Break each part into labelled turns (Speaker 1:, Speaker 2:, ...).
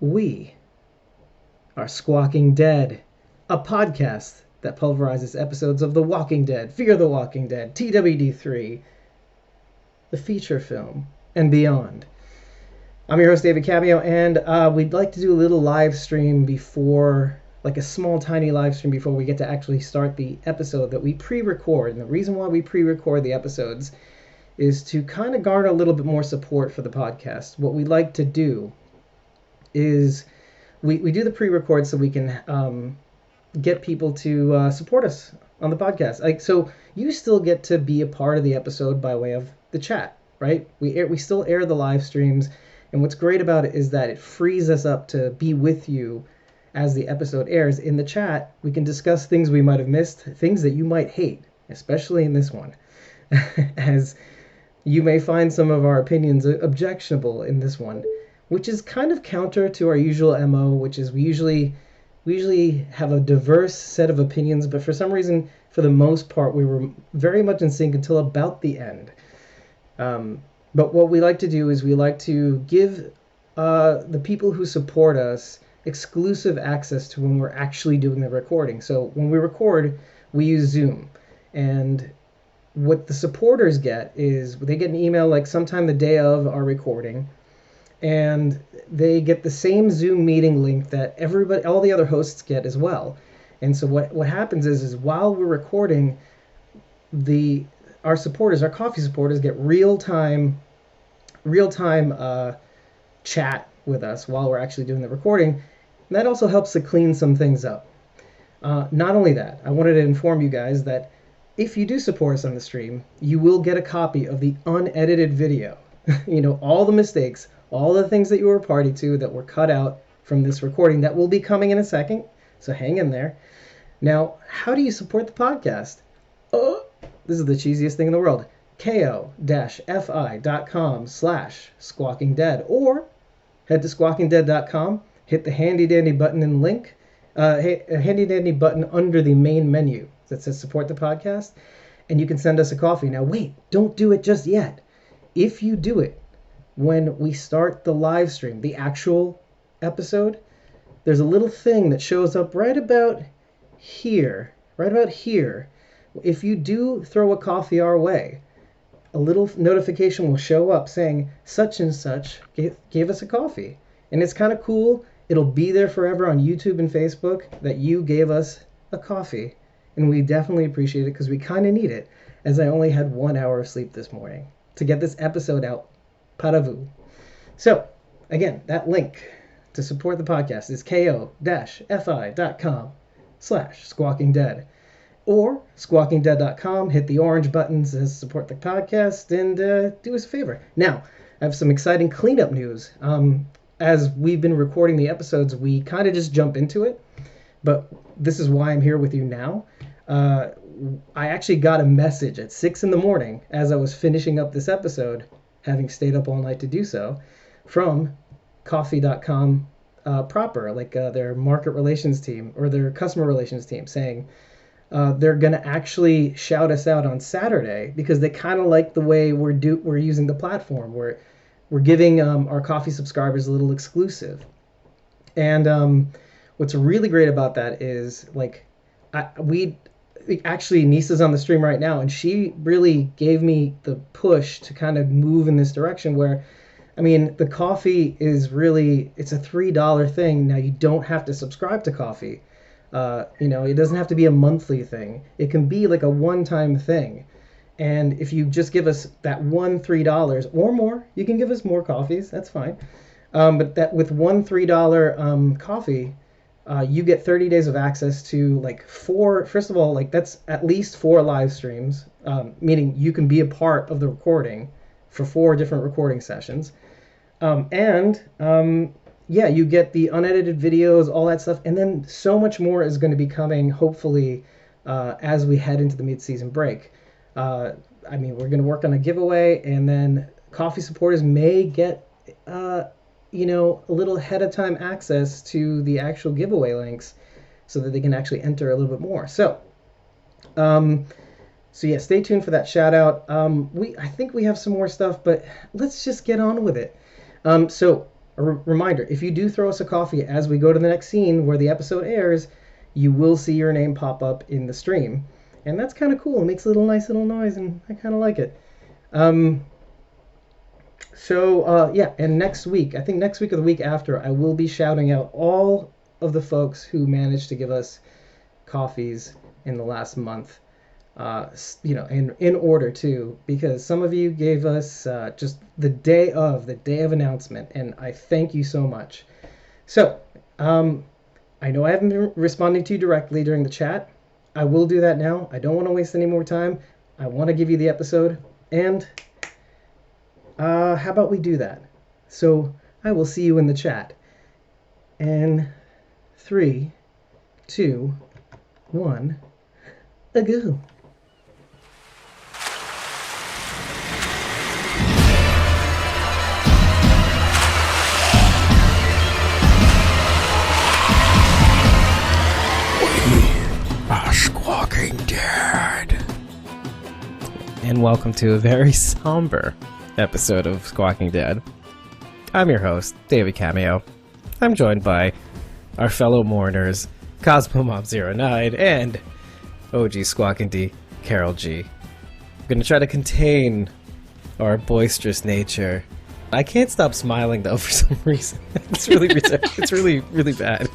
Speaker 1: We are Squawking Dead, a podcast that pulverizes episodes of The Walking Dead, Fear the Walking Dead, TWD3, the feature film, and beyond. I'm your host, David Cameo, and we'd like to do a little live stream before, like a small, tiny live stream before we get to actually start the episode that we pre-record. And the reason why we pre-record the episodes is to kind of garner a little bit more support for the podcast. What we like to do is we do the pre-record so we can get people to support us on the podcast. So you still get to be a part of the episode by way of the chat, right? We still air the live streams, and what's great about it is that it frees us up to be with you as the episode airs. In the chat, we can discuss things we might have missed, things that you might hate, especially in this one, as you may find some of our opinions objectionable in this one, which is kind of counter to our usual MO, which is we usually have a diverse set of opinions, but for some reason, for the most part, we were very much in sync until about the end. But what we like to do is we like to give the people who support us exclusive access to when we're actually doing the recording. So when we record, we use Zoom. And what the supporters get is they get an email like sometime the day of our recording, and they get the same Zoom meeting link that all the other hosts get as well. And so what happens is while we're recording, our coffee supporters get real-time chat with us while we're actually doing the recording. And that also helps to clean some things up. Not only that, I wanted to inform you guys that if you do support us on the stream, you will get a copy of the unedited video. All the mistakes, all the things that you were party to that were cut out from this recording that will be coming in a second. So hang in there. Now, how do you support the podcast? This is the cheesiest thing in the world. ko-fi.com/squawkingdead, or head to squawkingdead.com, hit the handy dandy button and link, handy dandy button under the main menu that says support the podcast, and you can send us a coffee. Now wait, don't do it just yet. If you do it when we start the live stream, the actual episode, there's a little thing that shows up right about here. If you do throw a coffee our way, a little notification will show up saying such and such gave us a coffee. And it's kind of cool. It'll be there forever on YouTube and Facebook that you gave us a coffee. And we definitely appreciate it because we kind of need it, as I only had 1 hour of sleep this morning to get this episode out. Paravoo. So, again, that link to support the podcast is ko-fi.com/squawkingdead. Or squawkingdead.com, hit the orange button that says support the podcast, and do us a favor. Now, I have some exciting cleanup news. As we've been recording the episodes, we kind of just jump into it, but this is why I'm here with you now. I actually got a message at 6 in the morning as I was finishing up this episode, having stayed up all night to do so, from coffee.com proper, like their market relations team or their customer relations team, saying they're going to actually shout us out on Saturday because they kind of like the way we're using the platform. We're giving our coffee subscribers a little exclusive. And what's really great about that is, Nisa's on the stream right now, and she really gave me the push to kind of move in this direction where, the coffee is really, it's a $3 thing. Now, you don't have to subscribe to coffee. It doesn't have to be a monthly thing. It can be like a one-time thing. And if you just give us that $3 or more, you can give us more coffees. That's fine. But that with $3 coffee, you get 30 days of access to that's at least 4 live streams, meaning you can be a part of the recording for 4 different recording sessions. You get the unedited videos, all that stuff, and then so much more is going to be coming, hopefully, as we head into the mid-season break. We're going to work on a giveaway, and then coffee supporters may get, a little ahead of time access to the actual giveaway links so that they can actually enter a little bit more. So stay tuned for that shout out. I think we have some more stuff, but let's just get on with it. So a reminder, if you do throw us a coffee as we go to the next scene where the episode airs, you will see your name pop up in the stream. And that's kind of cool. It makes a nice little noise, and I kind of like it. And next week, I think next week or the week after, I will be shouting out all of the folks who managed to give us coffees in the last month. In order too, because some of you gave us just the day of announcement, and I thank you so much. So, I know I haven't been responding to you directly during the chat. I will do that now. I don't want to waste any more time. I want to give you the episode, and how about we do that? So, I will see you in the chat. And 3, 2, 1, a go.
Speaker 2: Squawking Dead.
Speaker 3: And welcome to a very somber episode of Squawking Dead. I'm your host, David Cameo. I'm joined by our fellow mourners, CosmoMom09 and OG Squawking D, Carol G. I'm going to try to contain our boisterous nature. I can't stop smiling though for some reason. It's really really bad.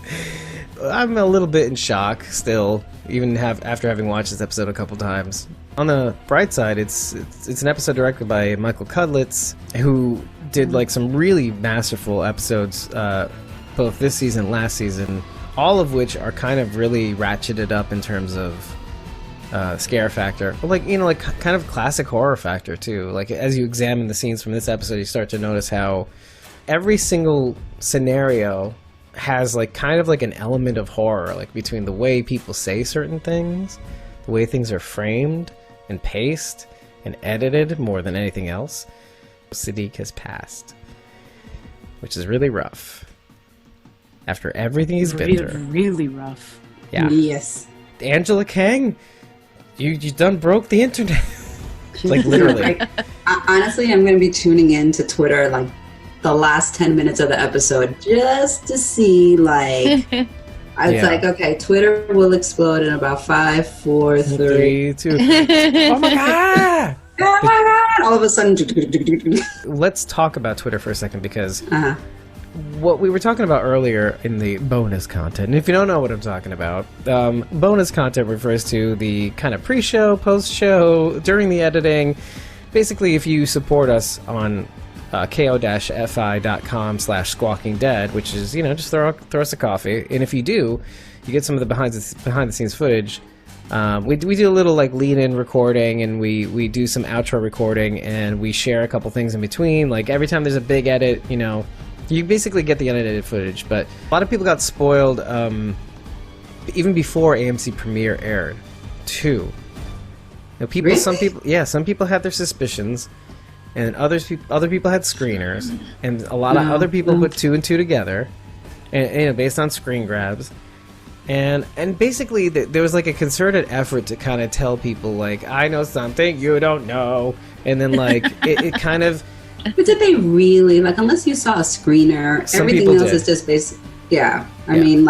Speaker 3: I'm a little bit in shock still, even after having watched this episode a couple times. On the bright side, it's an episode directed by Michael Cudlitz, who did like some really masterful episodes, both this season and last season, all of which are kind of really ratcheted up in terms of scare factor, but kind of classic horror factor too. Like as you examine the scenes from this episode, you start to notice how every single scenario has kind of an element of horror, like between the way people say certain things, the way things are framed and paced and edited more than anything else. Sadiq has passed, which is really rough. After everything he's been through.
Speaker 4: Really rough.
Speaker 3: Yeah.
Speaker 4: Yes.
Speaker 3: Angela Kang, you done broke the internet. Literally.
Speaker 4: Honestly, I'm going to be tuning in to Twitter the last 10 minutes of the episode just to see okay, Twitter will explode in about 5, 4, 3,
Speaker 3: 2. Oh my god!
Speaker 4: Oh my god! All of a sudden.
Speaker 3: Let's talk about Twitter for a second, because what we were talking about earlier in the bonus content, and if you don't know what I'm talking about, bonus content refers to the kind of pre-show, post-show, during the editing. Basically, if you support us on ko-fi.com/squawkingdead, which is, just throw us a coffee, and if you do, you get some of the behind the scenes footage. We do a little lean-in recording, and we do some outro recording, and we share a couple things in between. Every time there's a big edit, you basically get the unedited footage. But a lot of people got spoiled even before AMC Premiere aired too.
Speaker 4: Really?
Speaker 3: Some people had their suspicions, and other people had screeners, and a lot of other people put 2 and 2 together, and based on screen grabs, and basically there was a concerted effort to kind of tell people I know something you don't know, and then it kind of.
Speaker 4: But did they really unless you saw a screener, everything else is just basic. Yeah, I mean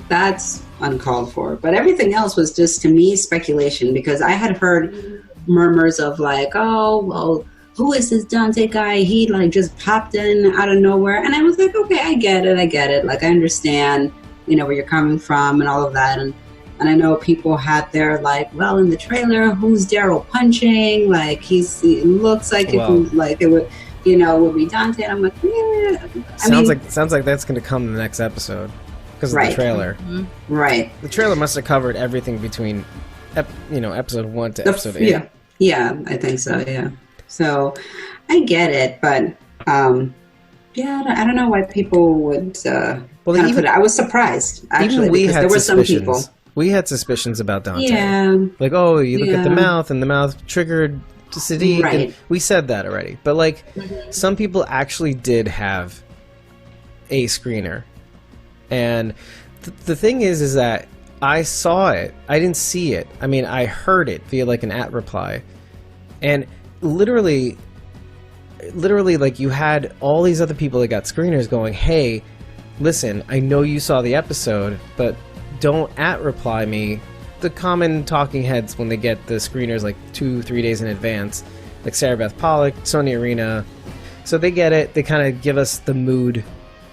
Speaker 4: that's uncalled for, but everything else was just, to me, speculation, because I had heard murmurs of oh well, who is this Dante guy? He just popped in out of nowhere. And I was okay, I get it. I understand, where you're coming from and all of that. And I know people had their well, in the trailer, who's Daryl punching? He looks like it would, would be Dante. And I'm
Speaker 3: sounds like that's going to come in the next episode because of the trailer.
Speaker 4: Mm-hmm. Right.
Speaker 3: The trailer must have covered everything between, episode 1 to episode 8.
Speaker 4: Yeah, I think so. Yeah. So I get it, but I don't know why people would put it. I was surprised, actually, because there were some people.
Speaker 3: We had suspicions about Dante.
Speaker 4: Yeah.
Speaker 3: You look at the mouth, and the mouth triggered Sadiq.
Speaker 4: Right.
Speaker 3: And we said that already. But some people actually did have a screener. And the thing is that I saw it. I didn't see it. I mean, I heard it via an @ reply. And literally, literally, like, you had all these other people that got screeners going, hey, listen, I know you saw the episode, but don't @reply me. The common talking heads when they get the screeners like 2-3 days in advance, like Sarah Beth Pollock, Sonia Arena. So they get it. They kind of give us the mood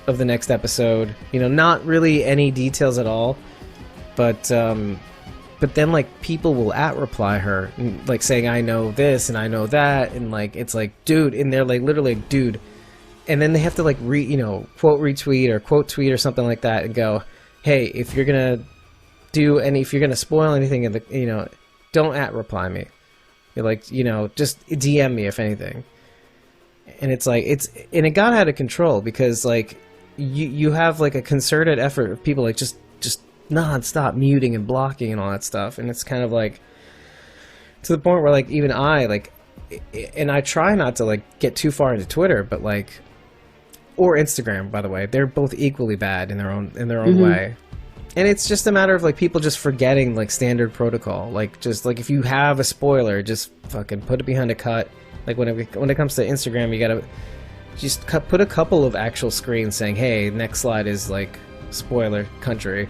Speaker 3: of the next episode. You know, not really any details at all, but then like people will @reply her, like saying I know this and I know that, and like it's like dude, and they're like literally dude, and then they have to like quote retweet or quote tweet or something like that and go, hey, if you're gonna spoil anything in the, don't @reply me. You're like, just DM me if anything. And it's like, and it got out of control because like you have like a concerted effort of people like just non-stop muting and blocking and all that stuff. And it's kind of like to the point where like even I like, and I try not to like get too far into Twitter, but like, or Instagram, by the way, they're both equally bad in their own way. And it's just a matter of like people just forgetting like standard protocol. Like just like if you have a spoiler, just fucking put it behind a cut. Like when it comes to Instagram, you gotta just put a couple of actual screens saying, "Hey, next slide is like spoiler country,"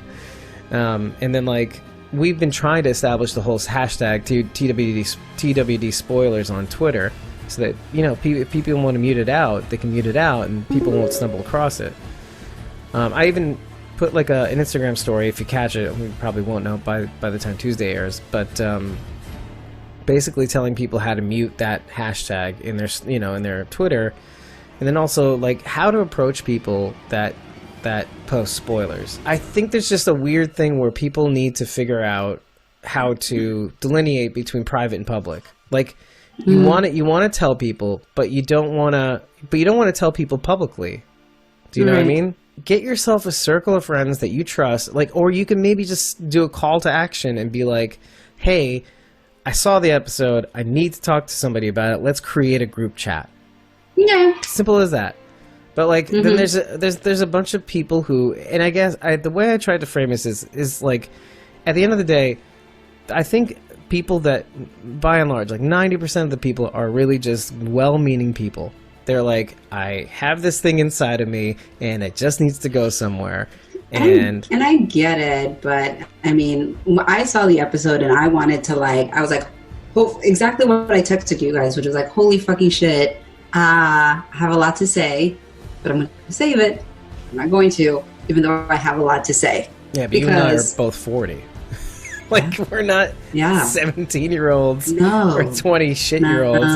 Speaker 3: and then like we've been trying to establish the whole hashtag TWD spoilers on Twitter, so that if people want to mute it out, they can mute it out, and people won't stumble across it. I even put like an Instagram story. If you catch it, we probably won't know by the time Tuesday airs, but basically telling people how to mute that hashtag in their in their Twitter, and then also like how to approach people that post spoilers. I think there's just a weird thing where people need to figure out how to delineate between private and public. Like you want to tell people, but you don't want to tell people publicly. Do you know what I mean? Get yourself a circle of friends that you trust, like, or you can maybe just do a call to action and be like, hey, I saw the episode, I need to talk to somebody about it, let's create a group chat.
Speaker 4: Yeah.
Speaker 3: Simple as that. But like then there's a bunch of people who, and I guess the way I tried to frame this is like, at the end of the day, I think people that by and large, like 90% of the people are really just well-meaning people. They're like, I have this thing inside of me and it just needs to go somewhere. And
Speaker 4: I get it, but I mean, I saw the episode and I wanted to I was like, exactly what I texted you guys, which was like, holy fucking shit, I have a lot to say, but I'm going to save it. I'm not going to, even though I have a lot to say.
Speaker 3: Yeah, but you and I are both 40. Like, we're not 17-year-olds or 20 shit-year-olds.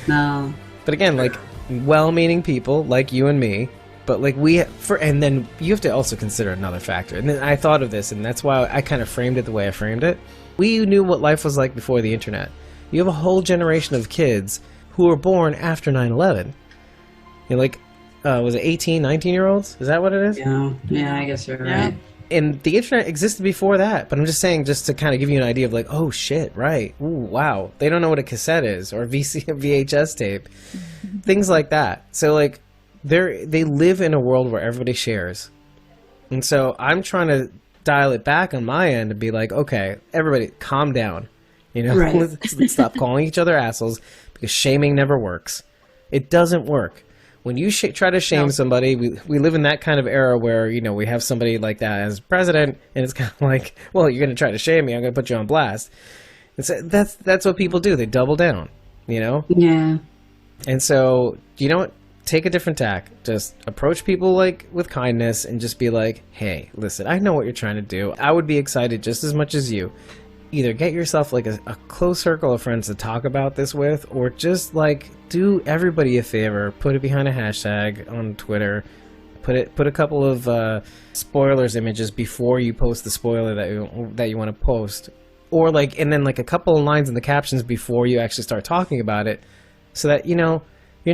Speaker 4: No.
Speaker 3: But again, like, well-meaning people like you and me, but like and then you have to also consider another factor. And then I thought of this, and that's why I kind of framed it the way I framed it. We knew what life was like before the internet. You have a whole generation of kids who were born after 9/11. Like, was it 18, 19-year-olds? Is that what it is?
Speaker 4: Yeah, I guess you're right.
Speaker 3: And the internet existed before that, but I'm just saying, just to kind of give you an idea of like, oh shit, right? Ooh, wow. They don't know what a cassette is or VHS tape, things like that. So like, they live in a world where everybody shares, and so I'm trying to dial it back on my end and be like, okay, everybody, calm down.
Speaker 4: Right.
Speaker 3: Let's stop calling each other assholes, because shaming never works. It doesn't work. When you try to shame somebody, we live in that kind of era where, we have somebody like that as president, and it's kind of like, well, you're going to try to shame me, I'm going to put you on blast. And so that's what people do. They double down,
Speaker 4: Yeah.
Speaker 3: And so, you know what? Take a different tack. Just approach people like with kindness and just be like, hey, listen, I know what you're trying to do. I would be excited just as much as you. Either get yourself like a close circle of friends to talk about this with, or just like do everybody a favor, put it behind a hashtag on Twitter, put a couple of spoilers images before you post the spoiler that you want to post, or like, and then like a couple of lines in the captions before you actually start talking about it, so that you're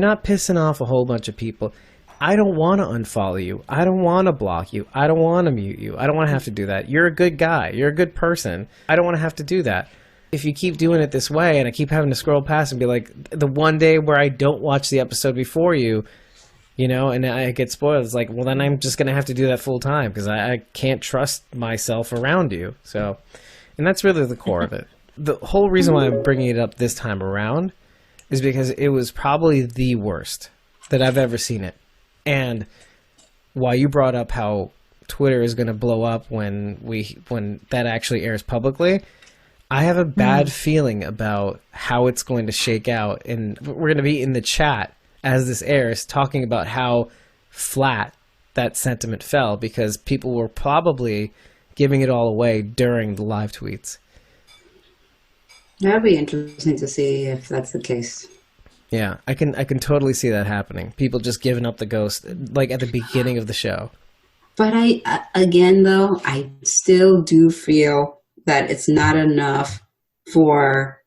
Speaker 3: not pissing off a whole bunch of people. I don't want to unfollow you. I don't want to block you. I don't want to mute you. I don't want to have to do that. You're a good guy. You're a good person. I don't want to have to do that. If you keep doing it this way and I keep having to scroll past and be like, the one day where I don't watch the episode before you, and I get spoiled, it's like, well, then I'm just going to have to do that full time because I can't trust myself around you. So, and that's really the core of it. The whole reason why I'm bringing it up this time around is because it was probably the worst that I've ever seen it. And while you brought up how Twitter is going to blow up when that actually airs publicly, I have a bad feeling about how it's going to shake out. And we're going to be in the chat as this airs talking about how flat that sentiment fell, because people were probably giving it all away during the live tweets.
Speaker 4: That'd be interesting to see if that's the case.
Speaker 3: Yeah, I can totally see that happening. People just giving up the ghost, like at the beginning of the show.
Speaker 4: But I still do feel that it's not enough for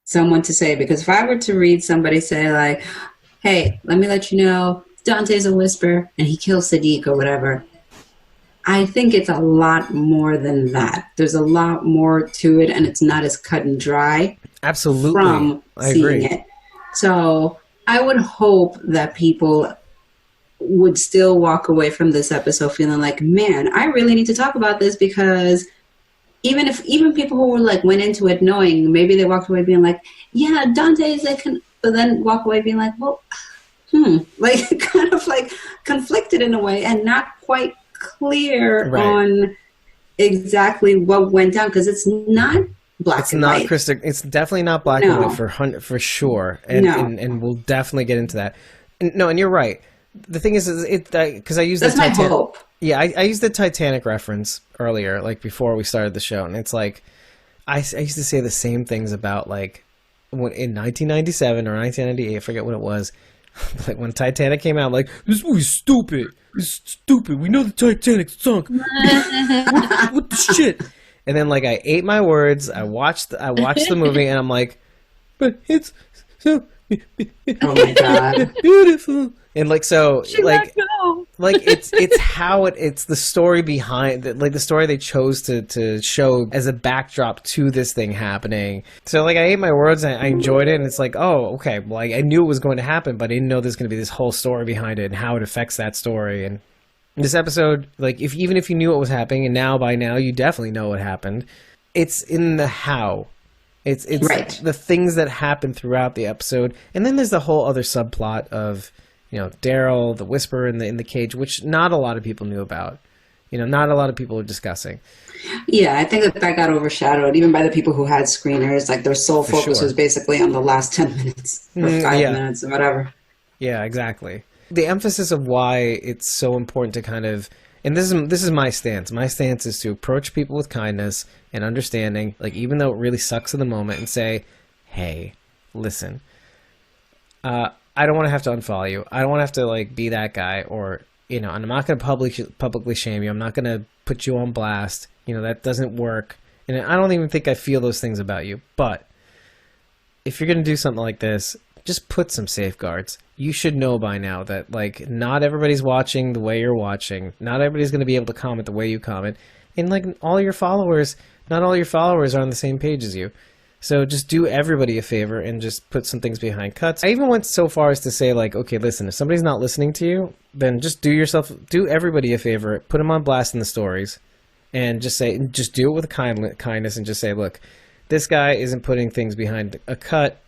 Speaker 4: someone to say, because if I were to read somebody say like, hey, let me let you know, Dante's a whisper and he kills Sadiq or whatever, I think it's a lot more than that. There's a lot more to it, and it's not as cut and dry.
Speaker 3: Absolutely.
Speaker 4: From seeing it. So I would hope that people would still walk away from this episode feeling like, man, I really need to talk about this, because even people who were like went into it knowing, maybe they walked away being like, yeah, Dante is like, but then walk away being like, well, like kind of like conflicted in a way and not quite clear on exactly what went down, because it's not black and white.
Speaker 3: It's definitely not black and white for sure, and we'll definitely get into that. And you're right. The thing is because I used
Speaker 4: that's my hope.
Speaker 3: Yeah, I used the Titanic reference earlier, like before we started the show, and it's like I used to say the same things about like when in 1997 or 1998, I forget what it was. Like when Titanic came out, I'm like, this movie's stupid. It's stupid. We know the Titanic sunk. What the shit? And then like I ate my words. I watched the movie, and I'm like, but it's so
Speaker 4: oh my god,
Speaker 3: beautiful. And like so, like it's how it's the story behind, like the story they chose to show as a backdrop to this thing happening. So like I ate my words, and I enjoyed it, and it's like, oh, okay, well I knew it was going to happen, but I didn't know there's going to be this whole story behind it and how it affects that story. And this episode, like even if you knew what was happening, and by now you definitely know what happened, it's in the how. It's
Speaker 4: right.
Speaker 3: The things that happen throughout the episode, and then there's the whole other subplot of, you know, Daryl, the whisperer in the cage, which not a lot of people knew about. You know, not a lot of people are discussing.
Speaker 4: Yeah, I think that got overshadowed even by the people who had screeners. Like their sole focus was basically on the last 10 minutes or 5 minutes or whatever. Yeah,
Speaker 3: exactly. The emphasis of why it's so important to kind of, and this is my stance. My stance is to approach people with kindness and understanding, like even though it really sucks in the moment, and say, hey, listen, I don't want to have to unfollow you. I don't want to have to like be that guy, or, you know, and I'm not going to publicly shame you. I'm not going to put you on blast. You know, that doesn't work. And I don't even think I feel those things about you. But if you're going to do something like this, just put some safeguards. You should know by now that like not everybody's watching the way you're watching. Not everybody's going to be able to comment the way you comment. And like not all your followers are on the same page as you. So just do everybody a favor and just put some things behind cuts. I even went so far as to say, like, okay, listen, if somebody's not listening to you, then just do everybody a favor, put them on blast in the stories, and just do it with kindness, and just say, look, this guy isn't putting things behind a cut.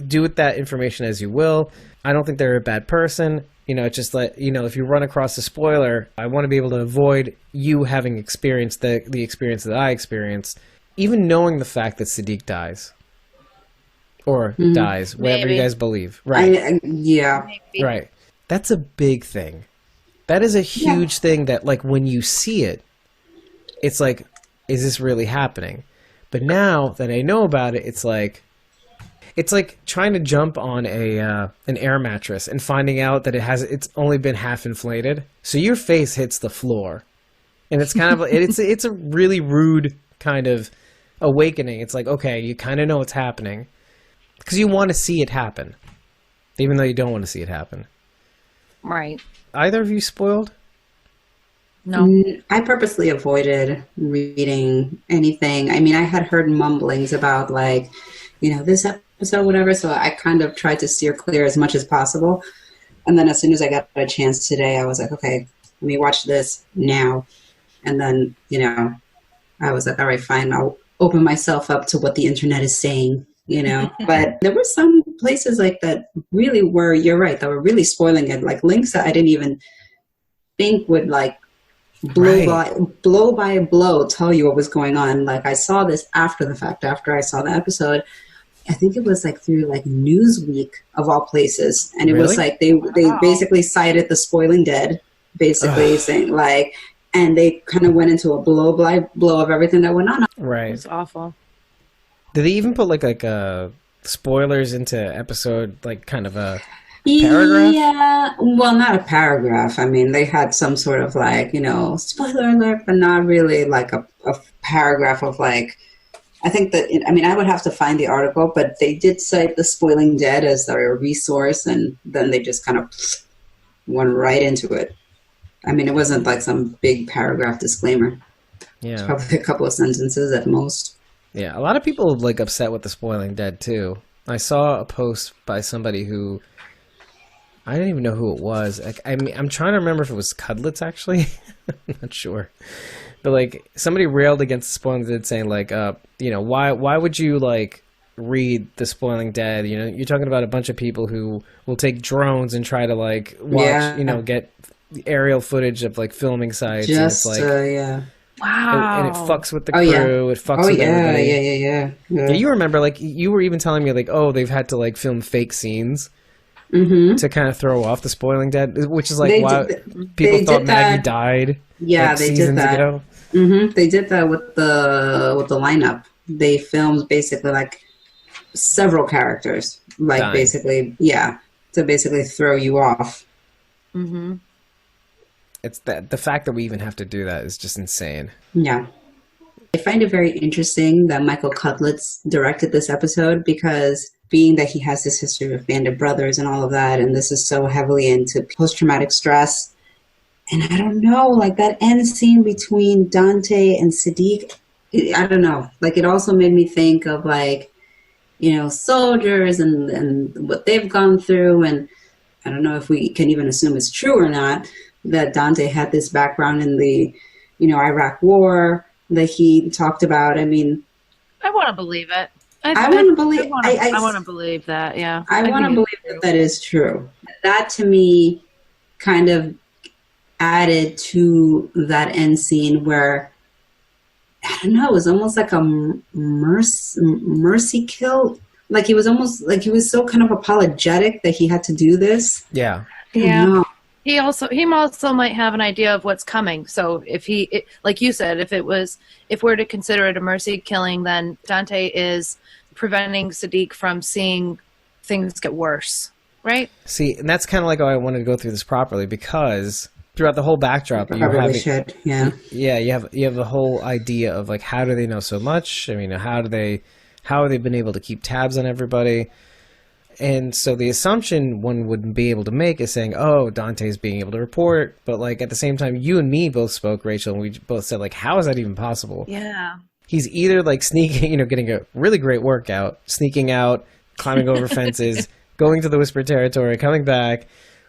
Speaker 3: Do with that information as you will. I don't think they're a bad person. You know, just if you run across a spoiler, I want to be able to avoid you having experienced the experience that I experienced. Even knowing the fact that Sadiq dies. Or dies, whatever you guys believe. Right.
Speaker 4: Yeah.
Speaker 3: Right. That's a big thing. That is a huge thing that, like, when you see it, it's like, is this really happening? But now that I know about it, it's like trying to jump on an air mattress and finding out that it's only been half inflated. So your face hits the floor. And it's kind of it's a really rude kind of awakening. It's like, okay, you kind of know what's happening because you want to see it happen, even though you don't want to see it happen.
Speaker 2: Right.
Speaker 3: Either of you spoiled?
Speaker 2: No.
Speaker 4: I purposely avoided reading anything. I mean, I had heard mumblings about, like, you know, this episode, whatever, so I kind of tried to steer clear as much as possible. And then as soon as I got a chance today, I was like, okay, let me watch this now. And then, you know, I was like, all right, fine, I'll open myself up to what the internet is saying, you know. But there were some places like that really were, you're right, that were really spoiling it. Like links that I didn't even think would like blow by blow tell you what was going on. Like I saw this after the fact, after I saw the episode. I think it was like through like Newsweek of all places, and it was like they basically cited the Spoiling Dead, basically saying like, and they kind of went into a blow by blow of everything that went on.
Speaker 3: Right,
Speaker 2: It's awful.
Speaker 3: Did they even put like spoilers into episode, like kind of a paragraph?
Speaker 4: Yeah, well, not a paragraph. I mean, they had some sort of like, you know, spoiler alert, but not really like a paragraph of like. I think that, I mean, I would have to find the article, but they did cite the Spoiling Dead as their resource, and then they just kind of went right into it. I mean, it wasn't like some big paragraph disclaimer.
Speaker 3: Yeah.
Speaker 4: It's probably a couple of sentences at most.
Speaker 3: Yeah, a lot of people are like upset with the Spoiling Dead too. I saw a post by somebody who, I didn't even know who it was. Like, I mean, I'm trying to remember if it was Cudlitz actually. I'm not sure. But like somebody railed against the Spoiling Dead, saying like, you know, why would you like read the Spoiling Dead? You know, you're talking about a bunch of people who will take drones and try to like watch, you know, get aerial footage of like filming sites.
Speaker 4: Just
Speaker 3: and it's like,
Speaker 2: Wow.
Speaker 3: and it fucks with the crew. It fucks with everybody.
Speaker 4: Yeah.
Speaker 3: You remember, like you were even telling me like, oh, they've had to like film fake scenes. To kind of throw off the Spoiling Dead, which is like why people thought Maggie died.
Speaker 4: Yeah,
Speaker 3: like,
Speaker 4: they did that.
Speaker 3: Ago.
Speaker 4: They did that with the lineup. They filmed basically like several characters, like
Speaker 3: Dying.
Speaker 4: basically, to basically throw you off.
Speaker 3: It's that the fact that we even have to do that is just insane.
Speaker 4: Yeah. I find it very interesting that Michael Cudlitz directed this episode, because being that he has this history with Band of Brothers and all of that, and this is so heavily into post-traumatic stress. And I don't know, like that end scene between Dante and Sadiq, I don't know. Like it also made me think of like, you know, soldiers and what they've gone through. And I don't know if we can even assume it's true or not, that Dante had this background in the, you know, Iraq War that he talked about. I mean,
Speaker 2: I want to believe it.
Speaker 4: I want to believe.
Speaker 2: I want to believe that. Yeah,
Speaker 4: I want to believe that is true. That to me kind of added to that end scene where, I don't know, it was almost like a mercy kill. Like he was almost like he was so kind of apologetic that he had to do this.
Speaker 3: Yeah.
Speaker 2: Yeah. He also might have an idea of what's coming. So if like you said, if we're to consider it a mercy killing, then Dante is preventing Sadiq from seeing things get worse, right?
Speaker 3: See, and that's kind of like how I wanted to go through this properly, because throughout the whole backdrop, you have the whole idea of like, how do they know so much? I mean, how have they been able to keep tabs on everybody? And so the assumption one would be able to make is saying, oh, Dante's being able to report. But like at the same time, you and me both spoke, Rachel, and we both said like, how is that even possible?
Speaker 2: Yeah.
Speaker 3: He's either like sneaking, you know, getting a really great workout, sneaking out, climbing over fences, going to the Whispered Territory, coming back,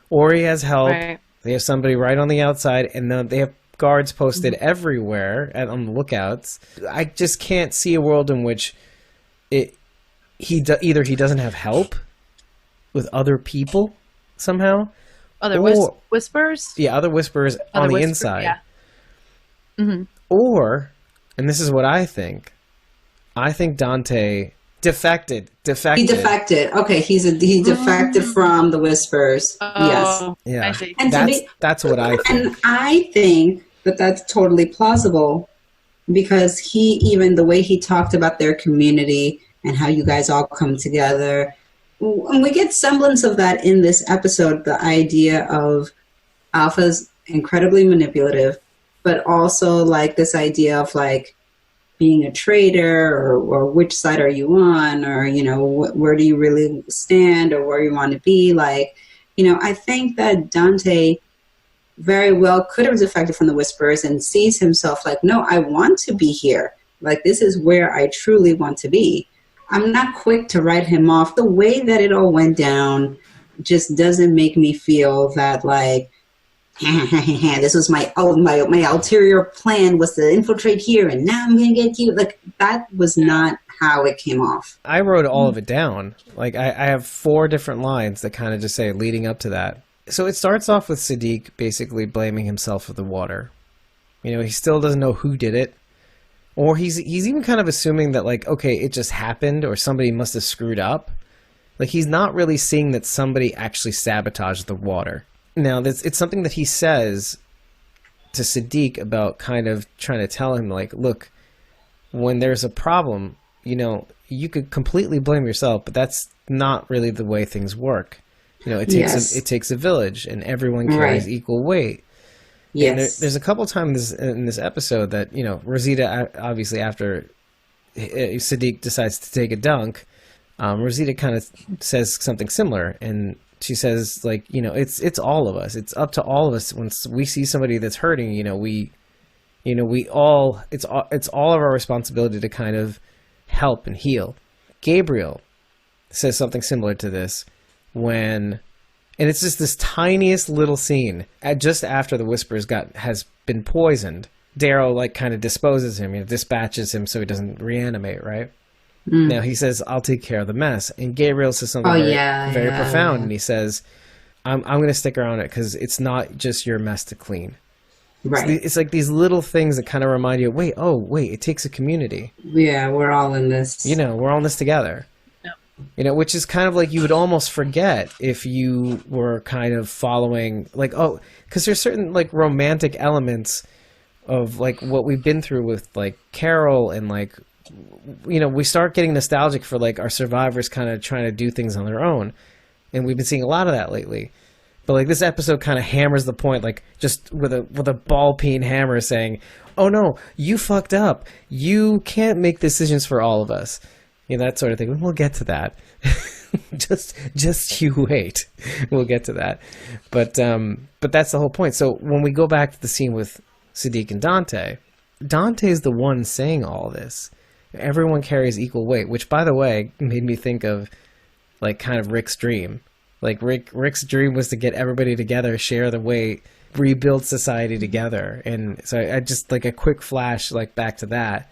Speaker 3: or he has help.
Speaker 2: Right.
Speaker 3: They have somebody right on the outside, and then they have guards posted everywhere on the lookouts. I just can't see a world in which either he doesn't have help with other people somehow.
Speaker 2: Other whispers?
Speaker 3: Yeah, other whispers on the inside.
Speaker 2: Yeah. Mm-hmm.
Speaker 3: Or, and this is what I think Dante defected.
Speaker 4: He defected. Okay, he defected from the whispers. Yes.
Speaker 3: Yeah.
Speaker 2: I see.
Speaker 4: And
Speaker 3: that's what I think.
Speaker 4: And I think that that's totally plausible, because even the way he talked about their community and how you guys all come together, and we get semblance of that in this episode, the idea of Alpha's incredibly manipulative, but also like this idea of like being a traitor, or which side are you on, or, you know, where do you really stand, or where you want to be. Like, you know, I think that Dante very well could have defected from the Whispers and sees himself like, no, I want to be here. Like, this is where I truly want to be. I'm not quick to write him off. The way that it all went down just doesn't make me feel that like, this was my ulterior plan was to infiltrate here, and now I'm gonna get you. Like, that was not how it came off.
Speaker 3: I wrote all of it down. Like, I have 4 different lines that kind of just say leading up to that. So it starts off with Siddiq basically blaming himself for the water. You know, he still doesn't know who did it. Or he's even kind of assuming that, like, okay, it just happened or somebody must have screwed up. Like, he's not really seeing that somebody actually sabotaged the water. Now, it's something that he says to Siddiq about kind of trying to tell him, like, look, when there's a problem, you know, you could completely blame yourself, but that's not really the way things work. You know, it takes a village, and everyone carries equal weight. Yes. And there's a couple times in this episode that, you know, Rosita, obviously after Siddiq decides to take a dunk, Rosita kind of says something similar, and she says, like, you know, it's all of us. It's up to all of us. When we see somebody that's hurting, it's all of our responsibility to kind of help and heal. Gabriel says something similar to this and it's just this tiniest little scene just after the Whispers has been poisoned. Daryl, like, kind of disposes him, you know, dispatches him so he doesn't reanimate, right? Now he says, I'll take care of the mess. And Gabriel says something very profound. And he says, I'm going to stick around it because it's not just your mess to clean. Right. It's like these little things that kind of remind you, wait, it takes a community.
Speaker 4: Yeah, we're all in this.
Speaker 3: You know, we're all in this together. Yep. You know, which is kind of like you would almost forget if you were kind of following, like, because there's certain, like, romantic elements of, like, what we've been through with, like, Carol and, like, you know, we start getting nostalgic for, like, our survivors kind of trying to do things on their own. And we've been seeing a lot of that lately. But, like, this episode kind of hammers the point, like, just with a ball-peen hammer saying, oh, no, you fucked up. You can't make decisions for all of us. You know, that sort of thing. We'll get to that. just you wait. We'll get to that. But that's the whole point. So when we go back to the scene with Siddiq and Dante is the one saying all this. Everyone carries equal weight, which, by the way, made me think of, like, kind of Rick's dream. Like, Rick's dream was to get everybody together, share the weight, rebuild society together. And so I just, like, a quick flash, like, back to that,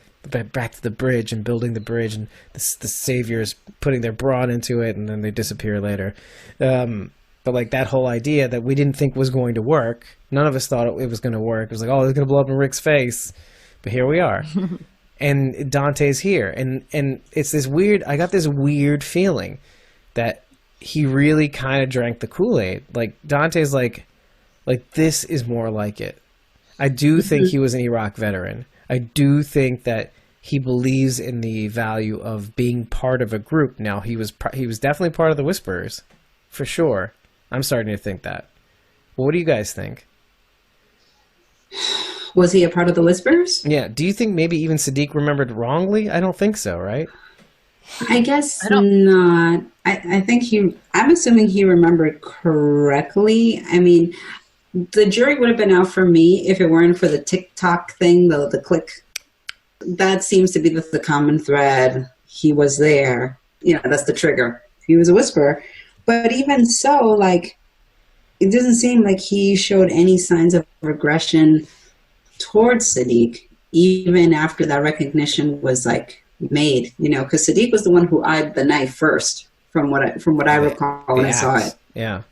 Speaker 3: back to the bridge and building the bridge and the saviors putting their brawn into it, and then they disappear later. But, like, that whole idea that we didn't think was going to work, none of us thought it was going to work. It was like, oh, it's going to blow up in Rick's face. But here we are. And Dante's here. And it's this weird, I got this weird feeling that he really kind of drank the Kool-Aid. Like, Dante's like, this is more like it. I do think he was an Iraq veteran. I do think that he believes in the value of being part of a group. Now, he was definitely part of the Whisperers, for sure. I'm starting to think that. Well, what do you guys think?
Speaker 4: Was he a part of the Whisperers?
Speaker 3: Yeah. Do you think maybe even Siddiq remembered wrongly? I don't think so, right?
Speaker 4: I guess not. I think I'm assuming he remembered correctly. I mean, the jury would have been out for me if it weren't for the TikTok thing, the click. That seems to be the common thread. He was there. You know, that's the trigger. He was a Whisperer. But even so, like, it doesn't seem like he showed any signs of regression towards Siddiq, even after that recognition was, like, made, you know, because Siddiq was the one who eyed the knife first, from what I recall when I saw it.
Speaker 3: Yeah.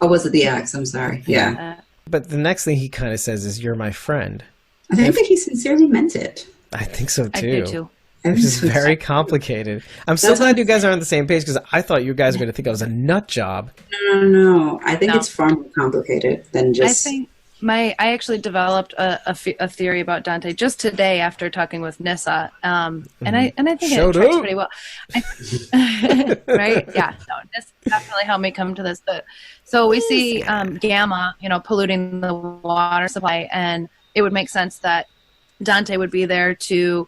Speaker 4: Oh, was it the axe? I'm sorry. Yeah.
Speaker 3: But the next thing he kind of says is, "You're my friend."
Speaker 4: I think he sincerely meant it.
Speaker 3: I think so too.
Speaker 2: I do too.
Speaker 3: Which is very complicated. I'm so glad you guys are on the same page, because I thought you guys were going to think I was a nut job.
Speaker 4: No. I think it's far more complicated than just.
Speaker 2: I think I actually developed a theory about Dante just today after talking with Nissa, and I think it tracks pretty well. Right? Yeah. No, Nissa definitely helped me come to this. So we see Gamma, you know, polluting the water supply, and it would make sense that Dante would be there to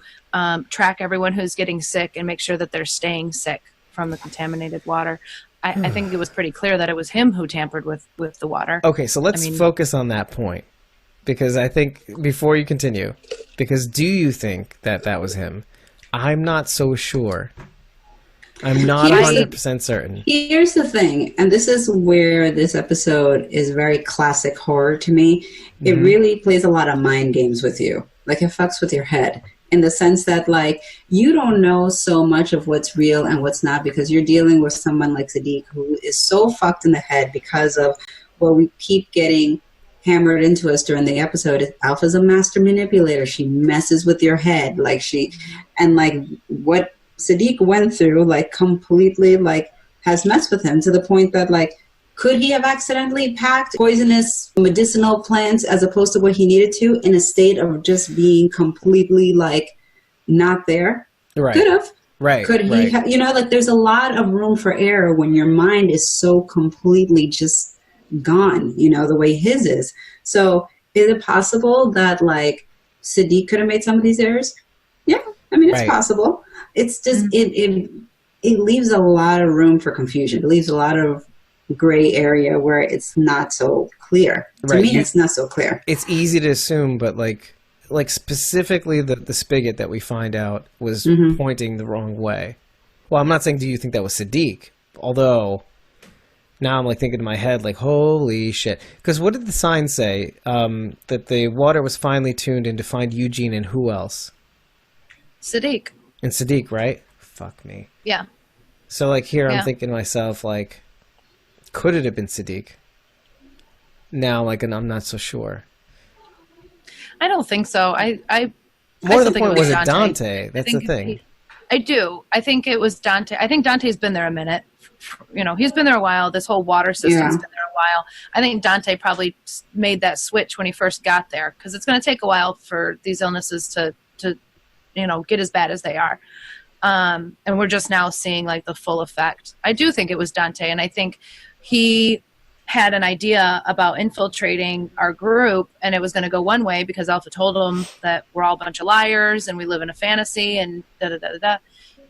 Speaker 2: track everyone who's getting sick and make sure that they're staying sick from the contaminated water. I think it was pretty clear that it was him who tampered with the water.
Speaker 3: Okay, so let's focus on that point, because I think, before you continue, because do you think that was him? I'm not so sure. I'm not 100% certain.
Speaker 4: Here's the thing, and this is where this episode is very classic horror to me. It really plays a lot of mind games with you. Like, it fucks with your head. in the sense that, like, you don't know so much of what's real and what's not because you're dealing with someone like Siddiq who is so fucked in the head because of what we keep getting hammered into us during the episode. Alpha's a master manipulator. She messes with your head. Like, and like what Siddiq went through, like, completely, like, has messed with him to the point that, like, could he have accidentally packed poisonous medicinal plants as opposed to what he needed to in a state of just being completely, like, not there?
Speaker 3: Right.
Speaker 4: Could have.
Speaker 3: Right.
Speaker 4: Could he have, you know, like, there's a lot of room for error when your mind is so completely just gone, you know, the way his is. So is it possible that, like, Siddiq could have made some of these errors? Yeah, I mean, it's possible. It's just, it leaves a lot of room for confusion. It leaves a lot of gray area where it's not so clear. To me, it's not so clear.
Speaker 3: It's easy to assume, but like specifically the spigot that we find out was pointing the wrong way. Well, I'm not saying do you think that was Siddiq, although now I'm like thinking in my head, like, holy shit. Because what did the sign say? That the water was finely tuned in to find Eugene and who else?
Speaker 2: Siddiq.
Speaker 3: And Siddiq, right? Fuck me.
Speaker 2: Yeah.
Speaker 3: So, like, here I'm thinking to myself, like, could it have been Siddiq? Now, like, and I'm not so sure.
Speaker 2: I don't think so.
Speaker 3: More to the point, was it Dante? That's the thing.
Speaker 2: I do. I think it was Dante. I think Dante's been there a minute. You know, he's been there a while. This whole water system's been there a while. I think Dante probably made that switch when he first got there because it's going to take a while for these illnesses to you know, get as bad as they are. And we're just now seeing, like, the full effect. I do think it was Dante, and I think he had an idea about infiltrating our group, and it was going to go one way because Alpha told him that we're all a bunch of liars and we live in a fantasy and da-da-da-da-da.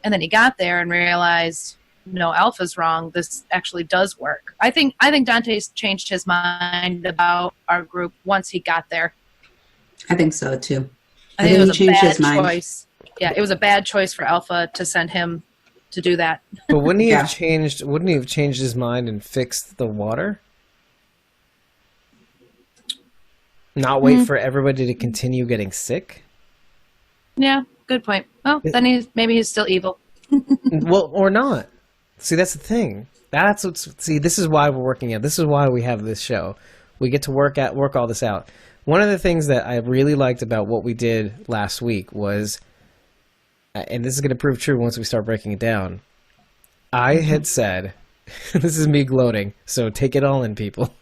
Speaker 2: And then he got there and realized, no, Alpha's wrong. This actually does work. I think Dante's changed his mind about our group once he got there.
Speaker 4: I think so, too.
Speaker 2: I think it was a bad choice. Yeah, it was a bad choice for Alpha to send him to do that.
Speaker 3: But wouldn't he have changed? Wouldn't he have changed his mind and fixed the water? Not wait for everybody to continue getting sick.
Speaker 2: Yeah, good point. Oh, then maybe he's still evil.
Speaker 3: Well, or not. See, that's the thing. This is why we're working out. This is why we have this show. We get to work all this out. One of the things that I really liked about what we did last week was, and this is going to prove true once we start breaking it down, I had said, this is me gloating, so take it all in, people.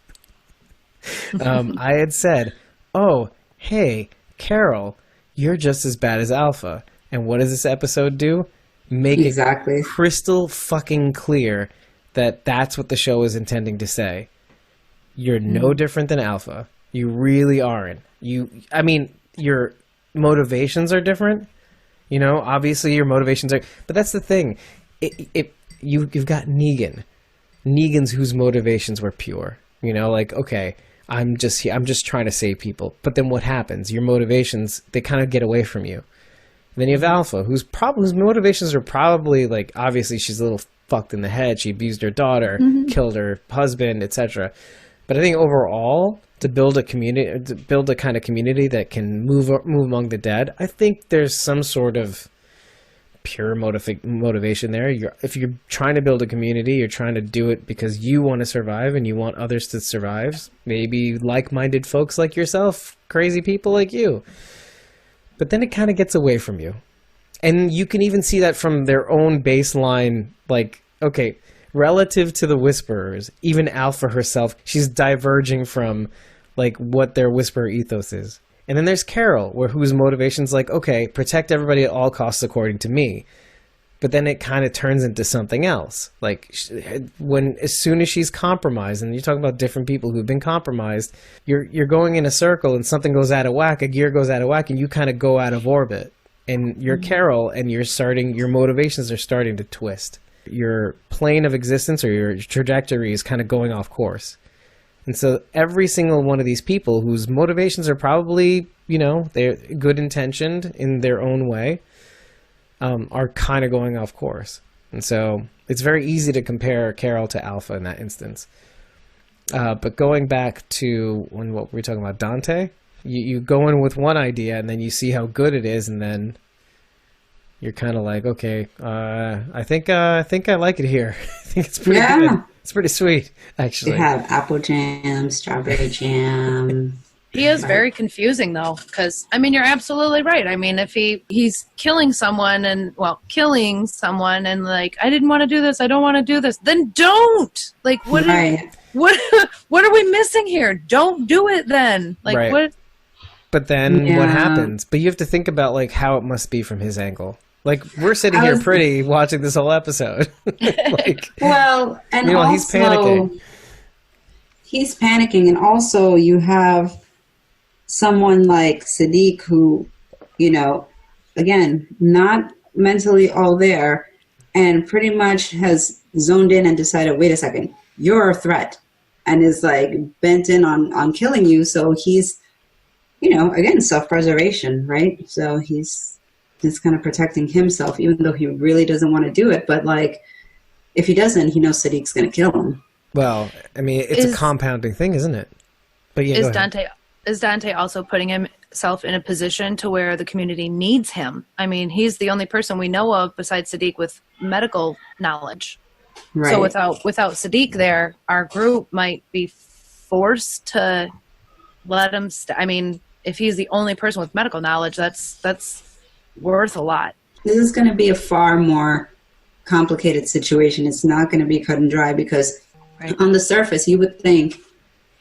Speaker 3: I had said, oh, hey, Carol, you're just as bad as Alpha. And what does this episode do? Make it crystal fucking clear that that's what the show is intending to say. You're no different than Alpha. You really aren't. I mean, your motivations are different. You know, obviously your motivations are, but that's the thing. You've got Negan. Negan's whose motivations were pure. You know, like, okay, I'm just trying to save people. But then what happens? Your motivations, they kind of get away from you. And then you have Alpha, whose motivations are probably, like, obviously she's a little fucked in the head. She abused her daughter, killed her husband, etc. But I think overall, to build a community, to build a kind of community that can move among the dead, I think there's some sort of pure motivation there. If you're trying to build a community, you're trying to do it because you want to survive and you want others to survive. Maybe like-minded folks like yourself, crazy people like you. But then it kind of gets away from you. And you can even see that from their own baseline, like, okay, relative to the Whisperers, even Alpha herself, she's diverging from, like, what their Whisperer ethos is. And then there's Carol, whose motivation's like, okay, protect everybody at all costs according to me. But then it kind of turns into something else. Like, as soon as she's compromised, and you're talking about different people who've been compromised, you're going in a circle and something goes out of whack, a gear goes out of whack, and you kind of go out of orbit. And you're Carol, and your motivations are starting to twist. Your plane of existence or your trajectory is kind of going off course. And so every single one of these people whose motivations are probably, you know, they're good intentioned in their own way, are kind of going off course. And so it's very easy to compare Carol to Alpha in that instance. But going back to what we were talking about, Dante, you go in with one idea and then you see how good it is, and then you're kind of like, okay, I think I like it here. I think it's pretty good. It's pretty sweet, actually.
Speaker 4: They have apple jam, strawberry jam.
Speaker 2: He is very confusing, though, because, I mean, you're absolutely right. I mean, if he's killing someone and, like, I didn't want to do this, I don't want to do this, then don't! Like, what are we missing here? Don't do it then! Like, what?
Speaker 3: But then what happens? But you have to think about, like, how it must be from his angle. Like, we're sitting here pretty watching this whole episode. Like,
Speaker 4: well, and
Speaker 3: meanwhile,
Speaker 4: also,
Speaker 3: he's panicking.
Speaker 4: He's panicking, and also you have someone like Sadiq who, again, not mentally all there, and pretty much has zoned in and decided, wait a second, you're a threat, and is like bent in on killing you. So he's, again, self-preservation, right? So he's just kind of protecting himself, even though he really doesn't want to do it. But like, if he doesn't, he knows Sadiq's going to kill him.
Speaker 3: Well, I mean, it's a compounding thing, isn't it? But yeah,
Speaker 2: Is Dante also putting himself in a position to where the community needs him? I mean, he's the only person we know of besides Sadiq with medical knowledge. Right. So without Sadiq there, our group might be forced to let him. I mean, if he's the only person with medical knowledge, that's worth a lot.
Speaker 4: This is going to be a far more complicated situation. It's not going to be cut and dry because on the surface, you would think,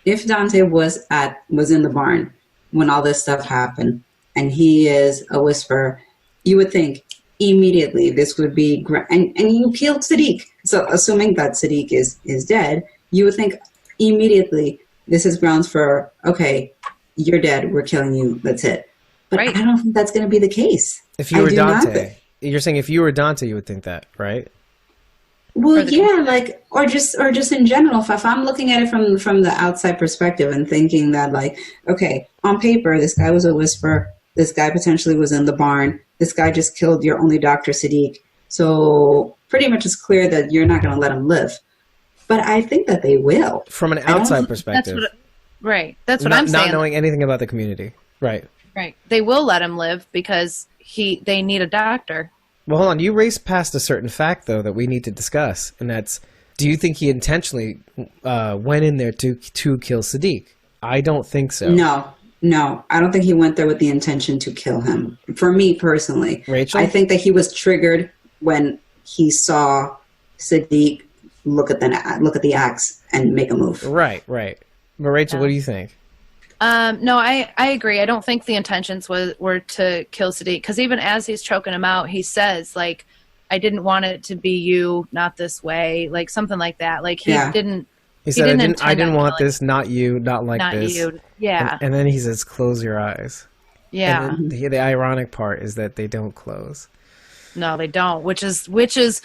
Speaker 4: if Dante was in the barn when all this stuff happened, and he is a whisperer, you would think immediately this would be and you killed Sadiq. So assuming that Sadiq is dead, you would think immediately this is grounds for, okay, you're dead, we're killing you, that's it. But I don't think that's going to be the case.
Speaker 3: If you were Dante, you're saying if you were Dante, you would think that, right?
Speaker 4: Well, yeah, like, or just in general, if I'm looking at it from the outside perspective and thinking that, like, okay, on paper, this guy was a whisperer, this guy potentially was in the barn, this guy just killed your only doctor, Sadiq, so pretty much it's clear that you're not going to let him live. But I think that they will.
Speaker 3: From an outside perspective.
Speaker 2: That's what I'm saying.
Speaker 3: Not knowing anything about the community. Right.
Speaker 2: They will let him live because they need a doctor.
Speaker 3: Well, hold on. You raced past a certain fact, though, that we need to discuss, and that's, do you think he intentionally went in there to kill Sadiq? I don't think so.
Speaker 4: No. I don't think he went there with the intention to kill him. For me, personally.
Speaker 3: Rachel?
Speaker 4: I think that he was triggered when he saw Sadiq look at the axe and make a move.
Speaker 3: Right. But Rachel, what do you think?
Speaker 2: No, I agree. I don't think the intentions were to kill Sadiq, because even as he's choking him out, he says, like, I didn't want it to be you, not this way, like something like that. Like he didn't. He said,
Speaker 3: I didn't want this, not you, not like this. Not you.
Speaker 2: Yeah.
Speaker 3: And then he says, close your eyes.
Speaker 2: Yeah.
Speaker 3: And the ironic part is that they don't close.
Speaker 2: No, they don't. Which is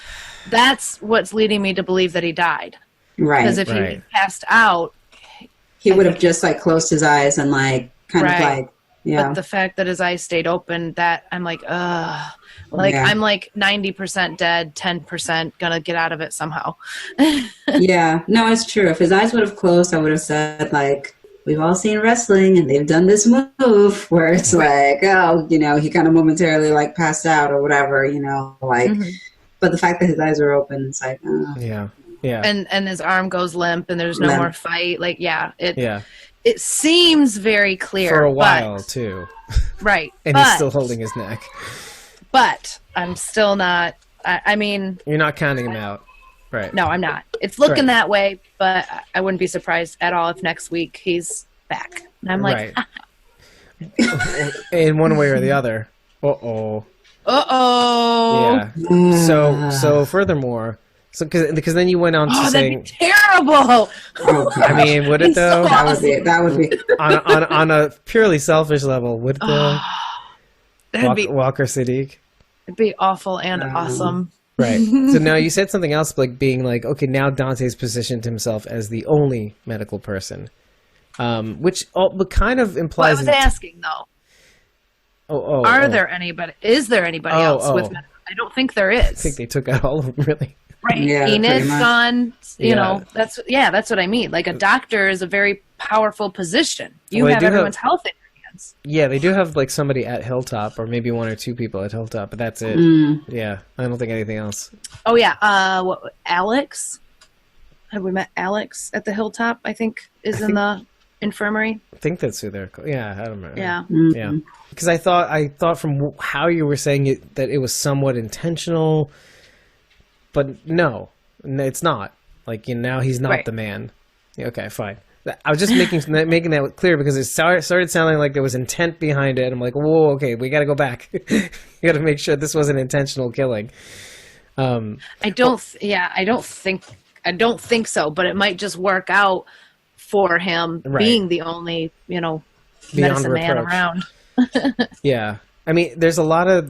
Speaker 2: that's what's leading me to believe that he died.
Speaker 4: Right.
Speaker 2: Because if he passed out,
Speaker 4: he would have just like closed his eyes and like kind of like, yeah.
Speaker 2: But the fact that his eyes stayed open, that I'm like, ugh. Like I'm like 90% dead, 10% gonna get out of it somehow.
Speaker 4: Yeah, no, it's true. If his eyes would have closed, I would have said, like, we've all seen wrestling and they've done this move where it's like, oh, he kind of momentarily like passed out or whatever, like. But the fact that his eyes are open, it's like, oh.
Speaker 3: Yeah.
Speaker 2: And his arm goes limp and there's no more fight. Like, it seems very clear.
Speaker 3: For a while, too.
Speaker 2: Right.
Speaker 3: And he's still holding his neck.
Speaker 2: But I'm still not, I mean.
Speaker 3: You're not counting him out. Right.
Speaker 2: No, I'm not. It's looking that way, but I wouldn't be surprised at all if next week he's back. And I'm like.
Speaker 3: In one way or the other. Uh-oh.
Speaker 2: Uh-oh.
Speaker 3: Yeah. So furthermore. So, because then you went on to saying,
Speaker 2: that'd be terrible.
Speaker 3: I mean, would it though?
Speaker 4: That would be
Speaker 3: on a purely selfish level. Would the Walker Sadiq?
Speaker 2: It'd be awful and awesome.
Speaker 3: Right. So now you said something else, like being like, okay, now Dante's positioned himself as the only medical person, which kind of implies.
Speaker 2: Well, I was asking though. Is there anybody else with medical? I don't think there is.
Speaker 3: I think they took out all of them, really.
Speaker 2: Right.
Speaker 4: Yeah,
Speaker 2: Enid's gone, that's what I mean. Like a doctor is a very powerful position. You have everyone's health in your sense.
Speaker 3: Yeah, they do have like somebody at Hilltop, or maybe one or two people at Hilltop, but that's it. Yeah, I don't think anything else.
Speaker 2: Oh yeah, Alex? Have we met Alex at the Hilltop? I think is in the infirmary.
Speaker 3: I think that's who they're called. Yeah, I don't remember.
Speaker 2: Yeah.
Speaker 3: Yeah. Because I thought from how you were saying it that it was somewhat intentional, but no, it's not. Like, now he's not the man. Yeah, okay, fine. I was just making that clear because it started sounding like there was intent behind it. I'm like, whoa, okay, we got to go back. We got to make sure this wasn't intentional killing.
Speaker 2: I don't think so, but it might just work out for him being the only, medicine man around.
Speaker 3: Yeah. I mean, there's a lot of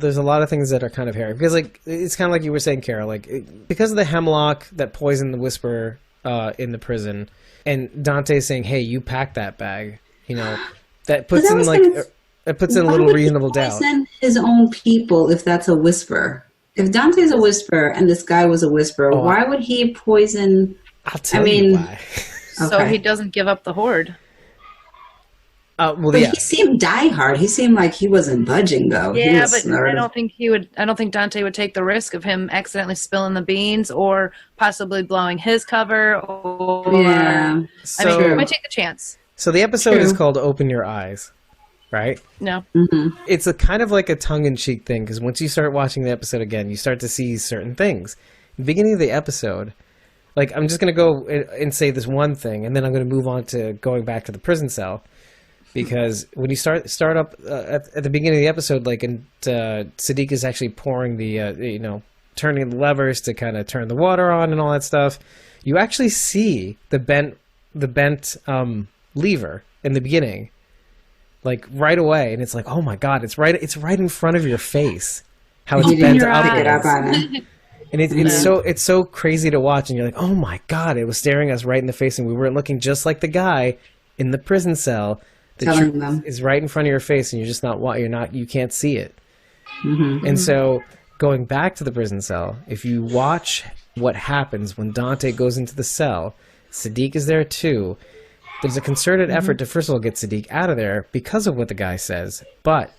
Speaker 3: things that are kind of hairy because, like, it's kind of like you were saying, Carol, like because of the hemlock that poisoned the Whisperer in the prison, and Dante saying, "Hey, you pack that bag," that puts in a little reasonable doubt.
Speaker 4: Poison his own people if that's a Whisperer. If Dante's a Whisperer and this guy was a Whisperer, why would he poison?
Speaker 3: I'll tell you why.
Speaker 2: So he doesn't give up the horde.
Speaker 4: He seemed diehard. He seemed like he wasn't budging, though.
Speaker 2: Yeah, but I don't think he would. I don't think Dante would take the risk of him accidentally spilling the beans or possibly blowing his cover. Or he might take the chance.
Speaker 3: So the episode is called "Open Your Eyes," right?
Speaker 2: No.
Speaker 4: Mm-hmm.
Speaker 3: It's a kind of like a tongue-in-cheek thing because once you start watching the episode again, you start to see certain things. The beginning of the episode, like I'm just going to go and say this one thing, and then I'm going to move on to going back to the prison cell. Because when you start up at the beginning of the episode, like, and Siddiq is actually pouring the, turning the levers to kind of turn the water on and all that stuff, you actually see the bent lever in the beginning, like right away, and it's like, oh my god, it's right in front of your face, how it's bent upwards. And it's so crazy to watch, and you're like, oh my god, it was staring us right in the face, and we were looking just like the guy in the prison cell. The truth is right in front of your face, and you're just you can't see it.
Speaker 4: Mm-hmm.
Speaker 3: And so, going back to the prison cell, if you watch what happens when Dante goes into the cell, Siddiq is there too. There's a concerted effort to first of all get Siddiq out of there because of what the guy says. But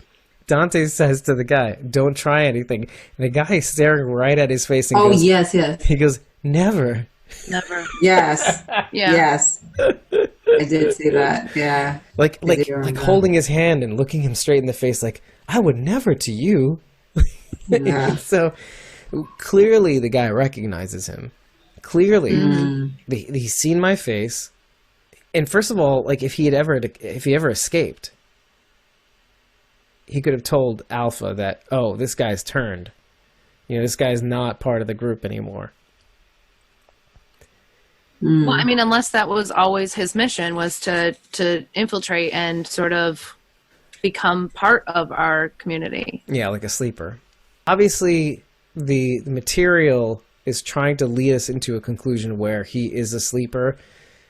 Speaker 3: Dante says to the guy, "Don't try anything." And the guy is staring right at his face and goes,
Speaker 4: yes.
Speaker 3: He goes, "Never."
Speaker 4: Yes. Yes. I did see that. Yeah.
Speaker 3: Like holding his hand and looking him straight in the face, like, "I would never to you."
Speaker 4: Yeah.
Speaker 3: So clearly the guy recognizes him. Clearly he's seen my face. And first of all, like if he ever escaped, he could have told Alpha that, "Oh, this guy's turned. This guy's not part of the group anymore."
Speaker 2: Well, I mean, unless that was always his mission, was to infiltrate and sort of become part of our community.
Speaker 3: Yeah, like a sleeper. Obviously, the material is trying to lead us into a conclusion where he is a sleeper.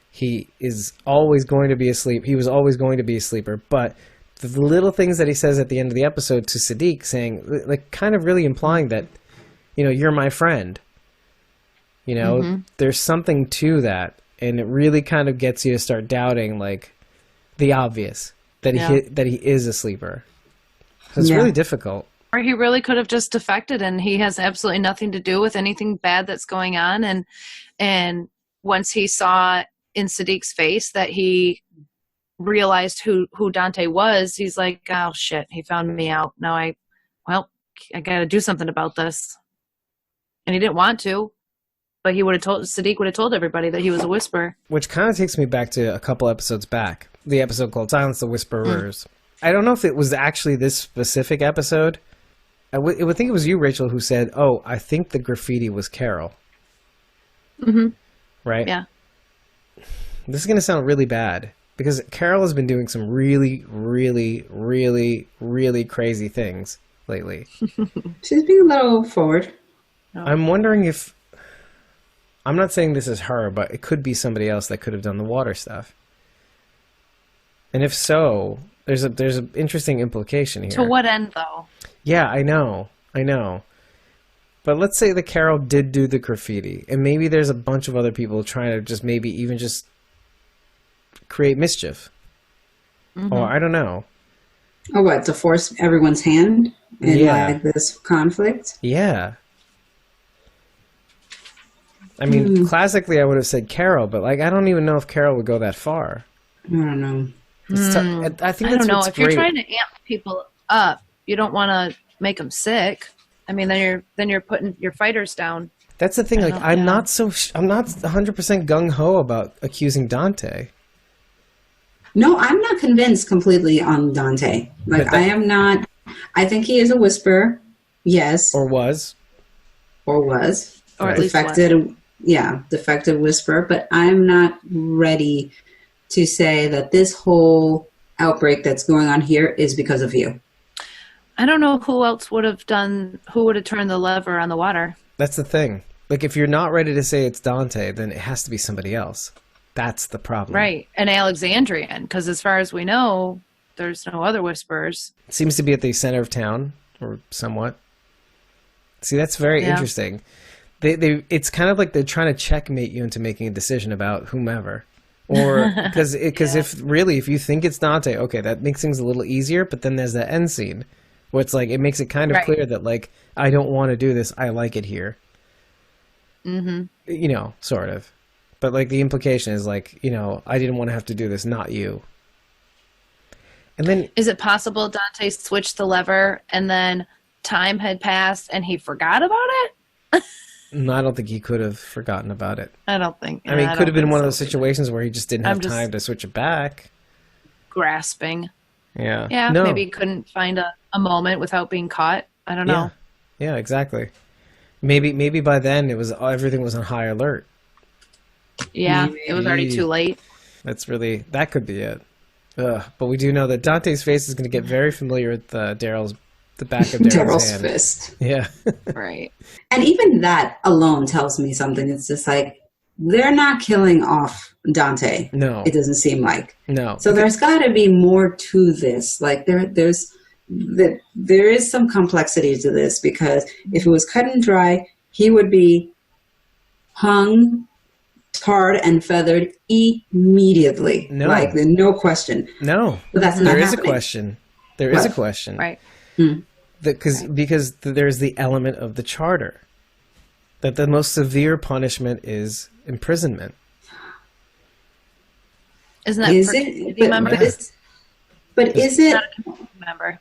Speaker 3: He is always going to be asleep. He was always going to be a sleeper. But the little things that he says at the end of the episode to Siddiq, saying, like, kind of really implying that, you're my friend. There's something to that, and it really kind of gets you to start doubting, like, the obvious, that he is a sleeper. So it's really difficult.
Speaker 2: Or he really could have just defected, and he has absolutely nothing to do with anything bad that's going on. And once he saw in Siddiq's face that he realized who Dante was, he's like, "Oh shit, he found me out. Now I got to do something about this." And he didn't want to. But Siddiq would have told everybody that he was a Whisperer.
Speaker 3: Which kind of takes me back to a couple episodes back. The episode called Silence the Whisperers. I don't know if it was actually this specific episode. I would think it was you, Rachel, who said, "Oh, I think the graffiti was Carol."
Speaker 2: Mm-hmm.
Speaker 3: Right?
Speaker 2: Yeah.
Speaker 3: This is going to sound really bad. Because Carol has been doing some really, really, really, really crazy things lately.
Speaker 4: She's being a little forward.
Speaker 3: I'm wondering if... I'm not saying this is her, but it could be somebody else that could have done the water stuff. And if so, there's an interesting implication here.
Speaker 2: To what end, though?
Speaker 3: Yeah, I know. But let's say that Carol did do the graffiti, and maybe there's a bunch of other people trying to just maybe even just create mischief. Or I don't know.
Speaker 4: Oh, what, to force everyone's hand in like this conflict?
Speaker 3: Yeah. I mean, classically, I would have said Carol, but like, I don't even know if Carol would go that far.
Speaker 4: I don't know.
Speaker 3: I think
Speaker 2: I
Speaker 3: that's
Speaker 2: don't know.
Speaker 3: what's
Speaker 2: If you're
Speaker 3: great.
Speaker 2: trying to amp people up, you don't want to make them sick. I mean, then you're putting your fighters down.
Speaker 3: That's the thing. Like, I'm not 100% gung ho about accusing Dante.
Speaker 4: No, I'm not convinced completely on Dante. Like, I am not. I think he is a whisperer. Yes.
Speaker 3: Or was.
Speaker 4: Or was.
Speaker 2: Or at least
Speaker 4: defected. Yeah, defective whisperer. But I'm not ready to say that this whole outbreak that's going on here is because of you.
Speaker 2: I don't know who else would have turned the lever on the water.
Speaker 3: That's the thing. Like, if you're not ready to say it's Dante, then it has to be somebody else. That's the problem.
Speaker 2: Right. An Alexandrian, because as far as we know, there's no other whisperers.
Speaker 3: It seems to be at the center of town, or somewhat. See, that's very interesting. It's kind of like they're trying to checkmate you into making a decision about whomever. Or, because if you think it's Dante, okay, that makes things a little easier, but then there's that end scene where it's like, it makes it kind of clear that, like, I don't want to do this, I like it here. Mm-hmm. You know, sort of. But, like, the implication is, like, you know, I didn't want to have to do this, not you. And then...
Speaker 2: Is it possible Dante switched the lever and then time had passed and he forgot about it?
Speaker 3: No, I don't think he could have forgotten about it.
Speaker 2: I don't think.
Speaker 3: I mean, it could have been one of those situations where he just didn't have time to switch it back.
Speaker 2: Grasping.
Speaker 3: Yeah.
Speaker 2: Yeah, maybe he couldn't find a moment without being caught. I don't know.
Speaker 3: Yeah, exactly. Maybe by then everything was on high alert.
Speaker 2: Yeah, it was already too late.
Speaker 3: That could be it. But we do know that Dante's face is going to get very familiar with the back of Daryl's hand.
Speaker 4: Fist.
Speaker 3: Yeah.
Speaker 2: Right.
Speaker 4: And even that alone tells me something. It's just like, they're not killing off Dante.
Speaker 3: No.
Speaker 4: It doesn't seem like.
Speaker 3: No.
Speaker 4: So there's got to be more to this. Like, there is some complexity to this, because if it was cut and dry, he would be hung, tarred, and feathered immediately.
Speaker 3: No.
Speaker 4: Like, no question.
Speaker 3: No.
Speaker 4: But that's not
Speaker 3: There is
Speaker 4: happening.
Speaker 3: a question. There is a question.
Speaker 2: Right.
Speaker 3: Because there's the element of the charter. That the most severe punishment is imprisonment.
Speaker 2: Isn't that
Speaker 4: Is
Speaker 2: for
Speaker 4: it?
Speaker 2: community members?
Speaker 4: But is it?
Speaker 2: Not a community member.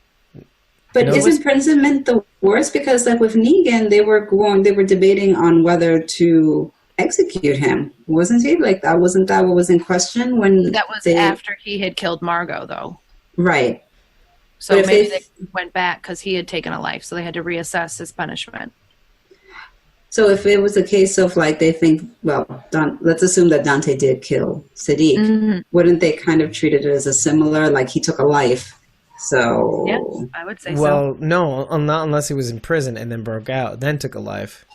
Speaker 4: But is imprisonment the worst? Because, like, with Negan, they were debating on whether to execute him, wasn't he? Like, wasn't that what was in question when
Speaker 2: that was after he had killed Margot, though.
Speaker 4: Right.
Speaker 2: So maybe they went back because he had taken a life, so they had to reassess his punishment.
Speaker 4: So if it was a case of, like, they think, well, let's assume that Dante did kill Sadiq,
Speaker 2: Mm-hmm.
Speaker 4: wouldn't they kind of treat it as a similar, like, he took a life? So
Speaker 2: yeah, I would say so.
Speaker 3: Well, no, not unless he was in prison and then broke out, then took a life.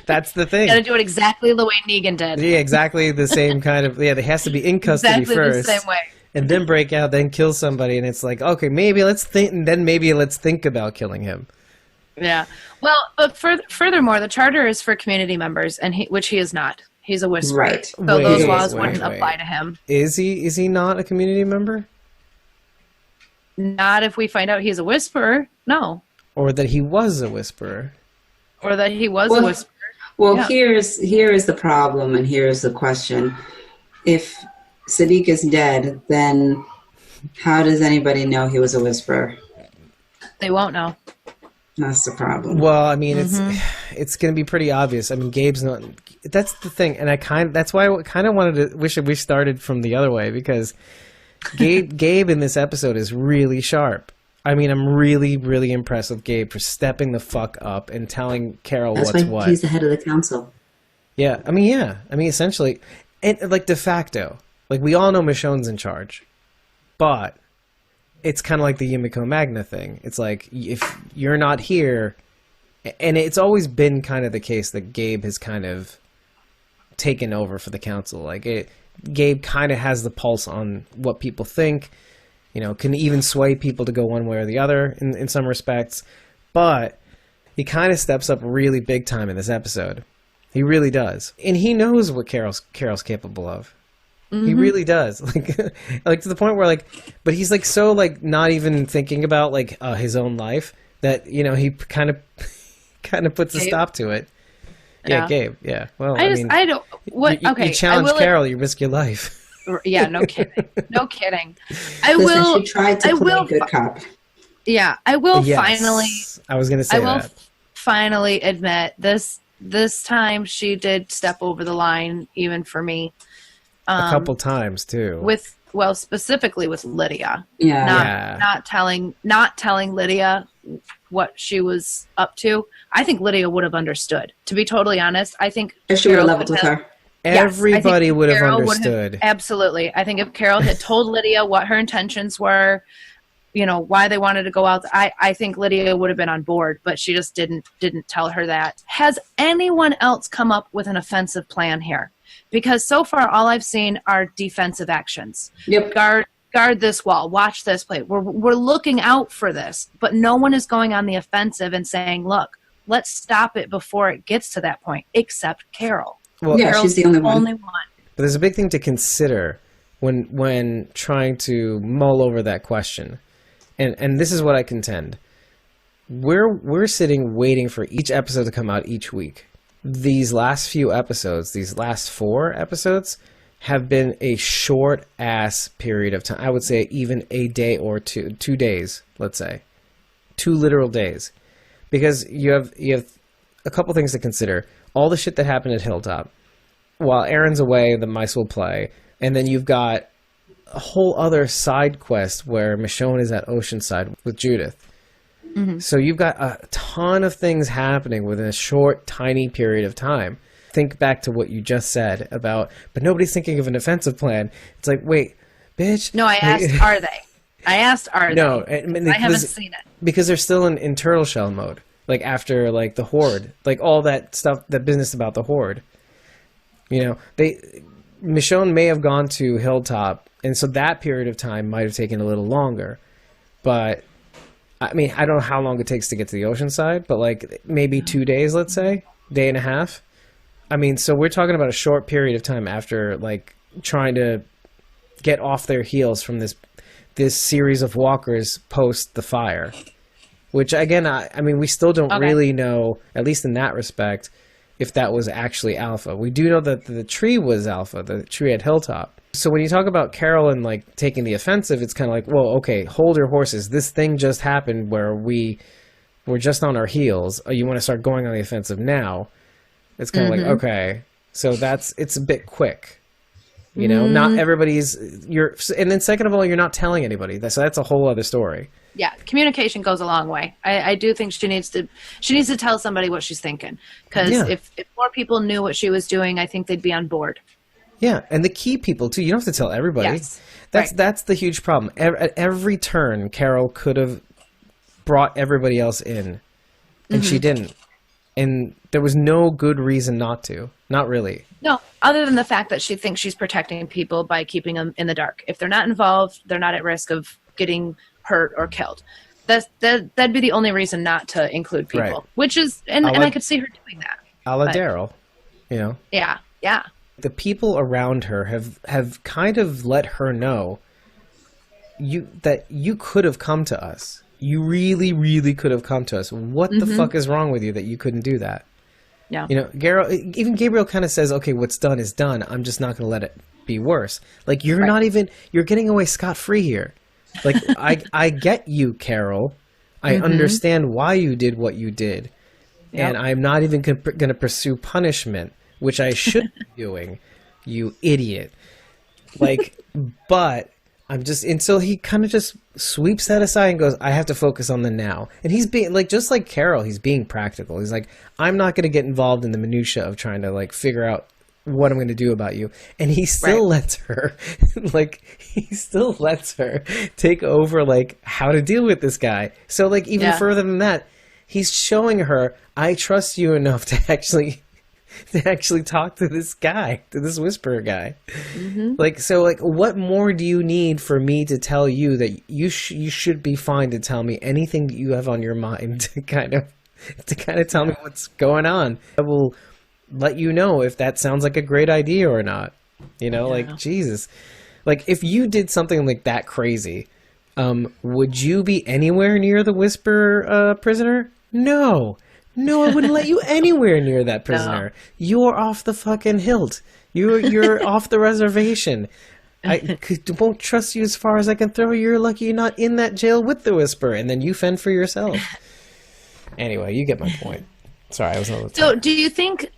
Speaker 3: That's the thing.
Speaker 2: Got to do it exactly the way Negan did.
Speaker 3: Yeah, exactly the same kind of. Yeah, they has to be in custody
Speaker 2: exactly
Speaker 3: first,
Speaker 2: the same way,
Speaker 3: and then break out, then kill somebody, and it's like, okay, maybe let's think, and then maybe let's think about killing him.
Speaker 2: Yeah. Well, but furthermore, the charter is for community members, and which he is not. He's a whisperer,
Speaker 4: right?
Speaker 2: So those laws wouldn't apply to him.
Speaker 3: Is he not a community member?
Speaker 2: Not if we find out he's a whisperer. No.
Speaker 3: Or that he was a whisperer.
Speaker 2: Or that he was a whisperer.
Speaker 4: Well, here is the problem, and here's the question. If Sadiq is dead, then how does anybody know he was a whisperer?
Speaker 2: They won't know.
Speaker 4: That's the problem.
Speaker 3: Well, I mean, it's going to be pretty obvious. I mean, Gabe's not. That's the thing, and that's why I kind of wanted to wish we started from the other way, because Gabe in this episode is really sharp. I mean, I'm really, really impressed with Gabe for stepping the fuck up and telling Carol
Speaker 4: That's
Speaker 3: what's
Speaker 4: why
Speaker 3: what.
Speaker 4: He's the head of the council.
Speaker 3: Yeah, I mean, essentially, and like de facto, like we all know Michonne's in charge, but it's kind of like the Yumiko Magna thing. It's like, if you're not here, and it's always been kind of the case that Gabe has kind of taken over for the council. Like, Gabe kind of has the pulse on what people think, you know, can even sway people to go one way or the other in some respects, but he kind of steps up really big time in this episode. He really does. And he knows what Carol's capable of. He really does. Like to the point where but he's so not even thinking about his own life that, he kind of puts a stop to it. Yeah, Gabe. Yeah. Well,
Speaker 2: I don't. What?
Speaker 3: You challenge Carol, you risk your life.
Speaker 2: Yeah, no kidding. No kidding.
Speaker 4: She tried to play a good cop.
Speaker 2: Yeah, I will finally.
Speaker 3: I was going to say that. I will
Speaker 2: finally admit this time she did step over the line, even for me.
Speaker 3: A couple times too.
Speaker 2: Specifically with Lydia.
Speaker 4: Yeah.
Speaker 2: Not telling Lydia what she was up to. I think Lydia would have understood. To be totally honest, I think
Speaker 4: if she would have leveled with her.
Speaker 3: Everybody would have understood.
Speaker 2: Absolutely. I think if Carol had told Lydia what her intentions were, why they wanted to go out, I think Lydia would have been on board, but she just didn't tell her that. Has anyone else come up with an offensive plan here? Because so far all I've seen are defensive actions.
Speaker 4: Yep.
Speaker 2: Guard this wall, watch this play. We're looking out for this, but no one is going on the offensive and saying, look, let's stop it before it gets to that point, except Carol.
Speaker 4: Well, yeah, she's the only one.
Speaker 2: But
Speaker 3: there's a big thing to consider when trying to mull over that question. And this is what I contend. We're sitting waiting for each episode to come out each week. These last few episodes, these last 4 episodes, have been a short-ass period of time. I would say even a day or 2 days, let's say. 2 literal days. Because you have a couple things to consider. All the shit that happened at Hilltop. While Aaron's away, the mice will play. And then you've got a whole other side quest where Michonne is at Oceanside with Judith. Mm-hmm. So you've got a ton of things happening within a short, tiny period of time. Think back to what you just said about, but nobody's thinking of an offensive plan. It's like, wait, bitch.
Speaker 2: No, I asked, are they? I asked, are
Speaker 3: no,
Speaker 2: they? No, I haven't seen it.
Speaker 3: Because they're still in turtle shell mode. After, the Horde. All that stuff, that business about the Horde. Michonne may have gone to Hilltop, and so that period of time might have taken a little longer. But, I don't know how long it takes to get to the Oceanside, but, maybe 2 days, let's say? Day and a half? So we're talking about a short period of time after, trying to get off their heels from this series of walkers post the fire. Which, again, we still don't really know, at least in that respect, if that was actually Alpha. We do know that the tree was Alpha, the tree at Hilltop. So when you talk about Carol and, taking the offensive, it's kind of well, okay, hold your horses. This thing just happened where we're just on our heels. Oh, you want to start going on the offensive now? It's kind of okay. So it's a bit quick. Not everybody's... And then second of all, you're not telling anybody. So that's a whole other story.
Speaker 2: Yeah, communication goes a long way. I do think she needs to tell somebody what she's thinking. Because if more people knew what she was doing, I think they'd be on board.
Speaker 3: Yeah, and the key people, too. You don't have to tell everybody.
Speaker 2: Yes.
Speaker 3: That's the huge problem. At every turn, Carol could have brought everybody else in, and she didn't. And there was no good reason not to. Not really.
Speaker 2: No, other than the fact that she thinks she's protecting people by keeping them in the dark. If they're not involved, they're not at risk of getting hurt or killed. That'd be the only reason not to include people. Right. Which is, and I could see her doing that.
Speaker 3: A la Daryl,
Speaker 2: Yeah.
Speaker 3: The people around her have kind of let her know that you could have come to us. You really, really could have come to us. What the fuck is wrong with you that you couldn't do that?
Speaker 2: Yeah.
Speaker 3: Even Gabriel kind of says, okay, what's done is done. I'm just not going to let it be worse. You're getting away scot-free here. I get you, Carol. I understand why you did what you did. Yep. And I'm not even going to pursue punishment, which I should be doing, you idiot. But I'm just, until he kind of just sweeps that aside and goes, I have to focus on the now. And he's being, just like Carol, he's being practical. He's like, I'm not going to get involved in the minutia of trying to, figure out what I'm going to do about you. And he still lets her, take over, how to deal with this guy. So, even further than that, he's showing her, I trust you enough to actually talk to this guy, to this whisperer guy. What more do you need for me to tell you that you should be fine to tell me anything that you have on your mind to kind of tell me what's going on? I will let you know if that sounds like a great idea or not. You know, like, Jesus. Like, if you did something like that crazy, would you be anywhere near the Whisper prisoner? No. No, I wouldn't let you anywhere near that prisoner. No. You're off the fucking hilt. You're off the reservation. I won't trust you as far as I can throw you. You're lucky you're not in that jail with the Whisper, and then you fend for yourself. Anyway, you get my point. Sorry, I was on the
Speaker 2: So do you think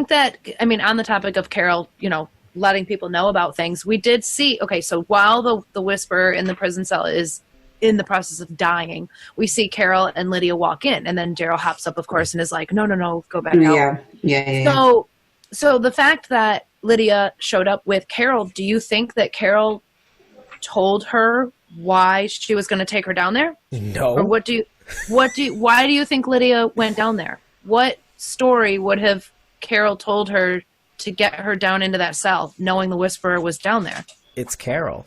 Speaker 2: that, I mean, on the topic of Carol, you know, letting people know about things, we did see, okay, so while the Whisperer in the prison cell is in the process of dying, we see Carol and Lydia walk in, and then Daryl hops up, of course, and is like, no, go back out. Yeah. So the fact that Lydia showed up with Carol, do you think that Carol told her why she was going to take her down there?
Speaker 3: No.
Speaker 2: Or why do you think Lydia went down there? What story would have Carol told her to get her down into that cell, knowing the Whisperer was down there?
Speaker 3: It's Carol.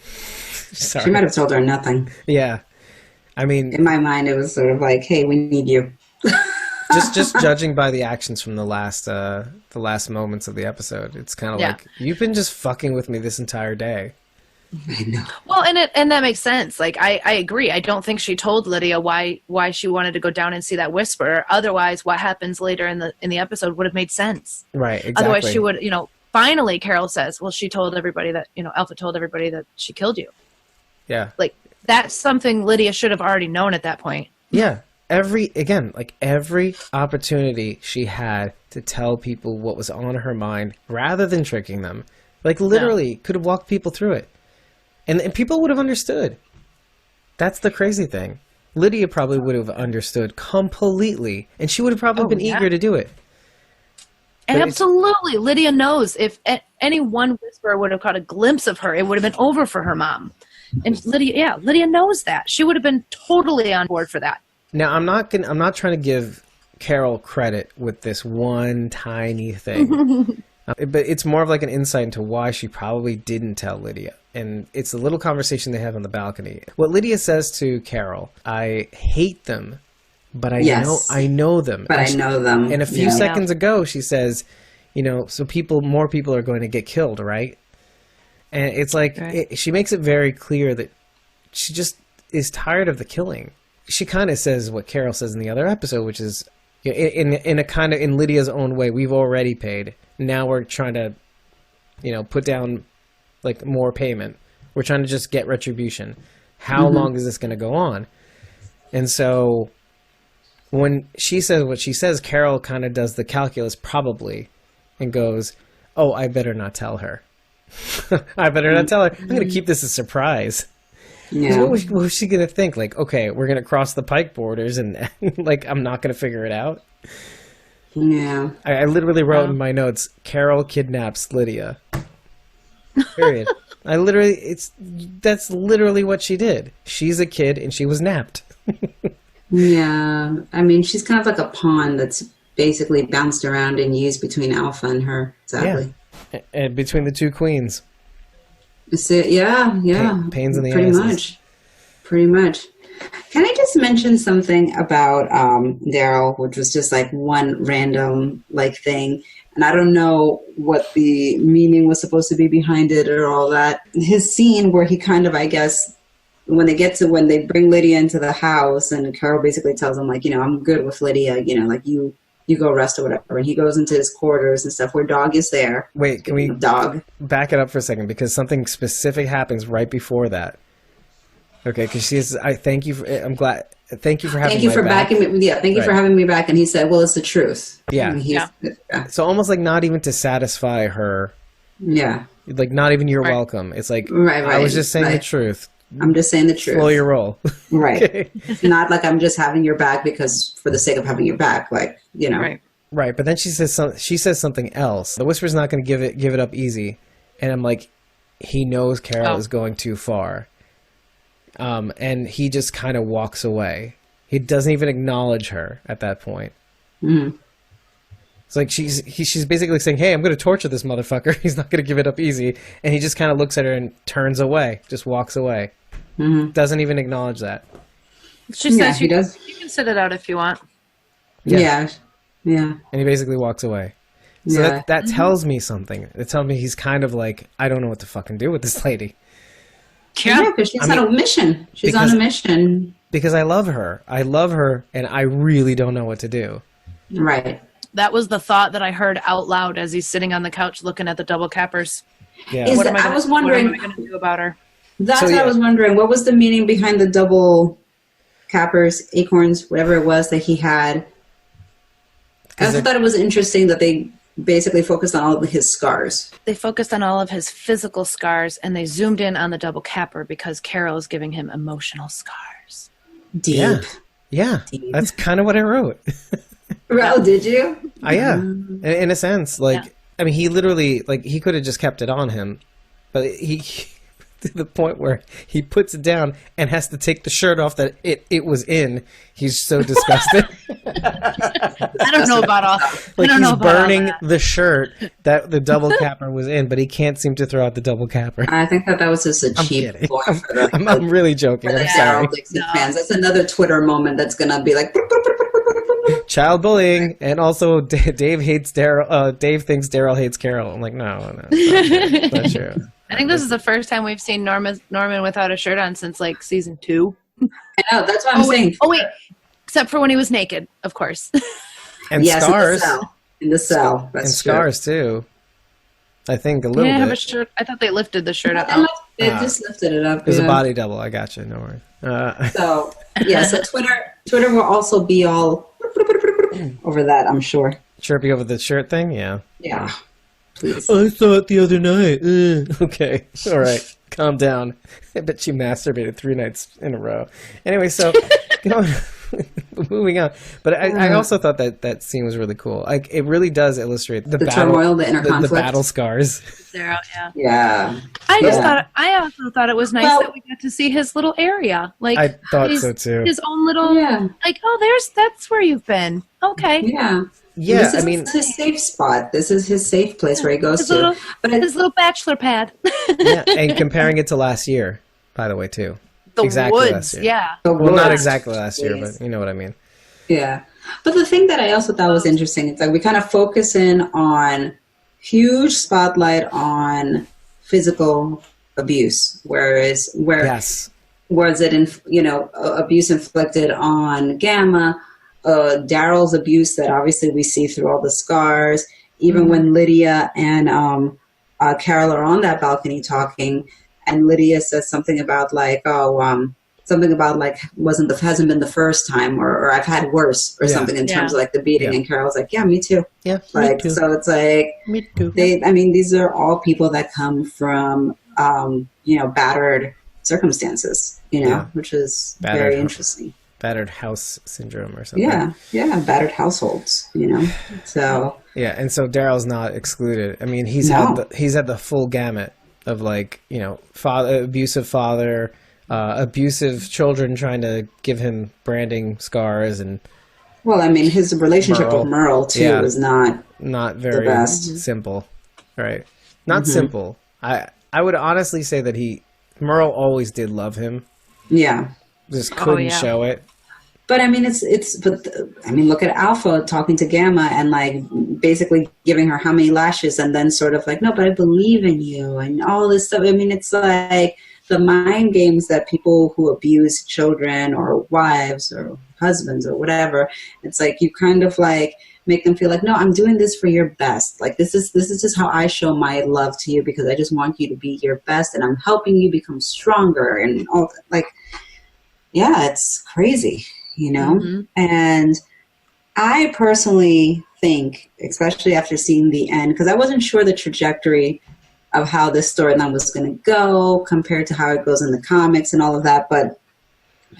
Speaker 3: Sorry.
Speaker 4: She might have told her nothing.
Speaker 3: Yeah. I mean,
Speaker 4: in my mind, it was sort of like, hey, we need you.
Speaker 3: just judging by the actions from the last moments of the episode, it's kind of like, you've been just fucking with me this entire day.
Speaker 4: I know.
Speaker 2: Well, and that makes sense. Like, I agree. I don't think she told Lydia why she wanted to go down and see that Whisperer. Otherwise, what happens later in the episode would have made sense.
Speaker 3: Right. Exactly.
Speaker 2: Otherwise, she would, you know. Finally, Carol says, "Well, she told everybody that, you know, Alpha told everybody that she killed you."
Speaker 3: Yeah.
Speaker 2: Like, that's something Lydia should have already known at that point.
Speaker 3: Yeah. Every opportunity she had to tell people what was on her mind rather than tricking them, like, literally could have walked people through it. And people would have understood. That's the crazy thing. Lydia probably would have understood completely, and she would have probably been eager to do it.
Speaker 2: And absolutely. Lydia knows if any one Whisperer would have caught a glimpse of her, it would have been over for her mom. And Lydia knows that. She would have been totally on board for that.
Speaker 3: Now, I'm not trying to give Carol credit with this one tiny thing. But it's more of like an insight into why she probably didn't tell Lydia. And it's a little conversation they have on the balcony. What Lydia says to Carol, I hate them, but I know them.
Speaker 4: But I know them.
Speaker 3: And a few seconds ago, she says, you know, so more people are going to get killed, right? And it's like, she makes it very clear that she just is tired of the killing. She kind of says what Carol says in the other episode, which is, you know, in a kind of, in Lydia's own way, we've already paid. Now we're trying to, you know, put down like more payment. We're trying to just get retribution. How long is this going to go on? And so when she says what she says, Carol kind of does the calculus probably and goes, oh, I better not tell her. I better not tell her. I'm going to keep this a surprise. Yeah. What was she going to think? Like, okay, we're going to cross the pike borders and like, I'm not going to figure it out.
Speaker 4: Yeah.
Speaker 3: I literally wrote in my notes, Carol kidnaps Lydia. Period. That's literally what she did. She's a kid and she was napped.
Speaker 4: Yeah. I mean, she's kind of like a pawn that's basically bounced around and used between Alpha and her, sadly.
Speaker 3: Yeah. And between the two queens.
Speaker 4: Yeah.
Speaker 3: Pains in the asses.
Speaker 4: Pretty much. Can I just mention something about Daryl, which was just like one random like thing, and I don't know what the meaning was supposed to be behind it or all that. His scene where he kind of, I guess, when they bring Lydia into the house, and Carol basically tells him like, you know, I'm good with Lydia, you know, like you go rest or whatever, and he goes into his quarters and stuff where Dog is there.
Speaker 3: Wait, can we back it up for a second, because something specific happens right before that. Okay, because she says, thank you for having me back. Thank you for having me back. And he said, well, it's the truth. Yeah. So almost like not even to satisfy her.
Speaker 4: Yeah.
Speaker 3: Like not even you're welcome. It's like, I was just saying the truth.
Speaker 4: I'm just saying the truth.
Speaker 3: Slow your roll.
Speaker 4: Right. Okay. Not like I'm just having your back because for the sake of having your back, like, you know.
Speaker 3: Right. But then she says something else. The Whisperer's not going to give it up easy. And I'm like, he knows Carol is going too far. And he just kind of walks away. He doesn't even acknowledge her at that point. Mm-hmm. It's like she's basically saying, hey, I'm going to torture this motherfucker. He's not going to give it up easy. And he just kind of looks at her and turns away, just walks away. Mm-hmm. Doesn't even acknowledge that.
Speaker 2: She says you can sit it out if you want.
Speaker 4: Yeah.
Speaker 3: And he basically walks away. So that tells me something. It tells me he's kind of like, I don't know what to fucking do with this lady.
Speaker 4: Yeah, because she's on a mission. She's on a mission.
Speaker 3: Because I love her. I love her, and I really don't know what to do.
Speaker 4: Right.
Speaker 2: That was the thought that I heard out loud as he's sitting on the couch looking at the double cappers.
Speaker 3: Yeah.
Speaker 2: What am I going to do about her?
Speaker 4: That's what I was wondering. What was the meaning behind the double cappers, acorns, whatever it was that he had? I also thought it was interesting that they basically focused on all of his scars.
Speaker 2: They focused on all of his physical scars, and they zoomed in on the double capper because Carol is giving him emotional scars.
Speaker 4: Deep.
Speaker 3: Yeah.
Speaker 4: Deep.
Speaker 3: That's kind of what I wrote.
Speaker 4: Oh, did you?
Speaker 3: Yeah. In a sense, I mean, he literally, he could have just kept it on him, but he to the point where he puts it down and has to take the shirt off that it was in. He's so disgusted.
Speaker 2: I don't know about all.
Speaker 3: He's burning the shirt that the double capper was in, but he can't seem to throw out the double capper.
Speaker 4: I think that was just a cheap ploy.
Speaker 3: I'm really joking. I'm sorry.
Speaker 4: Dixon fans. That's another Twitter moment that's gonna be like
Speaker 3: child bullying, and also Dave hates Daryl. Dave thinks Daryl hates Carol. I'm like, no, not true.
Speaker 2: I think this is the first time we've seen Norman without a shirt on since season 2.
Speaker 4: I know, that's what I'm saying.
Speaker 2: Oh wait, except for when he was naked, of course.
Speaker 3: And scars
Speaker 4: in the cell. That's
Speaker 3: and scars too. I think a little bit.
Speaker 2: Have a shirt. I thought they lifted the shirt up.
Speaker 4: They just lifted it up.
Speaker 3: It was a body double. I got you. No worries.
Speaker 4: So Twitter will also be all over that, I'm sure.
Speaker 3: Chirpy over the shirt thing. Yeah.
Speaker 4: Yeah. Please.
Speaker 3: I saw it the other night. Okay. All right. Calm down. I bet she masturbated 3 nights in a row. Anyway, so moving on. But I also thought that scene was really cool. It really does illustrate the battle,
Speaker 4: turmoil, the inner conflict.
Speaker 3: The battle scars.
Speaker 4: Yeah.
Speaker 2: I also thought it was nice that we got to see his little area.
Speaker 3: I thought so too.
Speaker 2: His own little, that's where you've been. Okay.
Speaker 4: Yeah.
Speaker 3: Yeah,
Speaker 4: this is his safe spot. This is his safe place where he goes to.
Speaker 2: His little bachelor pad.
Speaker 3: Yeah, and comparing it to last year, by the way, too.
Speaker 2: The
Speaker 3: exactly
Speaker 2: woods,
Speaker 3: last year.
Speaker 2: yeah.
Speaker 3: Well, not exactly last year, but you know what I mean.
Speaker 4: Yeah. But the thing that I also thought was interesting is we kind of focus in on huge spotlight on physical abuse, whereas abuse inflicted on Gamma, Daryl's abuse that obviously we see through all the scars, even when Lydia and Carol are on that balcony talking, and Lydia says something about hasn't been the first time, or I've had worse, or something in terms of the beating, and Carol's like, yeah, me too.
Speaker 3: Yeah, me too.
Speaker 4: So it's me too. These are all people that come from battered circumstances, which is very interesting.
Speaker 3: Battered house syndrome or something.
Speaker 4: Yeah, battered households, So
Speaker 3: yeah, and so Daryl's not excluded. I mean, he's had the full gamut of abusive father, abusive children trying to give him branding scars, and
Speaker 4: his relationship with Merle too is not
Speaker 3: very
Speaker 4: the best.
Speaker 3: simple, right? Not simple. I would honestly say that Merle always did love him.
Speaker 4: Yeah.
Speaker 3: Just couldn't show it.
Speaker 4: But look at Alpha talking to Gamma and basically giving her how many lashes, and then sort of no, but I believe in you and all this stuff. It's the mind games that people who abuse children or wives or husbands or whatever. It's you kind of make them feel no, I'm doing this for your best. This is just how I show my love to you, because I just want you to be your best, and I'm helping you become stronger and all that. Yeah, it's crazy, And I personally think, especially after seeing the end, because I wasn't sure the trajectory of how this storyline was going to go compared to how it goes in the comics and all of that, but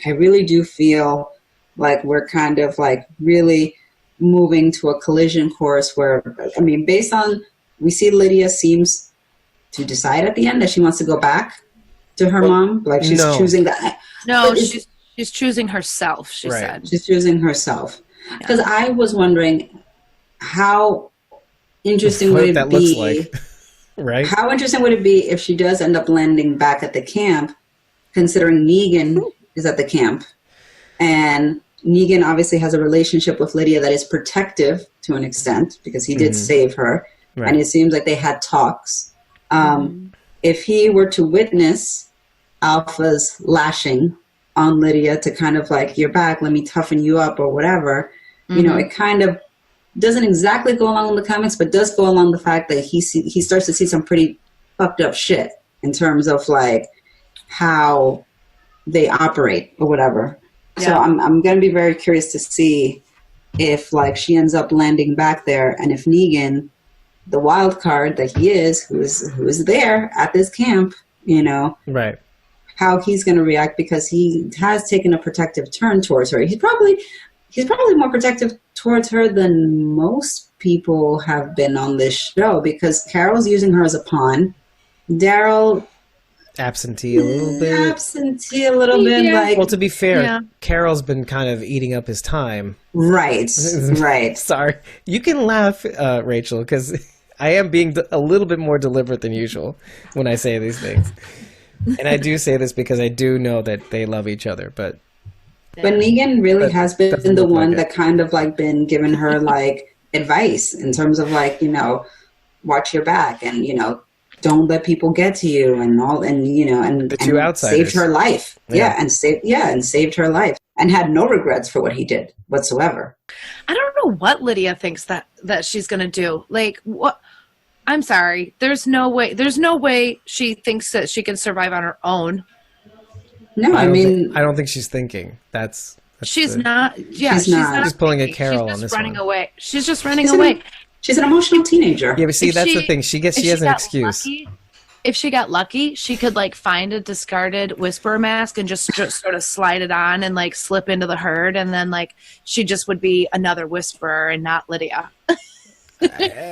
Speaker 4: I really do feel we're kind of really moving to a collision course where, based on, we see Lydia seems to decide at the end that she wants to go back to her mom. She's choosing that.
Speaker 2: No, she's choosing herself, she said.
Speaker 4: She's choosing herself. Because I was wondering how interesting would it be.
Speaker 3: Looks like. Right.
Speaker 4: How interesting would it be if she does end up landing back at the camp, considering Negan is at the camp, and Negan obviously has a relationship with Lydia that is protective to an extent because he did save her. Right. And it seems like they had talks. If he were to witness Alpha's lashing on Lydia to kind of like, you're back, let me toughen you up or whatever, you know, it kind of doesn't exactly go along with the comics, but does go along the fact that he starts to see some pretty fucked up shit in terms of like how they operate or whatever. Yeah. So I'm going to be very curious to see if like she ends up landing back there, and if Negan, the wild card that he is, who is there at this camp, you know,
Speaker 3: right,
Speaker 4: how he's going to react, because he has taken a protective turn towards her. He's probably more protective towards her than most people have been on this show, because Carol's using her as a pawn. Daryl,
Speaker 3: absentee a little bit.
Speaker 4: Yeah.
Speaker 3: Like, well, to be fair, Carol's been kind of eating up his time.
Speaker 4: Right.
Speaker 3: Sorry, you can laugh, Rachel, because I am being a little bit more deliberate than usual when I say these things, and I do say this because I do know that they love each other, but Negan really has been the one that kind of like been giving her like advice in terms of like, you know, watch your back, and you know, don't let people get to you, and all, and you know, and the two outsiders
Speaker 4: saved her life. And saved her life, and had no regrets for what he did whatsoever.
Speaker 2: I don't know what Lydia thinks that she's going to do. Like, what? I'm sorry. There's no way she thinks that she can survive on her own.
Speaker 4: No, I don't
Speaker 3: think she's thinking.
Speaker 2: She's not. Yeah, she's not.
Speaker 3: She's pulling a Carol on this one.
Speaker 2: She's just running away. She's just running away.
Speaker 4: She's an emotional teenager.
Speaker 3: Yeah, but see, that's the thing. She has an excuse.
Speaker 2: If she got lucky, she could like find a discarded Whisperer mask and just sort of slide it on and like slip into the herd, and then like she just would be another Whisperer and not Lydia.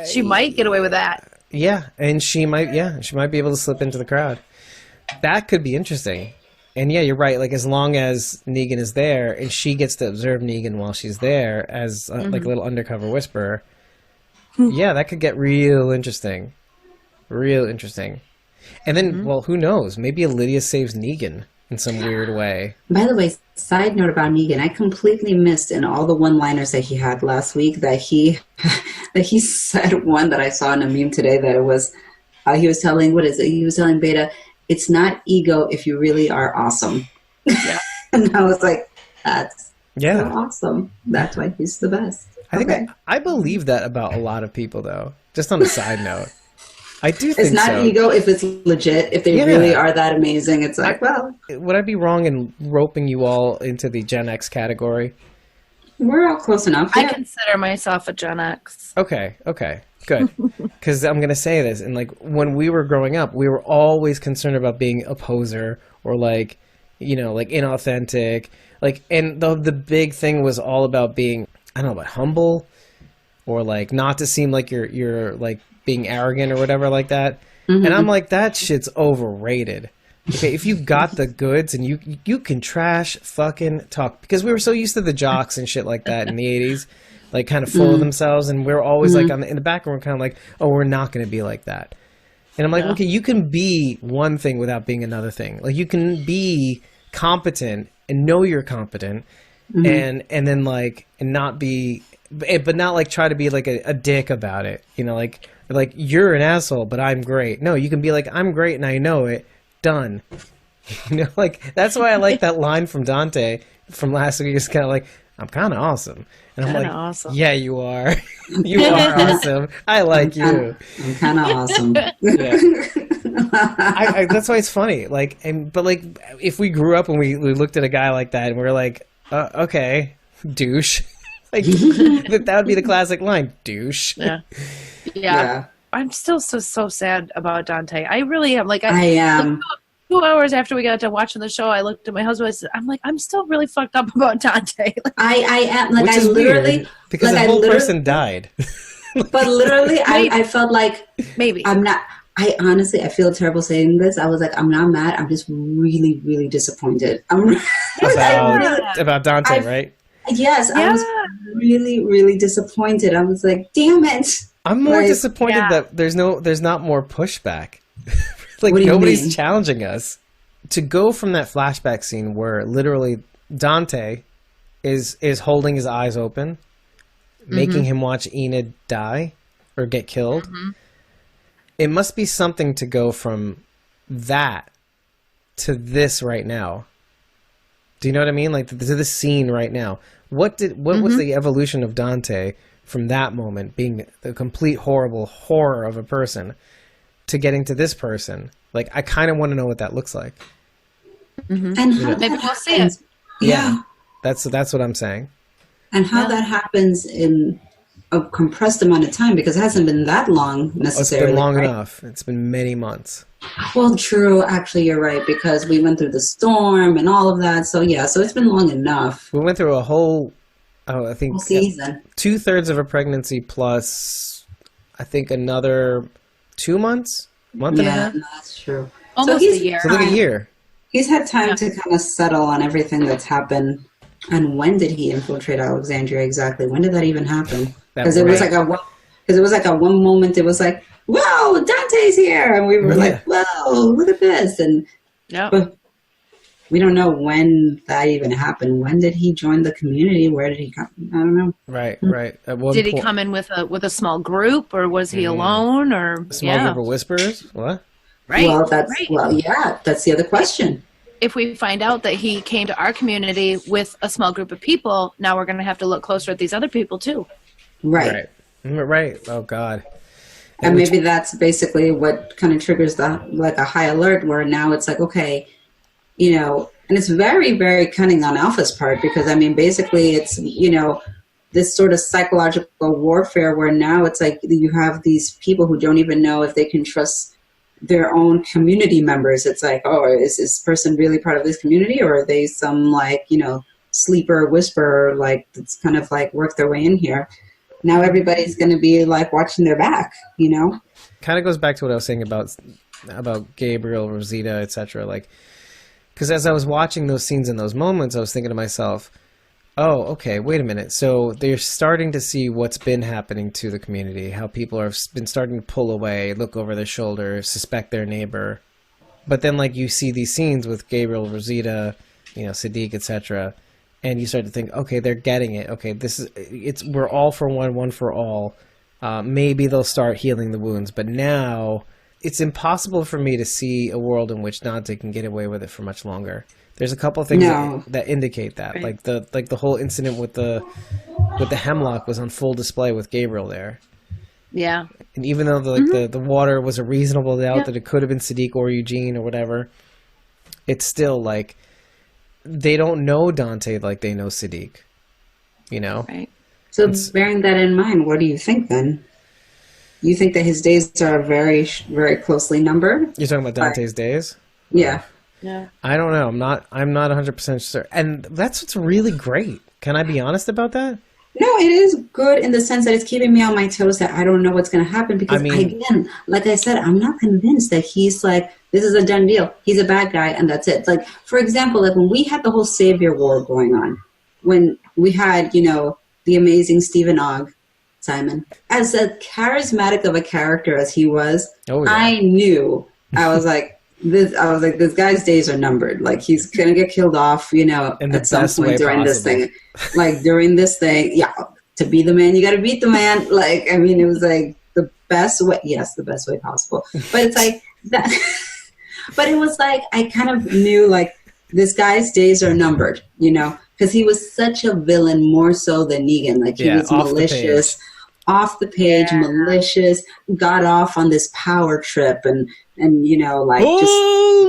Speaker 2: She might get away with that.
Speaker 3: Yeah, and she might be able to slip into the crowd. That could be interesting. And yeah, you're right. Like, as long as Negan is there and she gets to observe Negan while she's there as like a little undercover Whisperer, yeah, that could get real interesting. Real interesting. And then, well, who knows? Maybe Lydia saves Negan in some weird way.
Speaker 4: By the way, side note about Negan, I completely missed in all the one-liners that he had last week that he said one that I saw in a meme today, that it was, he was telling, he was telling Beta, it's not ego if you really are awesome. Yeah. And I was like, that's so awesome. That's why he's the best.
Speaker 3: I believe that about a lot of people, though. Just on a side note. I do think so.
Speaker 4: It's not ego if it's legit. If they really are that amazing, it's like,
Speaker 3: Would I be wrong in roping you all into the Gen X category?
Speaker 4: We're all close enough.
Speaker 2: I consider myself a Gen X.
Speaker 3: Okay, good. Because I'm going to say this, and like when we were growing up, we were always concerned about being a poser or like, you know, like inauthentic. Like, and the big thing was all about being, I don't know, about humble or like not to seem like you're like being arrogant or whatever like that. And I'm like, that shit's overrated. Okay, if you got the goods and you can trash fucking talk, because we were so used to the jocks and shit like that in the 80s, like kind of full of themselves, and we're always like in the background kind of like, oh, we're not going to be like that. And I'm like, okay, you can be one thing without being another thing. Like, you can be competent and know you're competent and then like, and not be, but not like try to be like a dick about it, you know, like you're an asshole, but I'm great. No, you can be like, I'm great and I know it. Done. You know, like, that's why I like that line from Dante from last week. It's kind of like, I'm kind of awesome. And I'm like, awesome. Yeah, you are. You are awesome. I like you.
Speaker 4: I'm kind of awesome.
Speaker 3: Yeah. That's why it's funny. Like, but like, if we grew up and we looked at a guy like that and we were like, okay, douche. Like, that would be the classic line, douche.
Speaker 2: Yeah. I'm still so sad about Dante. I really am. Like,
Speaker 4: I am.
Speaker 2: Like, 2 hours after we got done watching the show, I looked at my husband. I'm like, I'm still really fucked up about Dante.
Speaker 4: I am. Like,
Speaker 3: which is weird, because the whole person died.
Speaker 4: But literally, I felt like
Speaker 2: maybe
Speaker 4: I'm not. I honestly, I feel terrible saying this. I was like, I'm not mad. I'm just really, really disappointed.
Speaker 3: About Dante, right?
Speaker 4: Yes, I was really, really disappointed. I was like, damn it.
Speaker 3: I'm more disappointed that there's not more pushback. Like, nobody's challenging us to go from that flashback scene where literally Dante is holding his eyes open, making him watch Enid die or get killed. It must be something to go from that to this right now. Do you know what I mean? Like to this scene right now. What was the evolution of Dante from that moment being the complete horrible horror of a person to getting to this person? Like, I kind of want to know what that looks like.
Speaker 4: And how
Speaker 2: maybe we'll see it.
Speaker 4: Yeah.
Speaker 3: That's what I'm saying.
Speaker 4: And how that happens in a compressed amount of time, because it hasn't been that long necessarily.
Speaker 3: It's been long
Speaker 4: right?
Speaker 3: enough. It's been many months.
Speaker 4: Well, true. Actually, you're right, because we went through the storm and all of that. So so it's been long enough.
Speaker 3: We went through a whole, I think,
Speaker 4: whole season.
Speaker 3: 2/3 of a pregnancy plus, I think, another 2 months, month and a half.
Speaker 4: Yeah, that's true.
Speaker 2: Almost a year.
Speaker 3: So like a year.
Speaker 4: He's had time to kind of settle on everything that's happened. And when did he infiltrate Alexandria exactly? When did that even happen? Because it was like a one moment. It was like, whoa, Dante's here, and we were like, whoa, look at this, and but we don't know when that even happened. When did he join the community? Where did he come? I don't know.
Speaker 3: Right.
Speaker 2: Did he come in with a small group, or was he alone, or
Speaker 3: a small group of whisperers? What?
Speaker 2: Right.
Speaker 4: Well, that's the other question.
Speaker 2: If we find out that he came to our community with a small group of people, now we're going to have to look closer at these other people too.
Speaker 4: Right.
Speaker 3: Oh God.
Speaker 4: And maybe that's basically what kind of triggers a high alert, where now it's like, okay, and it's very, very cunning on Alpha's part, because I mean, basically it's, this sort of psychological warfare where now it's like you have these people who don't even know if they can trust their own community members. It's like, oh, is this person really part of this community, or are they some sleeper whisperer, that's kind of work their way in here? Now everybody's going to be watching their back,
Speaker 3: Kind of goes back to what I was saying about Gabriel, Rosita, etc. Because as I was watching those scenes in those moments, I was thinking to myself, oh, okay, wait a minute. So they're starting to see what's been happening to the community, how people have been starting to pull away, look over their shoulder, suspect their neighbor. But then, you see these scenes with Gabriel, Rosita, Sadiq, etc., and you start to think, okay, they're getting it. Okay, we're all for one for all. Maybe they'll start healing the wounds. But now it's impossible for me to see a world in which Dante can get away with it for much longer. There's a couple of things that indicate that, right. like the whole incident with the hemlock was on full display with Gabriel there. Yeah. And even though the water was a reasonable doubt that it could have been Sadiq or Eugene or whatever, it's still they don't know Dante like they know Sadiq. Right.
Speaker 4: So bearing that in mind, what do you think then? You think that his days are very, very closely numbered?
Speaker 3: You're talking about Dante's days?
Speaker 4: Yeah.
Speaker 2: Yeah.
Speaker 3: I don't know. I'm not 100% sure. And that's what's really great. Can I be honest about that?
Speaker 4: No, it is good in the sense that it's keeping me on my toes, that I don't know what's going to happen, because again, like I said, I'm not convinced that he's this is a done deal. He's a bad guy and that's it. For example, when we had the whole Savior War going on, when we had, the amazing Stephen Ogg, Simon, as charismatic of a character as he was, I knew, I was like, this guy's days are numbered. He's gonna get killed off, at some point during this thing. During this thing, to be the man, you gotta beat the man. It was the best way. Yes, the best way possible. But it's that. But it was I kind of knew this guy's days are numbered, because he was such a villain, more so than Negan. He was malicious. Off the page, malicious, got off on this power trip, and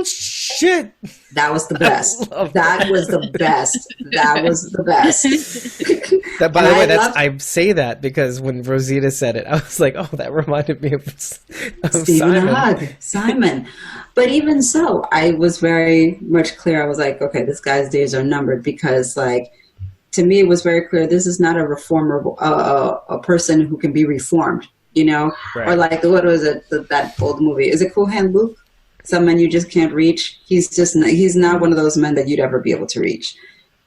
Speaker 3: shit.
Speaker 4: That was the best. That was the best. That was the best.
Speaker 3: That, by the way, I say that because when Rosita said it, I was like, oh, that reminded me of
Speaker 4: Simon. But even so, I was very much clear. I was like, okay, this guy's days are numbered, because to me, it was very clear this is not a reformer, a person who can be reformed, right. Or what was it, that old movie? Is it Cool Hand Luke? Some men you just can't reach. He's not one of those men that you'd ever be able to reach.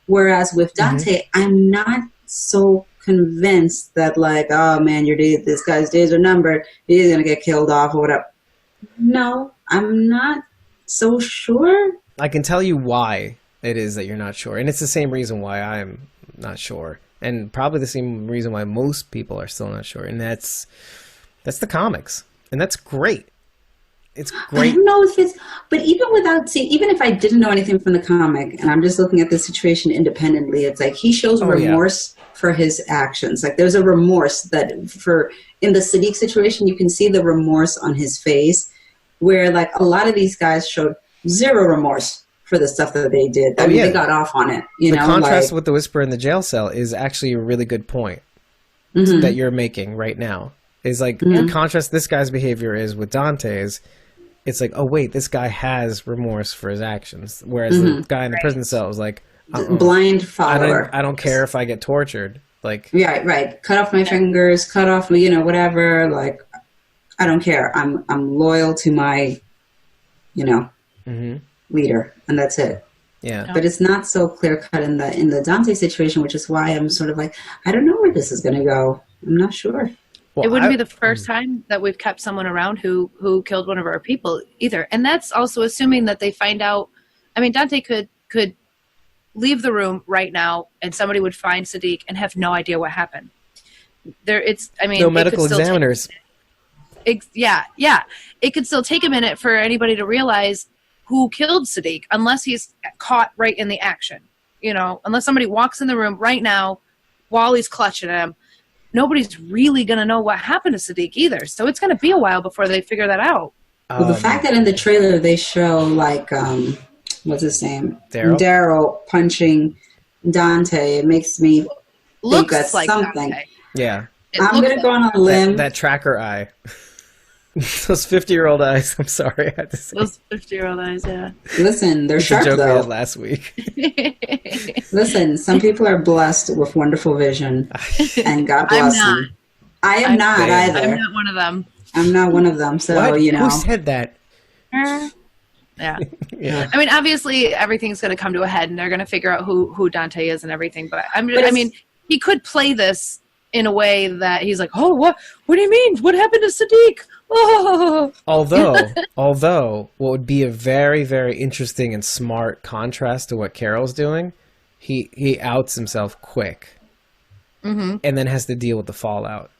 Speaker 4: Whereas with Dante, I'm not so convinced that oh man, this guy's days are numbered. He's gonna get killed off or whatever. No, I'm not so sure.
Speaker 3: I can tell you why it is that you're not sure, and it's the same reason why I'm not sure. And probably the same reason why most people are still not sure. And that's the comics. And that's great. It's great.
Speaker 4: I don't know if it's, but even if I didn't know anything from the comic and I'm just looking at the situation independently, it's like he shows remorse for his actions. Like there's a remorse that in the Sadiq situation, you can see the remorse on his face, where like a lot of these guys showed zero remorse for the stuff that they did. I mean, they got off on it. The
Speaker 3: contrast with the Whisperer in the jail cell is actually a really good point that you're making right now. Is like the contrast this guy's behavior is with Dante's. It's like, oh wait, this guy has remorse for his actions, whereas the guy in the prison cell was like,
Speaker 4: blind follower.
Speaker 3: I don't care if I get tortured. Like,
Speaker 4: right. Cut off my fingers. Cut off, whatever. Like, I don't care. I'm loyal to my, leader, and that's it.
Speaker 3: Yeah.
Speaker 4: But it's not so clear cut in the Dante situation, which is why I'm sort of like, I don't know where this is going to go. I'm not sure.
Speaker 2: Well, it wouldn't be the first time that we've kept someone around who killed one of our people either. And that's also assuming that they find out. I mean, Dante could leave the room right now and somebody would find Sadiq and have no idea what happened. No
Speaker 3: medical examiners.
Speaker 2: Yeah. It could still take a minute for anybody to realize who killed Sadiq unless he's caught right in the action. Unless somebody walks in the room right now while he's clutching him. Nobody's really going to know what happened to Sadiq either. So it's going to be a while before they figure that out.
Speaker 4: Well, the fact that in the trailer they show, like, what's his name?
Speaker 3: Daryl
Speaker 4: punching Dante, it makes me think that's like something.
Speaker 2: Dante.
Speaker 3: Yeah.
Speaker 4: I'm going to go on a limb.
Speaker 3: That tracker eye. Those 50-year-old eyes. I'm sorry, I had to say.
Speaker 2: Those 50-year-old eyes, yeah.
Speaker 4: Listen, they're sharp,
Speaker 3: though. Joke we
Speaker 4: though.
Speaker 3: had last week.
Speaker 4: Listen, some people are blessed with wonderful vision, and God bless them. I am not either.
Speaker 2: I'm not one of them.
Speaker 4: I'm not one of them, so,
Speaker 3: what? Who said that?
Speaker 2: Yeah. I mean, obviously, everything's going to come to a head, and they're going to figure out who Dante is and everything, but he could play this in a way that he's like, oh, what do you mean? What happened to Sadiq? Oh.
Speaker 3: Although, what would be a very, very interesting and smart contrast to what Carol's doing, he outs himself quick, and then has to deal with the fallout.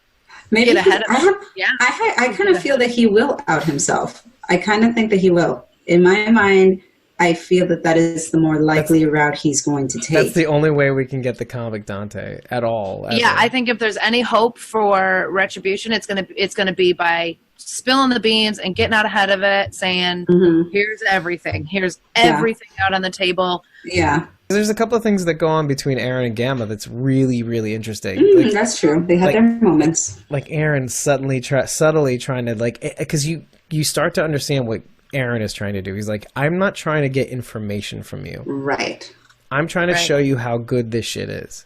Speaker 4: Maybe get ahead of him. I kind of feel that he will out himself. I kind of think that he will. In my mind, I feel that is the more likely route he's going to take.
Speaker 3: That's the only way we can get the comic Dante at all. Ever.
Speaker 2: Yeah, I think if there's any hope for retribution, it's gonna be by spilling the beans and getting out ahead of it, saying, here's everything out on the table.
Speaker 4: Yeah.
Speaker 3: There's a couple of things that go on between Aaron and Gamma that's really, really interesting.
Speaker 4: That's true. They have their moments.
Speaker 3: Like Aaron subtly trying to, because you start to understand what Aaron is trying to do. He's like, I'm not trying to get information from you.
Speaker 4: Right.
Speaker 3: I'm trying to show you how good this shit is.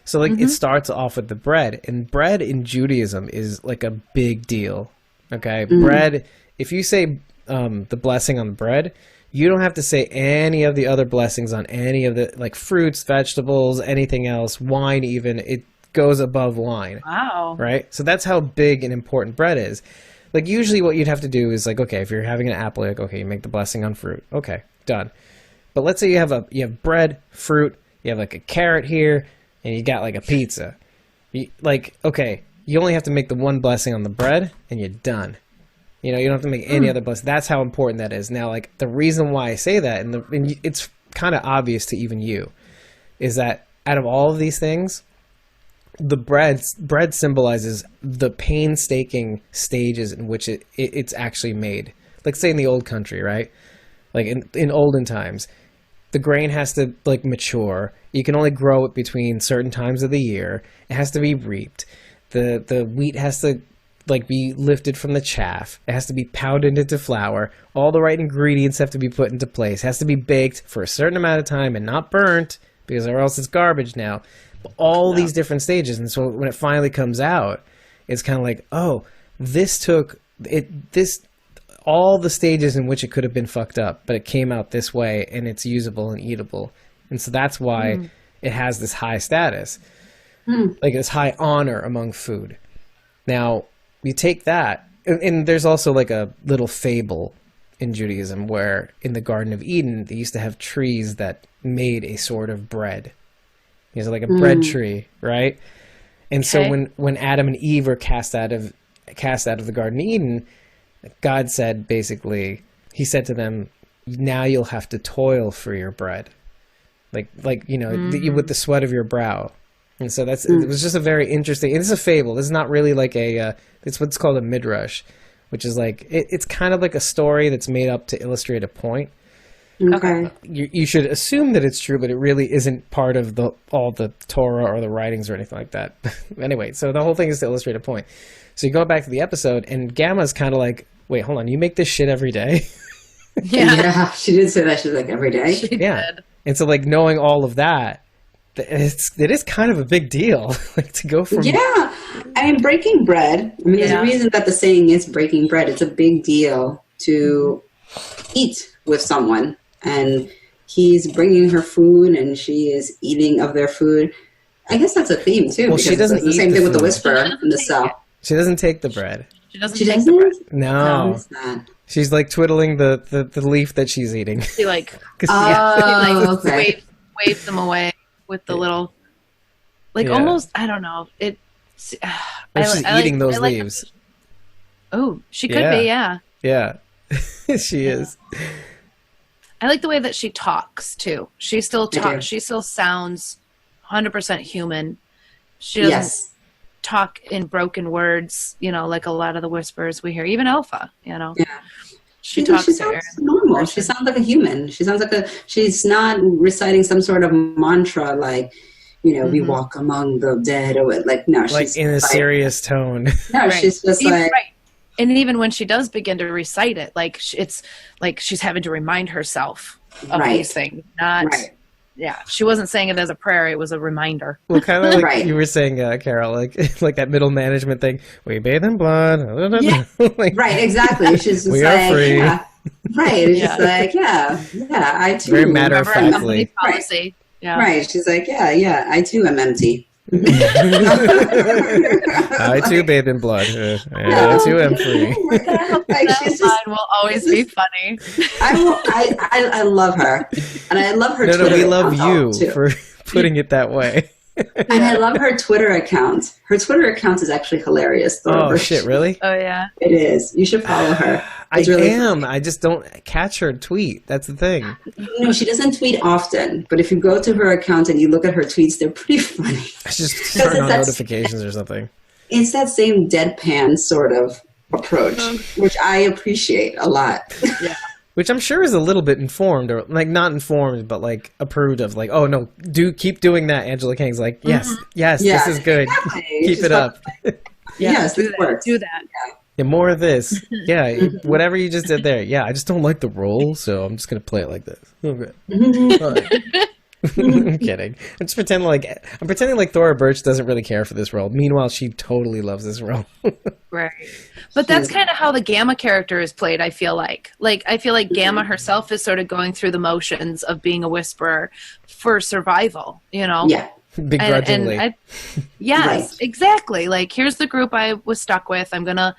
Speaker 3: So it starts off with the bread, and bread in Judaism is like a big deal. Okay, bread. If you say the blessing on the bread, you don't have to say any of the other blessings on any of the fruits, vegetables, anything else, wine even. It goes above wine.
Speaker 2: Wow.
Speaker 3: Right. So that's how big and important bread is. Usually what you'd have to do is okay, if you're having an apple, okay, you make the blessing on fruit. Okay, done. But let's say you have bread, fruit, you have a carrot here, and you got a pizza. Okay, you only have to make the one blessing on the bread, and you're done. You don't have to make any other blessing. That's how important that is. Now, the reason why I say that, and it's kind of obvious to even you, is that out of all of these things, the bread symbolizes the painstaking stages in which it's actually made. Say in the old country, right? In olden times, the grain has to mature. You can only grow it between certain times of the year. It has to be reaped. The wheat has to be lifted from the chaff. It has to be pounded into flour. All the right ingredients have to be put into place. It has to be baked for a certain amount of time and not burnt, because or else it's garbage now. All these different stages, and so when it finally comes out, it's kind of oh, this took all the stages in which it could have been fucked up, but it came out this way, and it's usable and eatable, and so that's why it has this high status, this high honor among food. Now you take that, and there's also a little fable in Judaism where in the Garden of Eden they used to have trees that made a sort of bread. He's like a bread tree, right? And so when Adam and Eve were cast out of the Garden of Eden, God said basically, he said to them, now you'll have to toil for your bread. Like with the sweat of your brow. And so it was just a very interesting, it's a fable. It's not really like it's what's called a midrash, which is like, it's kind of like a story that's made up to illustrate a point.
Speaker 4: Okay.
Speaker 3: You should assume that it's true, but it really isn't part of all the Torah or the writings or anything like that. Anyway, so the whole thing is to illustrate a point. So you go back to the episode, and Gamma's kind of like, wait, hold on, you make this shit every day?
Speaker 4: Yeah, she did say that. She's like, every day?
Speaker 2: She did.
Speaker 3: And so, like, knowing all of that, it is kind of a big deal. Like, to go from...
Speaker 4: Yeah. I mean, breaking bread, there's a reason that the saying is breaking bread. It's a big deal to eat with someone. And he's bringing her food, and she is eating of their food. I guess that's a theme, too.
Speaker 3: Well, she doesn't
Speaker 4: it's the same thing with the whisperer in the cell.
Speaker 3: She doesn't take the bread.
Speaker 2: She doesn't take the bread.
Speaker 3: No.
Speaker 4: It's not.
Speaker 3: She's like twiddling the leaf that she's eating.
Speaker 2: She like,
Speaker 4: okay.
Speaker 2: waved them away with the little, almost, I don't know.
Speaker 3: She's eating those leaves.
Speaker 2: She could be, yeah.
Speaker 3: Yeah, she is.
Speaker 2: I like the way that she talks too. She still talks. She still sounds 100% human. She doesn't talk in broken words, like a lot of the whispers we hear. Even Alpha, Yeah. She talks to her.
Speaker 4: Normal. She sounds like a human. She sounds like she's not reciting some sort of mantra like, we walk among the dead or no.
Speaker 3: Like
Speaker 4: she's
Speaker 3: in a serious tone.
Speaker 4: No, right. She's just like.
Speaker 2: Right. And even when she does begin to recite it, it's like she's having to remind herself of these things. She wasn't saying it as a prayer; it was a reminder.
Speaker 3: Well, kind of like you were saying, Carol, like that middle management thing. We bathe in blood.
Speaker 4: Yeah. Right, exactly. She's just
Speaker 3: we
Speaker 4: like,
Speaker 3: are free.
Speaker 4: Yeah. Right. It's just like, I too.
Speaker 3: Very matter of factly.
Speaker 2: Policy. Yeah.
Speaker 4: Right. She's like, I too am empty.
Speaker 3: I too bathe in blood. I too am free.
Speaker 2: That line will always be funny.
Speaker 4: I love her, and I love her.
Speaker 3: No,
Speaker 4: Twitter
Speaker 3: we love you
Speaker 4: too.
Speaker 3: for putting it that way.
Speaker 4: And I love her Twitter account. Her Twitter account is actually hilarious.
Speaker 3: Oh shit! Really?
Speaker 2: Oh yeah.
Speaker 4: It is. You should follow her.
Speaker 3: I am. I just don't catch her tweet. That's the thing.
Speaker 4: No, she doesn't tweet often. But if you go to her account and you look at her tweets, they're pretty funny.
Speaker 3: I just turn on notifications or something.
Speaker 4: It's that same deadpan sort of approach, which I appreciate a lot.
Speaker 2: Yeah.
Speaker 3: Which I'm sure is a little bit informed, or like not informed, but like approved of. Like, oh no, keep doing that. Angela Kang's like, yes, this is good.
Speaker 4: Exactly.
Speaker 3: Keep it up.
Speaker 4: Yes, this works.
Speaker 2: Do that.
Speaker 3: Yeah, more of this. Yeah, whatever you just did there. Yeah, I just don't like the role, so I'm just gonna play it like this. Okay. I'm kidding. I'm pretending like Thora Birch doesn't really care for this role. Meanwhile, she totally loves this role.
Speaker 2: Right. But that's kind of how the Gamma character is played, I feel like. I feel like Gamma herself is sort of going through the motions of being a whisperer for survival,
Speaker 4: Yeah.
Speaker 3: Begrudgingly.
Speaker 2: Yes, exactly. Like, here's the group I was stuck with. I'm going to,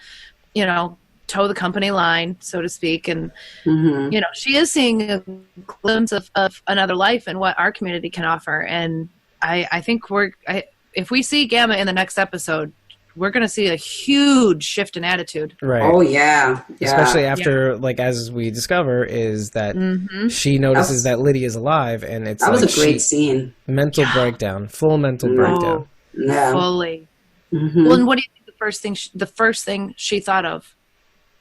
Speaker 2: toe the company line, so to speak. And, she is seeing a glimpse of another life and what our community can offer. And I think if we see Gamma in the next episode, we're going to see a huge shift in attitude.
Speaker 3: Right.
Speaker 4: Oh, yeah.
Speaker 3: Especially after, as we discover, is that she notices that Lydia's alive, and it's
Speaker 4: that was a great scene.
Speaker 3: Mental breakdown. Full mental breakdown.
Speaker 4: Yeah.
Speaker 2: Fully. Well, and what do you think the first thing she thought of?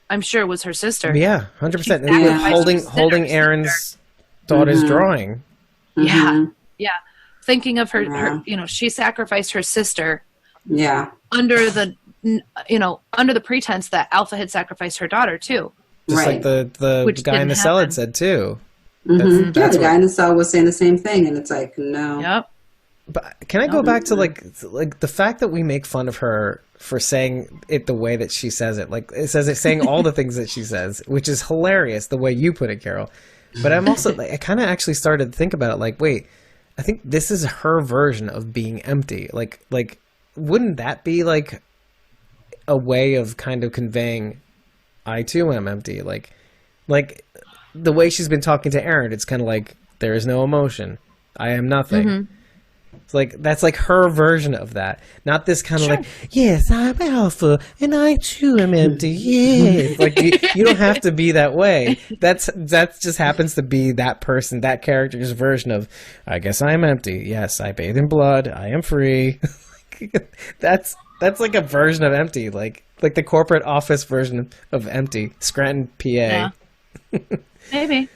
Speaker 2: I'm sure was her sister.
Speaker 3: Yeah, 100%. Holding Aaron's daughter's drawing.
Speaker 2: Yeah. Yeah. Thinking of her, she sacrificed her sister.
Speaker 4: Yeah.
Speaker 2: Under the pretense that Alpha had sacrificed her daughter too.
Speaker 3: Just like the guy in the cell had said too.
Speaker 4: The guy in the cell was saying the same thing, and it's like, no.
Speaker 2: Yep.
Speaker 3: But can I go back to like the fact that we make fun of her for saying it the way that she says it, saying all the things that she says, which is hilarious the way you put it, Carol. But I'm also I kind of actually started to think about it. Like, wait, I think this is her version of being empty. Like, wouldn't that be like a way of kind of conveying, I too am empty? Like the way she's been talking to Aaron, it's kind of like there is no emotion. I am nothing. It's like that's like her version of that, not this kind of like, yes, I'm alpha and I too am empty. Yes, like you don't have to be that way. That just happens to be that person, that character's version of, I guess I'm empty. Yes, I bathe in blood. I am free. That's like a version of empty, like the corporate office version of empty. Scranton, PA.
Speaker 2: Yeah. Maybe.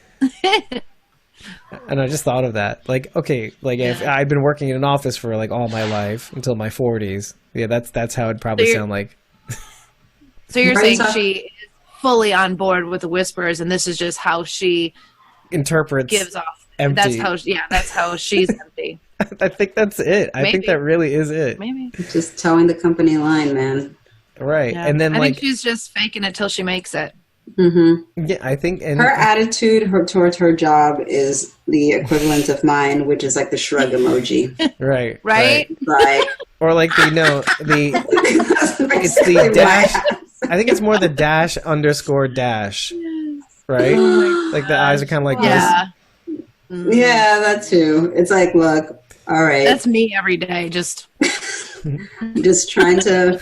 Speaker 3: And I just thought of that. Like, okay, like if I've been working in an office for like all my life until my 40s. Yeah, that's how it'd probably sound like.
Speaker 2: So you're saying she is fully on board with the whispers, and this is just how she
Speaker 3: interprets,
Speaker 2: gives off.
Speaker 3: Empty.
Speaker 2: That's how she's empty.
Speaker 3: I think that's it. I think that really is it.
Speaker 2: Maybe
Speaker 4: just towing the company line, man.
Speaker 3: Right,
Speaker 2: yeah.
Speaker 3: and then
Speaker 2: I think she's just faking it till she makes it.
Speaker 4: Mm-hmm.
Speaker 3: Yeah, I think
Speaker 4: her attitude towards her job is the equivalent of mine, which is like the shrug emoji.
Speaker 3: Right.
Speaker 4: Like,
Speaker 3: or like it's the dash. I think it's more the dash _ dash. Right? Like the eyes are kind of like this.
Speaker 4: Yeah, that too. It's like, look, all right.
Speaker 2: That's me every day, just
Speaker 4: trying to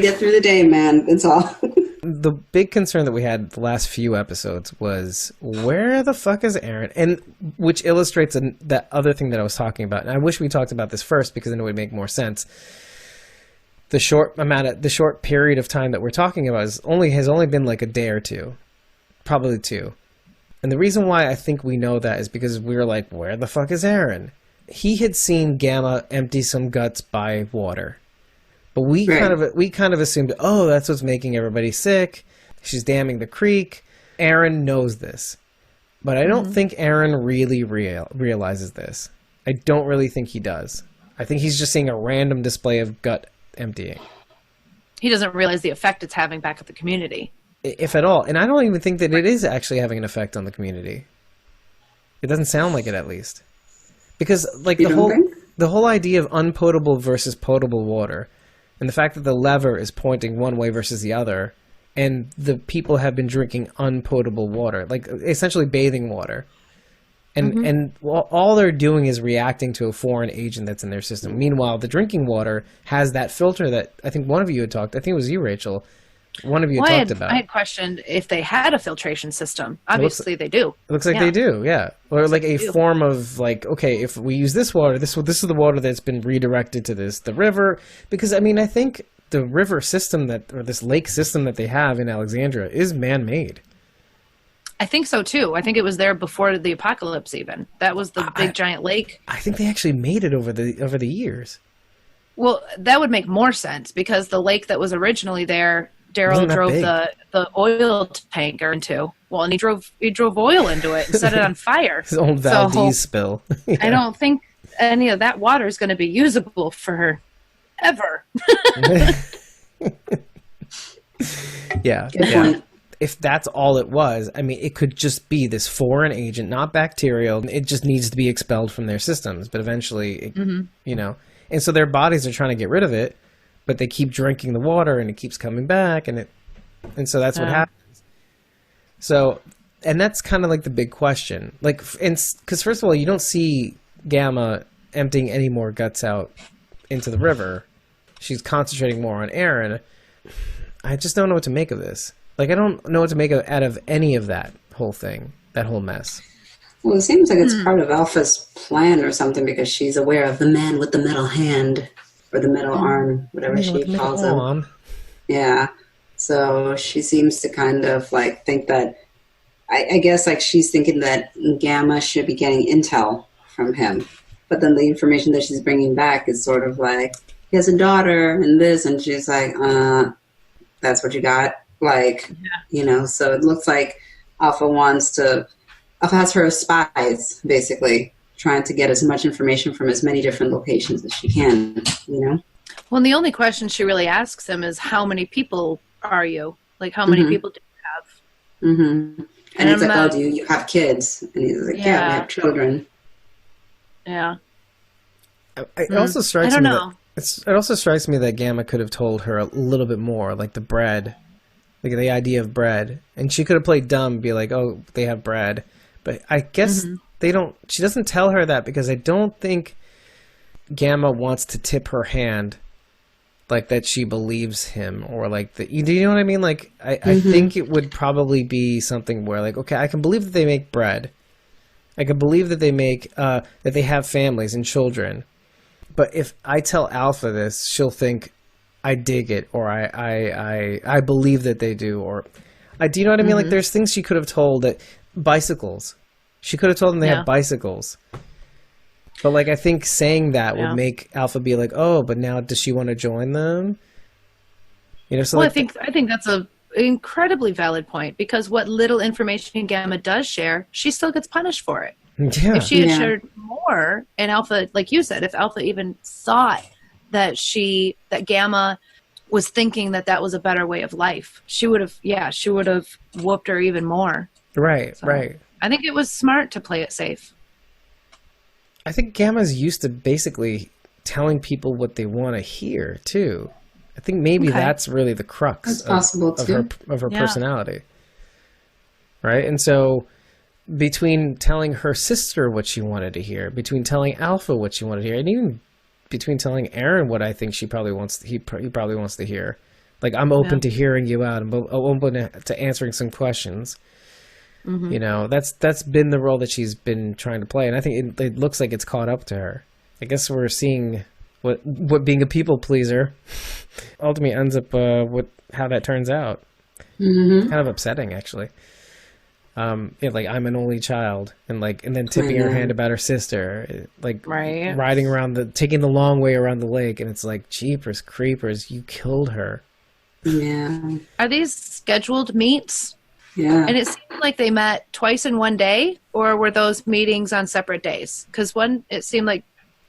Speaker 4: get through the day, man. That's all.
Speaker 3: The big concern that we had the last few episodes was, where the fuck is Aaron? And which illustrates that other thing that I was talking about. And I wish we talked about this first because then it would make more sense. The short period of time that we're talking about has only been like a day or two, probably 2. And the reason why I think we know that is because we were like, where the fuck is Aaron? He had seen Gamma empty some guts by water. But we kind of assumed, oh, that's what's making everybody sick. She's damming the creek. Aaron knows this. But I don't think Aaron really realizes this. I don't really think he does. I think he's just seeing a random display of gut emptying.
Speaker 2: He doesn't realize the effect it's having back at the community.
Speaker 3: If at all. And I don't even think that it is actually having an effect on the community. It doesn't sound like it, at least. Because like the whole idea of unpotable versus potable water, and the fact that the lever is pointing one way versus the other, and the people have been drinking unpotable water, like essentially bathing water. And all they're doing is reacting to a foreign agent that's in their system. Meanwhile, the drinking water has that filter that I think one of you had talked. I think it was you, Rachel. One of you talked about.
Speaker 2: I had questioned if they had a filtration system. Obviously, they do.
Speaker 3: It looks like they do, yeah. Or like a form of like, okay, if we use this water, this is the water that's been redirected to the river. Because I mean, I think the river system or this lake system that they have in Alexandria is man-made.
Speaker 2: I think so too. I think it was there before the apocalypse. Even that was the big giant lake.
Speaker 3: I think they actually made it over the years.
Speaker 2: Well, that would make more sense because the lake that was originally there, Daryl drove the oil tanker into. Well, and he drove oil into it and set it on fire.
Speaker 3: His old Valdez spill.
Speaker 2: Yeah. I don't think any of that water is going to be usable for her ever.
Speaker 3: Yeah.
Speaker 4: Good point.
Speaker 3: If that's all it was, I mean, it could just be this foreign agent, not bacterial. It just needs to be expelled from their systems. But eventually, you know, and so their bodies are trying to get rid of it, but they keep drinking the water and it keeps coming back. And so that's what happens. So, and that's kind of like the big question. Like, because first of all, you don't see Gamma emptying any more guts out into the river. She's concentrating more on Aaron. I just don't know what to make of this. Like, I don't know what to make out of any of that whole thing, that whole mess.
Speaker 4: Well, it seems like it's part of Alpha's plan or something because she's aware of the man with the metal hand or the metal arm, whatever she calls him. Yeah. So she seems to kind of like think that, I guess like she's thinking that Gamma should be getting intel from him. But then the information that she's bringing back is sort of like, he has a daughter and this, and she's like, that's what you got? Like, you know, so it looks like Alpha has her spies, basically, trying to get as much information from as many different locations as she can, you know?
Speaker 2: Well, and the only question she really asks him is, how many people are you? Like, how many people do you have?
Speaker 4: Mm-hmm. And he's like, oh, do you have kids? And he's like, yeah, we have children.
Speaker 2: Yeah.
Speaker 3: It also strikes
Speaker 2: I
Speaker 3: me
Speaker 2: don't know.
Speaker 3: It also strikes me that Gamma could have told her a little bit more, like the bread. Like the idea of bread. And she could have played dumb and be like, oh, they have bread. But I guess she doesn't tell her that because I don't think Gamma wants to tip her hand, like that she believes him, or like that. Do you know what I mean? Like I think it would probably be something where like, okay, I can believe that they make bread. I can believe that they make that they have families and children. But if I tell Alpha this, she'll think I dig it, or I believe that they do, or do you know what I mean? Like there's things she could have told that bicycles. She could have told them they had bicycles. But like I think saying that would make Alpha be like, oh, but now does she want to join them? You know, so
Speaker 2: well,
Speaker 3: like
Speaker 2: I think that's a incredibly valid point, because what little information Gamma does share, she still gets punished for it.
Speaker 3: Yeah.
Speaker 2: If she had shared more, and Alpha, like you said, if Alpha even thought that Gamma was thinking that was a better way of life, she would have whooped her even more.
Speaker 3: Right,
Speaker 2: so,
Speaker 3: right.
Speaker 2: I think it was smart to play it safe.
Speaker 3: I think Gamma's used to basically telling people what they want to hear too. I think maybe that's really the crux of her personality. Right? And so between telling her sister what she wanted to hear, between telling Alpha what she wanted to hear, and even between telling Aaron what I think he probably wants to hear. Like, I'm open to hearing you out. I'm open to answering some questions. Mm-hmm. You know, that's been the role that she's been trying to play, and I think it looks like it's caught up to her. I guess we're seeing what being a people pleaser ultimately ends up with how that turns out. Mm-hmm. Kind of upsetting, actually. Like I'm an only child, and then tipping her hand about her sister, riding around taking the long way around the lake, and it's like, jeepers creepers, you killed her.
Speaker 4: Yeah.
Speaker 2: Are these scheduled meets?
Speaker 4: Yeah.
Speaker 2: And it seemed like they met twice in one day, or were those meetings on separate days? Because it seemed like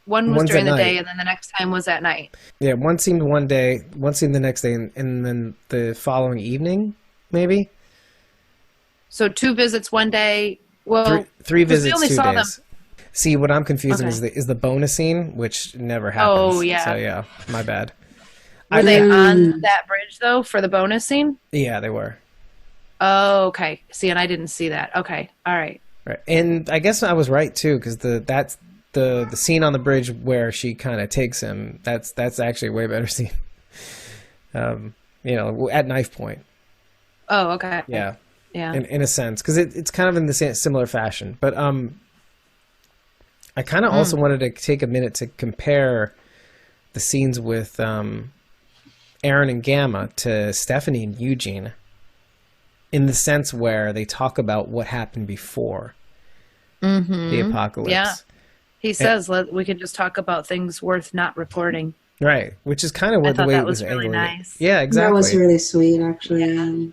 Speaker 2: one was during the day, and then the next time was at night.
Speaker 3: Yeah, one seemed one day, one seemed the next day, and then the following evening, maybe.
Speaker 2: So 2 visits one day. Well,
Speaker 3: three visits,
Speaker 2: we only
Speaker 3: 2
Speaker 2: saw
Speaker 3: days.
Speaker 2: them.
Speaker 3: See, what I'm confusing is the bonus scene, which never happens.
Speaker 2: Oh, yeah.
Speaker 3: So yeah, my bad.
Speaker 2: Were they on that bridge though for the bonus scene?
Speaker 3: Yeah, they were.
Speaker 2: Oh, okay. See, and I didn't see that. Okay, all right.
Speaker 3: Right, and I guess I was right too, because that's the scene on the bridge where she kind of takes him. That's actually a way better scene. At knife point.
Speaker 2: Oh, okay.
Speaker 3: Yeah.
Speaker 2: Yeah.
Speaker 3: In a sense, because it's kind of in the similar fashion, but I kind of also wanted to take a minute to compare the scenes with Aaron and Gamma to Stephanie and Eugene, in the sense where they talk about what happened before the apocalypse.
Speaker 2: Yeah, he says we could just talk about things worth not reporting.
Speaker 3: Right, which is kind of what the way it was
Speaker 2: really nice.
Speaker 3: Yeah, exactly.
Speaker 4: That was really sweet, actually. Yeah.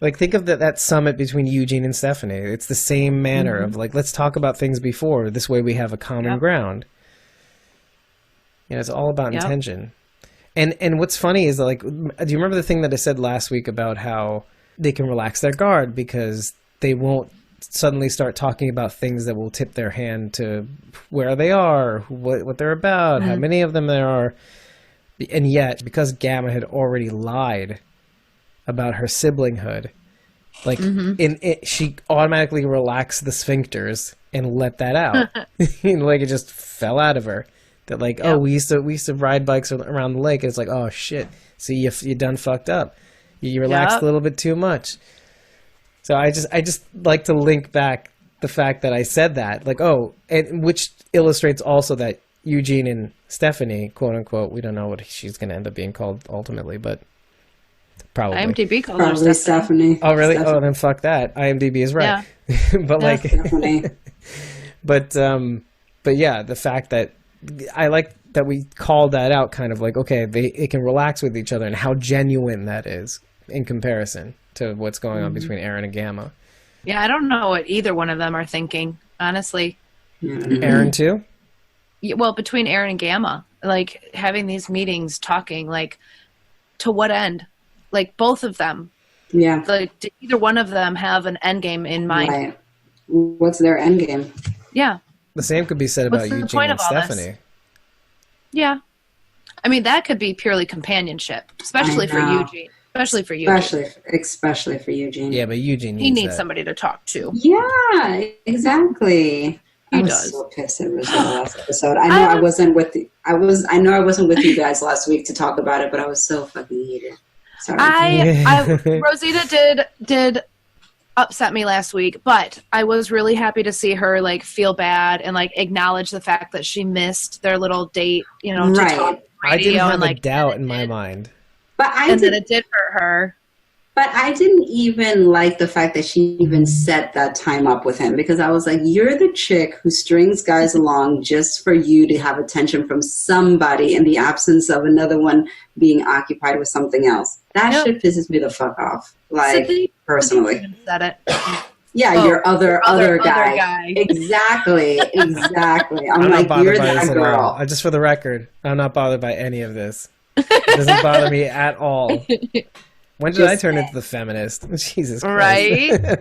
Speaker 3: Like, think of that summit between Eugene and Stephanie. It's the same manner of, like, let's talk about things before. This way we have a common ground. You know, it's all about intention. And what's funny is, like, do you remember the thing that I said last week about how they can relax their guard because they won't suddenly start talking about things that will tip their hand to where they are, what they're about, how many of them there are. And yet, because Gamma had already lied about her siblinghood, like she automatically relaxed the sphincters and let that out. Like, it just fell out of her that, like, oh, we used to ride bikes around the lake, and it's like, oh shit, see, you done fucked up, you relaxed a little bit too much. So I just like to link back the fact that I said that, like, oh, and which illustrates also that Eugene and Stephanie, quote unquote, we don't know what she's going to end up being called ultimately, but probably.
Speaker 2: IMDb called her
Speaker 4: Stephanie.
Speaker 3: Oh, really?
Speaker 4: Stephanie.
Speaker 3: Oh, then fuck that. IMDb is right.
Speaker 2: Yeah.
Speaker 3: But yeah, the fact that I like that we called that out, kind of like, okay, it can relax with each other, and how genuine that is in comparison to what's going on between Aaron and Gamma.
Speaker 2: Yeah, I don't know what either one of them are thinking, honestly.
Speaker 3: Aaron too?
Speaker 2: Yeah, well, between Aaron and Gamma, like, having these meetings, talking, like, to what end? Like, both of them.
Speaker 4: Yeah.
Speaker 2: Like, did either one of them have an end game in mind?
Speaker 4: Right. What's their end game?
Speaker 2: Yeah.
Speaker 3: The same could be said about Eugene and Stephanie.
Speaker 2: Yeah. I mean, that could be purely companionship, especially for Eugene. Especially for Eugene.
Speaker 4: Yeah,
Speaker 3: but Eugene
Speaker 2: needs somebody to talk to.
Speaker 4: Yeah, exactly. I was so pissed at Rochelle last episode. I know I wasn't with you guys last week to talk about it, but I was so fucking heated. Sorry.
Speaker 2: Rosita did upset me last week, but I was really happy to see her like feel bad and like acknowledge the fact that she missed their little date, to talk
Speaker 3: I didn't have
Speaker 2: and,
Speaker 3: a doubt in my mind.
Speaker 4: But
Speaker 2: then it did hurt her.
Speaker 4: But I didn't even like the fact that she even set that time up with him, because I was like, you're the chick who strings guys along just for you to have attention from somebody in the absence of another one being occupied with something else. That shit pisses me the fuck off. Like, personally.
Speaker 2: Said it.
Speaker 4: Yeah, your other guy. Exactly. I'm like, you're that girl.
Speaker 3: Just for the record, I'm not bothered by any of this. It doesn't bother me at all. When did I turn into the feminist? Jesus Christ.
Speaker 2: Right?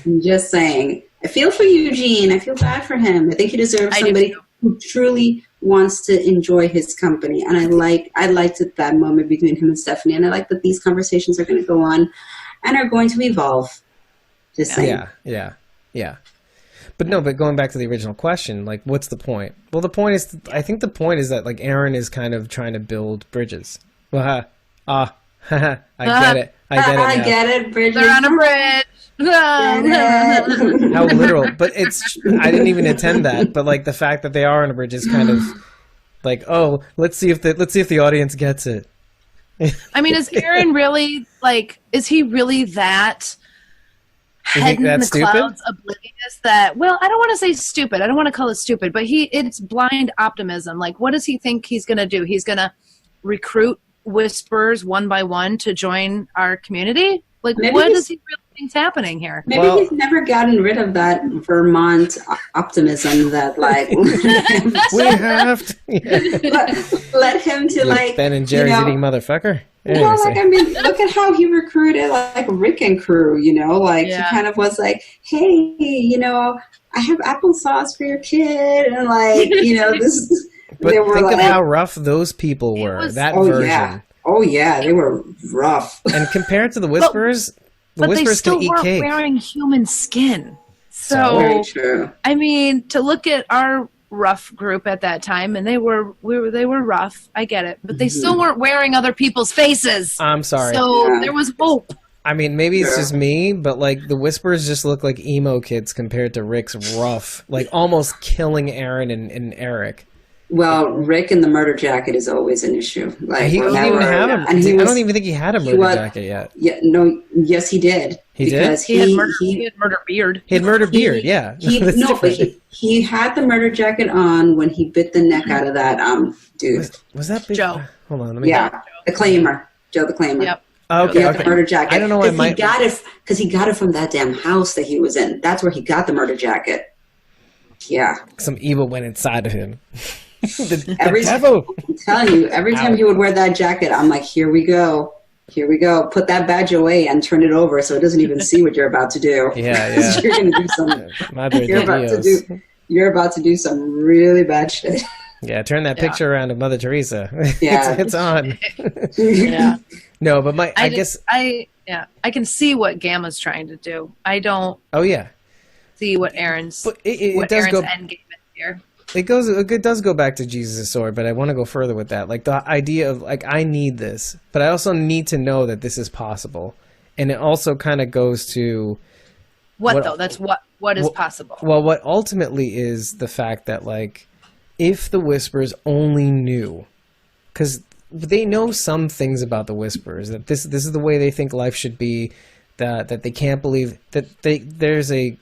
Speaker 4: I'm just saying. I feel for Eugene. I feel bad for him. I think he deserves somebody who truly wants to enjoy his company. And I liked that moment between him and Stephanie. And I like that these conversations are going to go on and are going to evolve. Just saying.
Speaker 3: Yeah. But going back to the original question, like, what's the point? Well, I think the point is that, like, Aaron is kind of trying to build bridges. Well, I get it.
Speaker 4: I get it. Bridges.
Speaker 2: They're on a bridge.
Speaker 3: How literal. But I didn't even intend that. But, like, the fact that they are on a bridge is kind of like, oh, let's see if the audience gets it.
Speaker 2: I mean, is Aaron really, like, is he really that head in the
Speaker 3: stupid?
Speaker 2: Clouds oblivious that, well, I don't want to say stupid. I don't want to call it stupid, but it's blind optimism. Like, what does he think he's going to do? He's going to recruit Whispers one by one to join our community? Like, what does he really think's happening here?
Speaker 4: Maybe he's never gotten rid of that Vermont optimism that, like,
Speaker 3: we have to
Speaker 4: let him to, like,
Speaker 3: Ben and Jerry's eating motherfucker.
Speaker 4: I mean, look at how he recruited, like, Rick and crew, like, he kind of was like, hey, I have applesauce for your kid, and, like, this.
Speaker 3: But think of how rough those people were. That version.
Speaker 4: Yeah. Oh yeah, they were rough.
Speaker 3: And compared to the Whispers,
Speaker 2: the Whispers
Speaker 3: can eat cake.
Speaker 2: But they still weren't wearing human skin. So,
Speaker 4: very true.
Speaker 2: I mean, to look at our rough group at that time, and they were rough. I get it, but they still weren't wearing other people's faces.
Speaker 3: I'm sorry.
Speaker 2: So there was hope.
Speaker 3: I mean, maybe it's just me, but, like, the Whispers just look like emo kids compared to Rick's rough, like, almost killing Aaron and Eric.
Speaker 4: Well, Rick in the murder jacket is always an issue. Like,
Speaker 3: he didn't even have him. I don't even think he had a murder jacket yet.
Speaker 4: Yeah, no. Yes, he did.
Speaker 3: He did.
Speaker 2: He had murder beard.
Speaker 3: He had murder beard. Yeah.
Speaker 4: He had the murder jacket on when he bit the neck out of that dude.
Speaker 3: Was that big?
Speaker 2: Joe?
Speaker 3: Hold on. Let me.
Speaker 4: Yeah, the Claimer, Joe the Claimer.
Speaker 2: Yep.
Speaker 3: Okay.
Speaker 4: The murder jacket.
Speaker 3: I don't know why
Speaker 4: he got it from that damn house that he was in. That's where he got the murder jacket. Yeah.
Speaker 3: Some evil went inside of him.
Speaker 4: I'm telling you, every time he would wear that jacket, I'm like, here we go. Put that badge away and turn it over so it doesn't even see what you're about to do.
Speaker 3: Yeah.
Speaker 4: You're gonna do some. You're about to do some really bad shit.
Speaker 3: Yeah, turn that picture around to Mother Teresa.
Speaker 4: Yeah,
Speaker 3: it's on.
Speaker 2: Yeah.
Speaker 3: No, but
Speaker 2: I can see what Gamma's trying to do. I don't.
Speaker 3: Oh yeah.
Speaker 2: See what Aaron's.
Speaker 3: But it does go.
Speaker 2: End game is here.
Speaker 3: It does go back to Jesus' sword, but I want to go further with that. Like, the idea of, like, I need this, but I also need to know that this is possible. And it also kind of goes to...
Speaker 2: What though? That's what is possible.
Speaker 3: Well, what ultimately is the fact that, like, if the Whispers only knew... Because they know some things about the Whispers, that this is the way they think life should be, that they can't believe... that there's a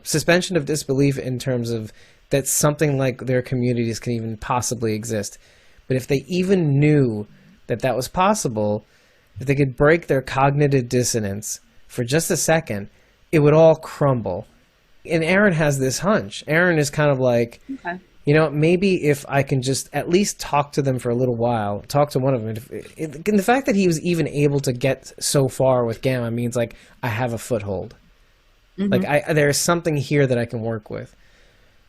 Speaker 3: suspension of disbelief in terms of... that something like their communities can even possibly exist. But if they even knew that was possible, if they could break their cognitive dissonance for just a second, it would all crumble. And Aaron has this hunch. Aaron is kind of like, maybe if I can just at least talk to them for a little while, talk to one of them. And the fact that he was even able to get so far with Gamma means, like, I have a foothold. Mm-hmm. Like, there's something here that I can work with.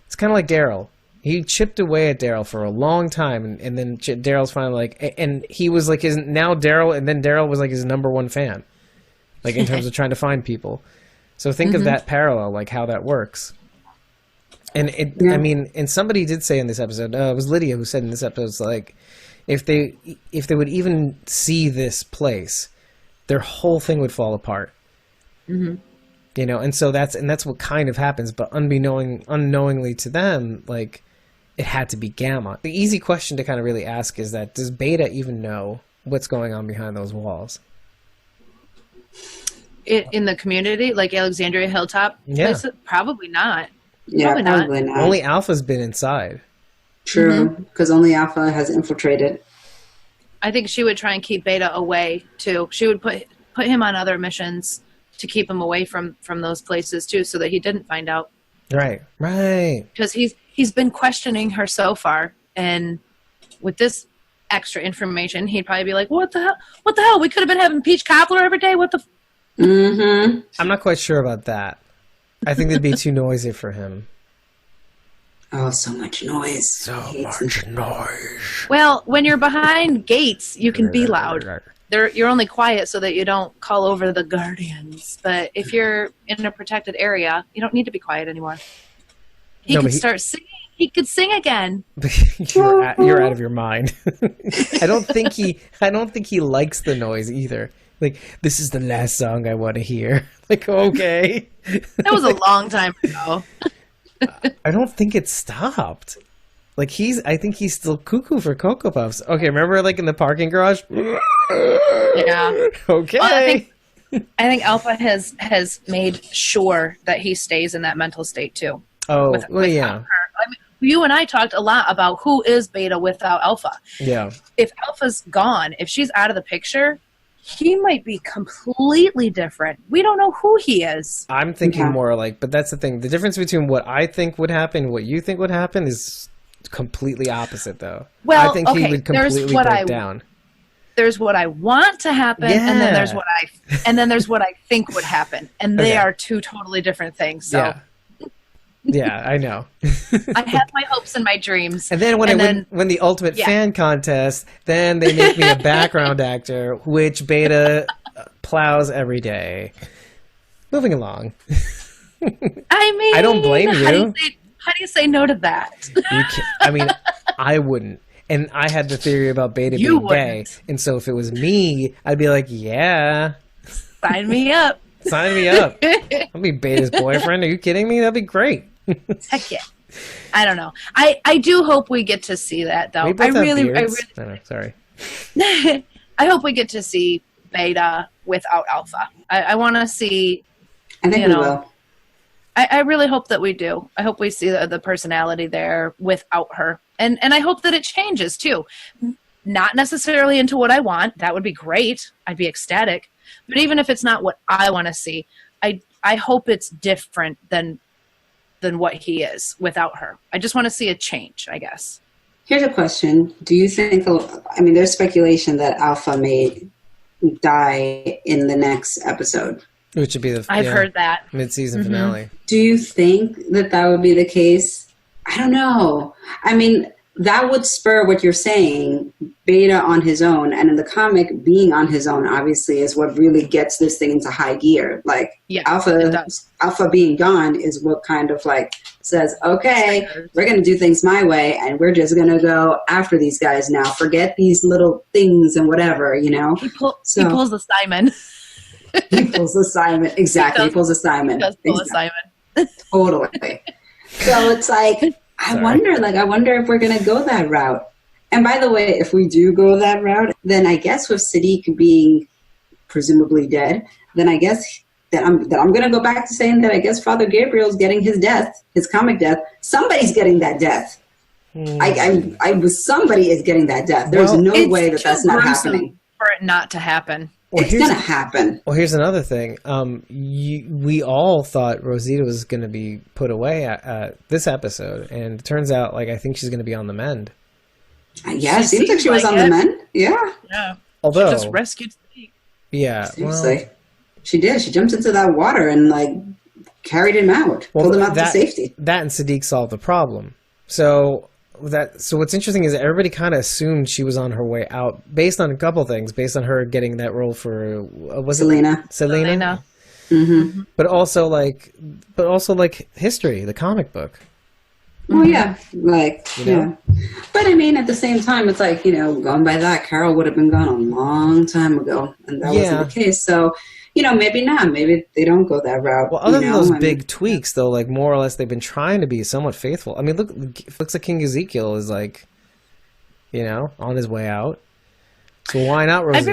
Speaker 3: It's kind of like Daryl. He chipped away at Daryl for a long time, and then Daryl's finally like, and he was like Daryl was like his number one fan, like, in terms of trying to find people. So think of that parallel, like how that works. And I mean, and somebody did say in this episode, it was Lydia who said in this episode, it's like, if they would even see this place, their whole thing would fall apart. Mm-hmm. You know, and so that's what kind of happens. But unknowingly to them, like, it had to be Gamma. The easy question to kind of really ask is that, does Beta even know what's going on behind those walls?
Speaker 2: In the community, like Alexandria Hilltop?
Speaker 3: Yeah.
Speaker 2: Probably not.
Speaker 4: Yeah, probably not.
Speaker 3: Only Alpha's been inside.
Speaker 4: True, because only Alpha has infiltrated.
Speaker 2: I think she would try and keep Beta away, too. She would put him on other missions to keep him away from those places, too, so that he didn't find out.
Speaker 3: Right.
Speaker 2: Because he's been questioning her so far, and with this extra information, he'd probably be like, what the hell? We could have been having peach cobbler every day? What the...
Speaker 4: Mm-hmm.
Speaker 3: I'm not quite sure about that. I think that'd be too noisy for him.
Speaker 4: Oh, so much noise.
Speaker 3: So much noise.
Speaker 2: Well, when you're behind gates, you can be loud. You're only quiet so that you don't call over the Guardians. But if you're in a protected area, you don't need to be quiet anymore. He could start singing. He could sing again.
Speaker 3: You're out of your mind. I don't think he likes the noise either. Like, this is the last song I want to hear. Like, okay.
Speaker 2: That was a long time ago.
Speaker 3: I don't think it stopped. Like, I think he's still cuckoo for Cocoa Puffs. Okay, remember, like, in the parking garage?
Speaker 2: Yeah.
Speaker 3: Okay.
Speaker 2: Well, I think Alpha has made sure that he stays in that mental state, too.
Speaker 3: Oh, well, yeah.
Speaker 2: Her. I mean, you and I talked a lot about who is Beta without Alpha.
Speaker 3: Yeah.
Speaker 2: If Alpha's gone, if she's out of the picture, he might be completely different. We don't know who he is.
Speaker 3: I'm thinking more like, but that's the thing. The difference between what I think would happen and what you think would happen is completely opposite, though.
Speaker 2: Well,
Speaker 3: I think he would completely break down.
Speaker 2: There's what I want to happen, and then there's what I think would happen, and they are two totally different things. So.
Speaker 3: Yeah, I know.
Speaker 2: I have my hopes and my dreams.
Speaker 3: And then when I win the ultimate fan contest, then they make me a background actor, which Beta plows every day. Moving along.
Speaker 2: I mean,
Speaker 3: I don't blame you.
Speaker 2: How do you say no to that?
Speaker 3: I mean, I wouldn't. And I had the theory about Beta being gay. And so if it was me, I'd be like, yeah.
Speaker 2: Sign me up.
Speaker 3: Sign me up. I'll be Beta's boyfriend. Are you kidding me? That'd be great.
Speaker 2: Heck yeah. I don't know. I do hope we get to see that, though. I really
Speaker 3: sorry.
Speaker 2: I hope we get to see Beta without Alpha. I want to see.
Speaker 4: I think we will.
Speaker 2: I really hope that we do. I hope we see the personality there without her, and I hope that it changes too. Not necessarily into what I want. That would be great. I'd be ecstatic. But even if it's not what I want to see, I hope it's different than what he is without her. I just want to see a change, I guess.
Speaker 4: Here's a question. Do you think, there's speculation that Alpha may die in the next episode.
Speaker 3: Which would be
Speaker 2: I've heard that.
Speaker 3: Mid-season finale.
Speaker 4: Do you think that would be the case? I don't know. I mean, that would spur what you're saying, Beta on his own. And in the comic, being on his own, obviously, is what really gets this thing into high gear. Like, Alpha being gone is what kind of, like, says, okay, we're going to do things my way, and we're just going to go after these guys now. Forget these little things and whatever, you know?
Speaker 2: He pulls the Simon.
Speaker 4: He pulls the Simon. Exactly, he pulls the Simon.
Speaker 2: He does pull the Simon.
Speaker 4: Totally. So it's like... I wonder if we're going to go that route. And by the way, if we do go that route, then I guess with Siddiq being presumably dead, then I guess that I'm going to go back to saying that I guess Father Gabriel's getting his death, his comic death. Somebody's getting that death. Somebody is getting that death. There's no way that's not happening.
Speaker 2: For it not to happen.
Speaker 4: Well, it's going to happen.
Speaker 3: Well, here's another thing. We all thought Rosita was going to be put away at this episode, and it turns out, like, I think she's going to be on the mend.
Speaker 4: Yeah, it seems like she was on the mend. Yeah.
Speaker 3: Although
Speaker 2: she just rescued Steve.
Speaker 3: Yeah.
Speaker 4: Seriously. She did. She jumped into that water and, like, carried him out, pulled him out to safety.
Speaker 3: That and Siddiq solved the problem. So what's interesting is that everybody kind of assumed she was on her way out based on a couple things, based on her getting that role for
Speaker 4: Selena.
Speaker 3: Mm-hmm. But also like history, the comic book.
Speaker 4: Well, yeah, like,
Speaker 3: You know?
Speaker 4: yeah. But I mean, at the same time, it's like, going by that, Carol would have been gone a long time ago, and that wasn't the case. So, maybe not. Maybe they don't go that route.
Speaker 3: Well, other than those big tweaks, though, like more or less, they've been trying to be somewhat faithful. I mean, looks like King Ezekiel is like, on his way out. So why not Rosita?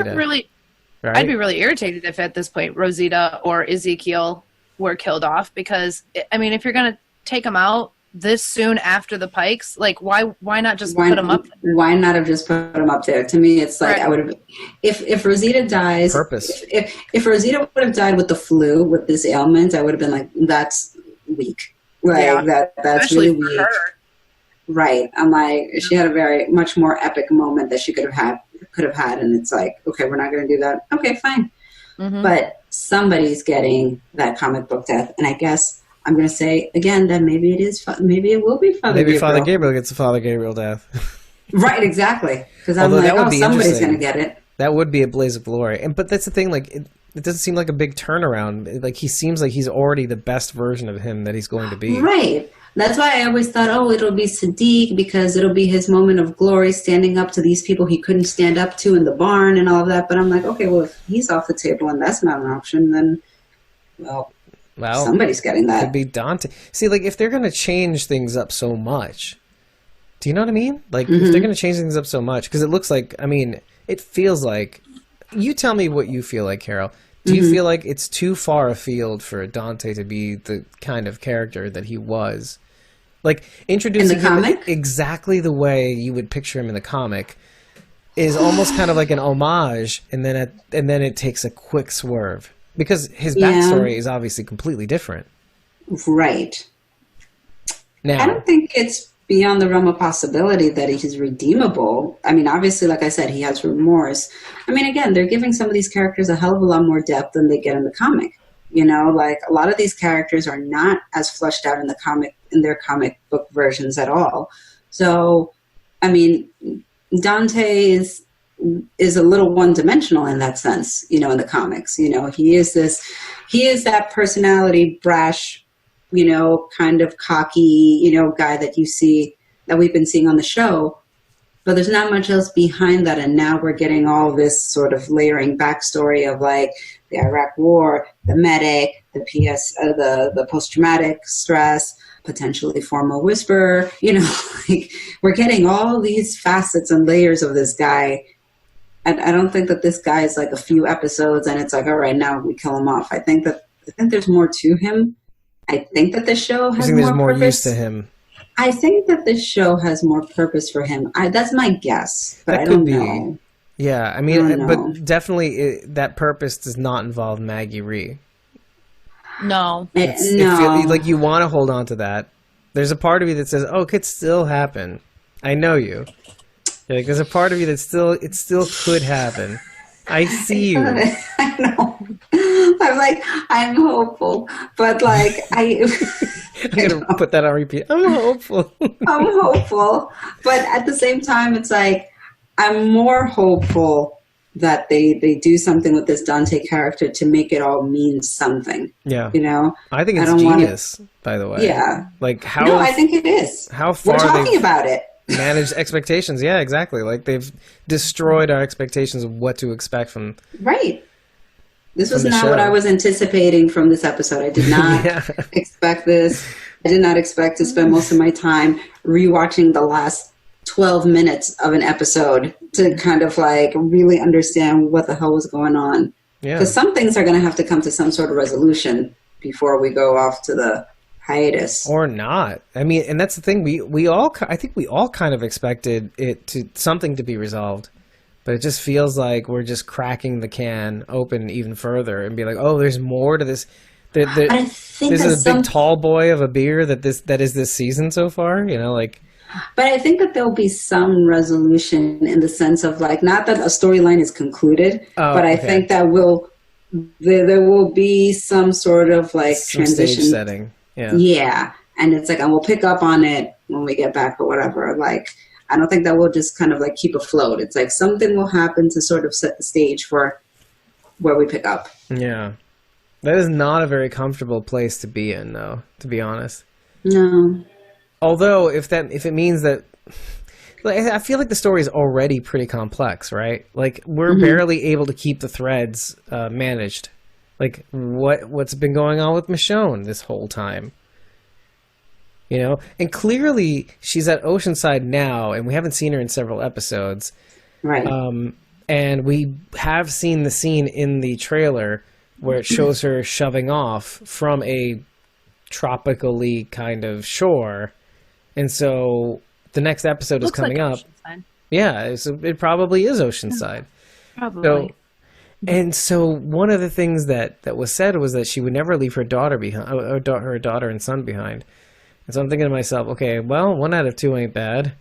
Speaker 2: I'd be really irritated if at this point Rosita or Ezekiel were killed off, because I mean, if you're gonna take them out this soon after the Pikes, like why not just put them up there?
Speaker 4: Why not have just put them up there? To me, it's like, right. I would have, if Rosita dies,
Speaker 3: purpose.
Speaker 4: If Rosita would have died with the flu, with this ailment, I would have been like, that's weak. Like that's
Speaker 2: especially
Speaker 4: really weak.
Speaker 2: Her.
Speaker 4: Right. I'm like, she had a very much more epic moment that she could have had, and it's like, okay, we're not going to do that. Okay, fine. Mm-hmm. But somebody's getting that comic book death, and I guess I'm going to say again that maybe it will be Father Gabriel.
Speaker 3: Maybe Father Gabriel gets the Father Gabriel death.
Speaker 4: Right, exactly. Because I'm like, somebody's going to get it.
Speaker 3: That would be a blaze of glory. But that's the thing, like, it doesn't seem like a big turnaround. Like, he seems like he's already the best version of him that he's going to be. Right.
Speaker 4: That's why I always thought, it'll be Sadiq, because it'll be his moment of glory, standing up to these people he couldn't stand up to in the barn and all of that. But I'm like, okay, well, if he's off the table and that's not an option, then, well, somebody's getting that.
Speaker 3: Could be Dante. See, like, if they're going to change things up so much, do you know what I mean? Like, if they're going to change things up so much, because it looks like, I mean, it feels like, you tell me what you feel like, Carol. Do you feel like it's too far afield for Dante to be the kind of character that he was? Like, introducing him exactly the way you would picture him in the comic is almost kind of like an homage, and then it takes a quick swerve. Because his backstory is obviously completely different.
Speaker 4: Right.
Speaker 3: Now,
Speaker 4: I don't think it's beyond the realm of possibility that he's redeemable. I mean, obviously, like I said, he has remorse. I mean, again, they're giving some of these characters a hell of a lot more depth than they get in the comic. Like a lot of these characters are not as fleshed out in their comic book versions at all. So, I mean, Dante is a little one-dimensional in that sense, in the comics. He is that personality, brash, kind of cocky, guy that we've been seeing on the show. But there's not much else behind that, and now we're getting all this sort of layering backstory of like the Iraq War, the medic, the post-traumatic stress, potentially formal whisperer. Like we're getting all these facets and layers of this guy. And I don't think that this guy is like a few episodes and it's like, all right, now we kill him off. I think there's more to him. I think that the show has more purpose.
Speaker 3: Use to him.
Speaker 4: I think that this show has more purpose for him. That's my guess, but I don't know.
Speaker 3: Yeah, I mean, but definitely that purpose does not involve Maggie Rhee.
Speaker 2: No.
Speaker 4: No.
Speaker 3: Like you want to hold on to that. There's a part of you that says, "Oh, it could still happen." I know you. Like, there's a part of you that it still could happen. I see you.
Speaker 4: I know. I'm hopeful, but like I'm
Speaker 3: gonna put that on repeat. I'm hopeful.
Speaker 4: I'm hopeful, but at the same time, it's like I'm more hopeful that they do something with this Dante character to make it all mean something.
Speaker 3: Yeah,
Speaker 4: I
Speaker 3: think it's genius. By the way,
Speaker 4: yeah.
Speaker 3: Like how?
Speaker 4: No, I think it is.
Speaker 3: How far
Speaker 4: we're talking about it.
Speaker 3: Managed expectations. Yeah, exactly. Like they've destroyed our expectations of what to expect from.
Speaker 4: Right. This was not what I was anticipating from this episode. I did not expect this. I did not expect to spend most of my time rewatching the last 12 minutes of an episode to kind of like really understand what the hell was going on. Yeah. Because some things are going to have to come to some sort of resolution before we go off to the hiatus.
Speaker 3: Or not. I mean, and that's the thing. I think we all kind of expected something to be resolved. But it just feels like we're just cracking the can open even further and be like, oh, there's more to this. There's a big tall boy of a beer that is this season so far, like.
Speaker 4: But I think that there'll be some resolution in the sense of like, not that a storyline is concluded, but I think that there will be some sort of like
Speaker 3: some
Speaker 4: transition
Speaker 3: stage setting. Yeah.
Speaker 4: Yeah, and it's like, and we'll pick up on it when we get back or whatever. Like. I don't think that will just kind of like keep afloat. It's like something will happen to sort of set the stage for where we pick up.
Speaker 3: Yeah. That is not a very comfortable place to be in, though, to be honest.
Speaker 4: No.
Speaker 3: Although, if it means that, like, I feel like the story is already pretty complex, right? Like, we're barely able to keep the threads managed. Like, what's been going on with Michonne this whole time? You know? And clearly, she's at Oceanside now, and we haven't seen her in several episodes.
Speaker 4: Right.
Speaker 3: And we have seen the scene in the trailer where it shows her shoving off from a tropically kind of shore. And so the next episode is coming up. Oceanside. Yeah, so it probably is Oceanside.
Speaker 2: Probably.
Speaker 3: So one of the things that was said was that she would never leave her daughter behind, her daughter and son behind. And so I'm thinking to myself, okay, well, 1 out of 2 ain't bad.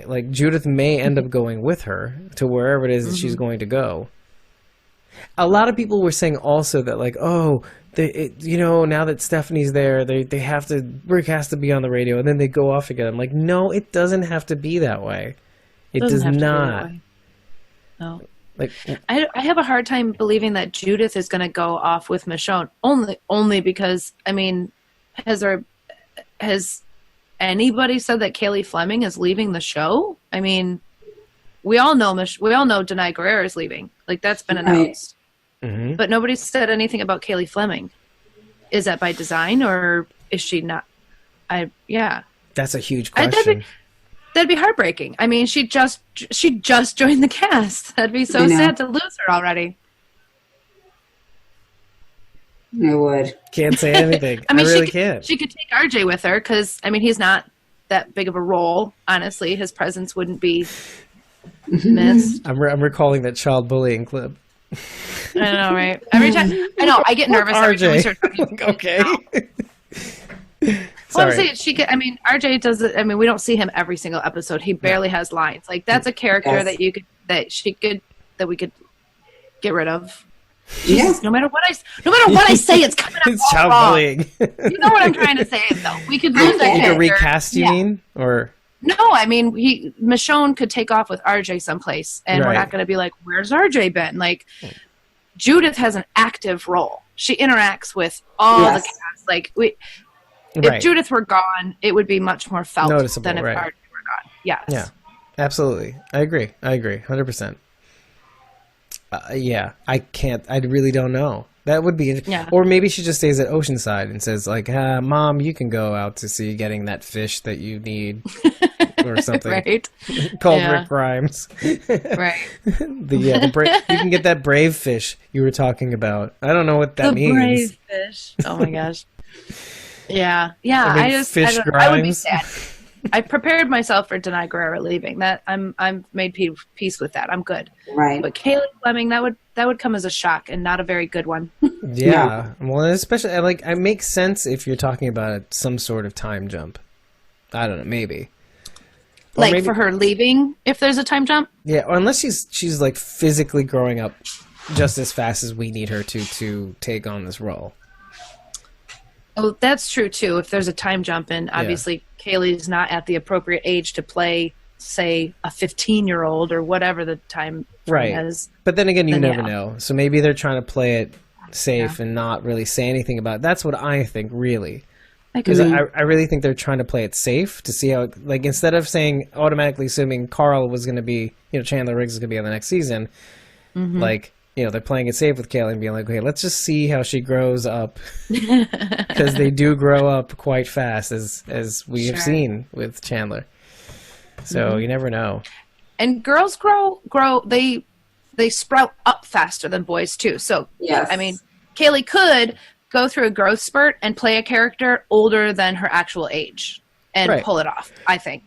Speaker 3: Like, Judith may end up going with her to wherever it is that she's going to go. A lot of people were saying also that, like, now that Stephanie's there, Rick has to be on the radio, and then they go off again. I'm like, no, it doesn't have to be that way. It does not.
Speaker 2: No.
Speaker 3: Like,
Speaker 2: I have a hard time believing that Judith is going to go off with Michonne, only because, I mean, has anybody said that Kaylee Fleming is leaving the show? I mean, we all know Denai Guerrero is leaving. Like, that's been announced.
Speaker 3: Right.
Speaker 2: But nobody's said anything about Kaylee Fleming. Is that by design, or is she not?
Speaker 3: That's a huge question.
Speaker 2: That'd be heartbreaking. I mean, she just joined the cast. That'd be so sad to lose her already.
Speaker 4: I would.
Speaker 3: Can't say anything.
Speaker 2: I mean,
Speaker 3: I really can't.
Speaker 2: She could take RJ with her because, I mean, he's not that big of a role. Honestly, his presence wouldn't be missed.
Speaker 3: I'm recalling that child bullying clip.
Speaker 2: I know, right? Every time, I know, I get nervous every time we start talking.
Speaker 3: Okay.
Speaker 2: Well, I'm saying RJ does it. I mean, we don't see him every single episode. He barely has lines. Like, that's a character that we could get rid of. Jesus, no matter what I say, it's coming out
Speaker 3: it's child
Speaker 2: wrong.
Speaker 3: bullying.
Speaker 2: You know what I'm trying to say, though. We could lose that character.
Speaker 3: You could recast, you mean, or
Speaker 2: no? I mean, Michonne could take off with RJ someplace, and we're not going to be like, "Where's RJ been?" Like, Judith has an active role. She interacts with all the cast. Like, if Judith were gone, it would be much more felt
Speaker 3: noticeable,
Speaker 2: than if RJ were gone. Yes.
Speaker 3: Yeah, absolutely. I agree. 100%. I can't. I really don't know. That would be, or maybe she just stays at Oceanside and says, like, Mom, you can go out to sea getting that fish that you need, or something.
Speaker 2: Right.
Speaker 3: Called Rick Grimes.
Speaker 2: Right.
Speaker 3: You can get that brave fish you were talking about. I don't know what that means.
Speaker 2: The brave fish. Oh my gosh. Yeah. I would be sad. I prepared myself for Denai Guerrero leaving. That I'm made peace with that. I'm good.
Speaker 4: Right.
Speaker 2: But Kaylee Fleming, that would come as a shock and not a very good one.
Speaker 3: Yeah. Well, especially it makes sense if you're talking about some sort of time jump. I don't know, maybe.
Speaker 2: Or maybe for her leaving if there's a time jump?
Speaker 3: Yeah, or unless she's like physically growing up just as fast as we need her to take on this role.
Speaker 2: Oh, that's true too. If there's a time jump, and obviously Kaylee's not at the appropriate age to play, say, a 15-year-old or whatever the time frame is.
Speaker 3: But then again, you never know. So maybe they're trying to play it safe and not really say anything about it. That's what I think, really. Because I really think they're trying to play it safe to see how, like, instead of saying, automatically assuming Carl was going to be, Chandler Riggs is going to be on the next season, like, they're playing it safe with Kaylee and being like, okay, let's just see how she grows up. Because they do grow up quite fast, as we have seen with Chandler. So you never know. And
Speaker 2: girls grow they sprout up faster than boys too. So I mean, Kaylee could go through a growth spurt and play a character older than her actual age and pull it off, I think.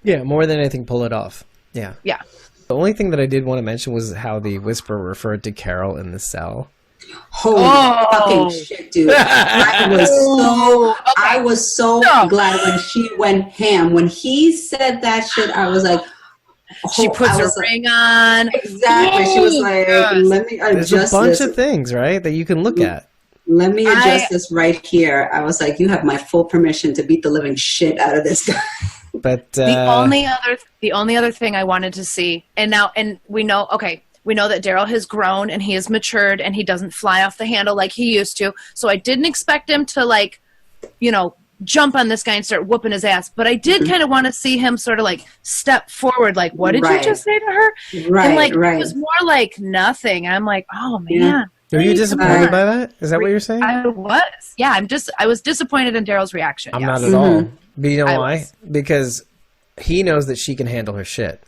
Speaker 3: Yeah, more than anything, pull it off. Yeah.
Speaker 2: Yeah.
Speaker 3: The only thing that I did want to mention was how the Whisperer referred to Carol in the cell.
Speaker 4: Holy fucking shit, dude. I was so glad when she went ham. When he said that shit, I was like,
Speaker 2: she puts her ring on.
Speaker 4: Exactly. She was like, let me adjust
Speaker 3: There's a bunch of things, right, that you can look at.
Speaker 4: Let me adjust this right here. I was like, you have my full permission to beat the living shit out of this guy.
Speaker 3: But
Speaker 2: the only other thing I wanted to see, and we know that Daryl has grown and he has matured and he doesn't fly off the handle like he used to. So I didn't expect him to jump on this guy and start whooping his ass. But I did kind of want to see him sort of like step forward. Like, what did you just say to her?
Speaker 4: Right,
Speaker 2: and like, it was more like nothing. I'm like, oh man.
Speaker 3: Yeah. Were you disappointed by that? Is that what you're saying?
Speaker 2: I was. Yeah, I was disappointed in Daryl's reaction.
Speaker 3: I'm not at all. But you know why? Because he knows that she can handle her shit.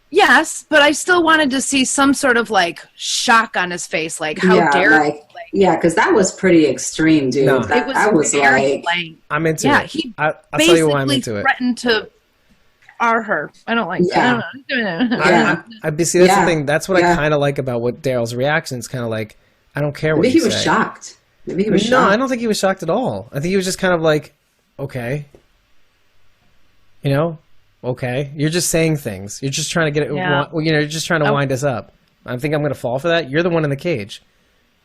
Speaker 2: Yes, but I still wanted to see some sort of like shock on his face, like how dare you?
Speaker 4: Yeah, because that was pretty extreme, dude.
Speaker 3: No.
Speaker 2: It was very blank.
Speaker 3: I'm into it.
Speaker 2: He
Speaker 3: I'll tell you why I'm into it.
Speaker 2: Threatened to her. I don't like that.
Speaker 3: See, that's the thing. That's what I kind of like about what Daryl's reaction is. Kind of like, I don't care what
Speaker 4: Maybe
Speaker 3: you
Speaker 4: he was
Speaker 3: say.
Speaker 4: shocked. Maybe he was shocked.
Speaker 3: No, I don't think he was shocked at all. I think he was just kind of like, okay. You know? Okay. You're just saying things. You're just trying to get it, you're just trying to wind us up. I think I'm going to fall for that. You're the one in the cage.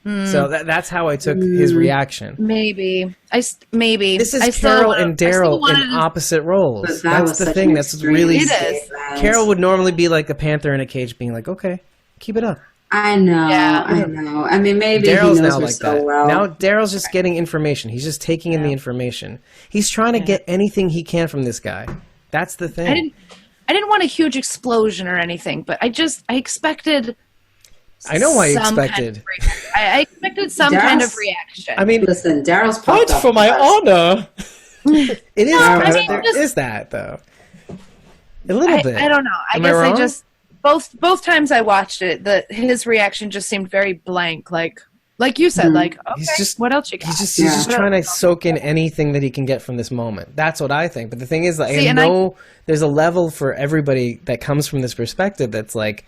Speaker 3: So that's how I took his reaction.
Speaker 2: Maybe.
Speaker 3: This is Carol and Daryl in opposite roles. That's the thing. That's really...
Speaker 2: It is.
Speaker 3: Carol would normally be like a panther in a cage being like, okay, keep it up.
Speaker 4: I know. Yeah. I know. I mean, maybe
Speaker 3: Daryl's
Speaker 4: he knows
Speaker 3: now
Speaker 4: her
Speaker 3: like
Speaker 4: so
Speaker 3: that.
Speaker 4: well.
Speaker 3: Now Daryl's just getting information. He's just taking in the information. He's trying to get anything he can from this guy. That's the thing.
Speaker 2: I didn't want a huge explosion or anything, but I expected.
Speaker 3: I know why you expected.
Speaker 2: I expected some kind of reaction.
Speaker 3: I mean,
Speaker 4: listen, Daryl's
Speaker 3: fight for my honor. It is. There
Speaker 2: just,
Speaker 3: is that though. A little bit.
Speaker 2: I don't know. I guess I just both times I watched it, his reaction just seemed very blank. Like you said, like, okay, what else you got?
Speaker 3: He's just trying to soak in anything that he can get from this moment. That's what I think. But the thing is, I know there's a level for everybody that comes from this perspective that's like,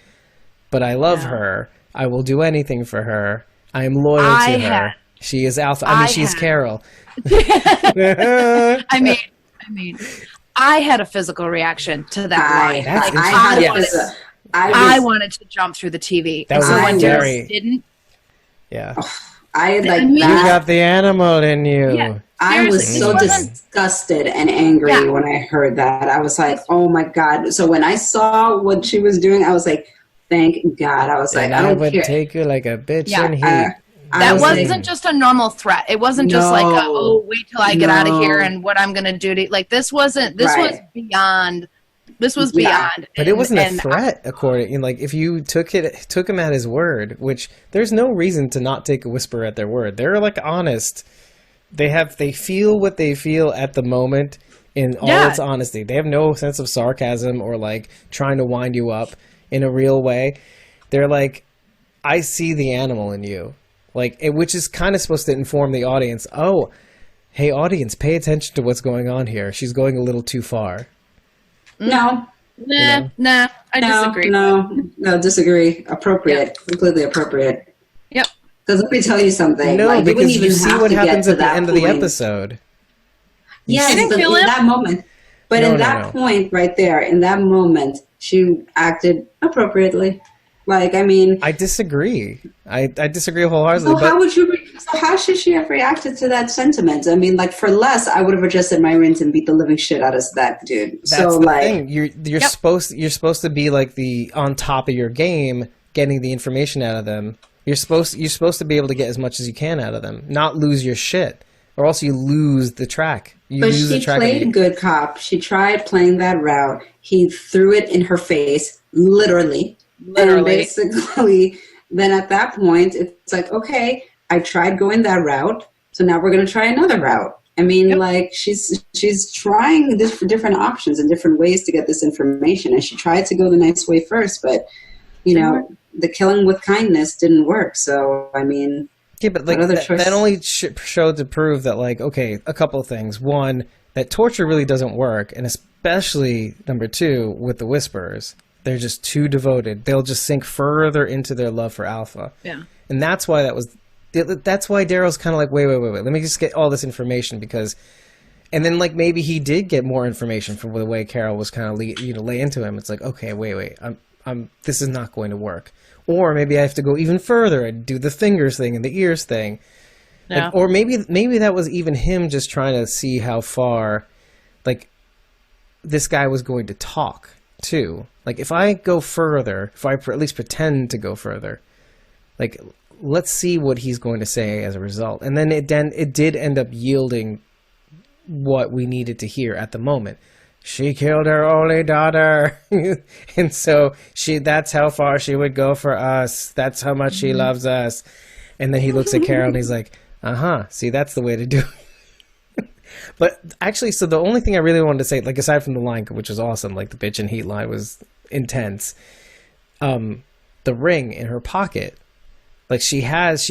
Speaker 3: but I love her. I will do anything for her. I am loyal to her. She is Alpha. I mean, she's Carol.
Speaker 2: I mean, I had a physical reaction to that line. I wanted to jump through the TV.
Speaker 3: That was
Speaker 2: when
Speaker 3: very...
Speaker 2: didn't.
Speaker 3: Yeah.
Speaker 4: You
Speaker 3: got the animal in you.
Speaker 4: Yeah. I was so disgusted and angry when I heard that. I was like, oh my God. So when I saw what she was doing, I was like, thank God. I was like, I don't care.
Speaker 3: Take you like a bitch in heat.
Speaker 2: That wasn't just a normal threat. It wasn't just like, wait till I get out of here and what I'm going to do to, like, this was beyond. This was beyond.
Speaker 3: But it wasn't a threat, according, like, if you took him at his word, which there's no reason to not take a whisperer at their word. They're like honest. They feel what they feel at the moment in all its honesty. They have no sense of sarcasm or like trying to wind you up in a real way. They're like, I see the animal in you. Like, which is kind of supposed to inform the audience, oh, hey audience, pay attention to what's going on here. She's going a little too far.
Speaker 4: No.
Speaker 2: Nah. I disagree.
Speaker 4: No, disagree. Appropriate. Completely appropriate.
Speaker 2: Yep.
Speaker 4: Because let me tell you something.
Speaker 3: No, because you see what happens at the end of the episode.
Speaker 4: Yes, but in that moment. But in that point right there, in that moment, she acted appropriately. Like, I mean...
Speaker 3: I disagree. I disagree wholeheartedly.
Speaker 4: So how should she have reacted to that sentiment? I mean, like, for less, I would have adjusted my rings and beat the living shit out of that dude.
Speaker 3: That's the thing. You're supposed to be like the on top of your game, getting the information out of them. You're supposed to be able to get as much as you can out of them, not lose your shit, or else you lose the track.
Speaker 4: But she played good cop. She tried playing that route. He threw it in her face, literally. And basically, then at that point, it's like, okay, I tried going that route, so now we're going to try another route. I mean, like, she's trying different options and different ways to get this information, and she tried to go the nice way first, but, you know, the killing with kindness didn't work, so, I mean...
Speaker 3: Yeah, but like that only showed to prove that, like, okay, a couple of things. One, that torture really doesn't work, and especially, number two, with the Whisperers. They're just too devoted. They'll just sink further into their love for Alpha.
Speaker 2: Yeah.
Speaker 3: And that's why that's why Daryl's kind of like, wait. Let me just get all this information because... And then, like, maybe he did get more information from the way Carol was kind of lay into him. It's like, okay, wait. This is not going to work. Or maybe I have to go even further and do the fingers thing and the ears thing.
Speaker 2: Yeah.
Speaker 3: Like, or maybe that was even him just trying to see how far, like, this guy was going to talk, too. Like, if I go further, if I at least pretend to go further, like, let's see what he's going to say as a result. And then it did end up yielding what we needed to hear at the moment. She killed her only daughter. And so that's how far she would go for us. That's how much she loves us. And then he looks at Carol and he's like, see, that's the way to do it. But actually, so the only thing I really wanted to say, like aside from the line, which was awesome, like the bitch and heat line was intense, the ring in her pocket, like she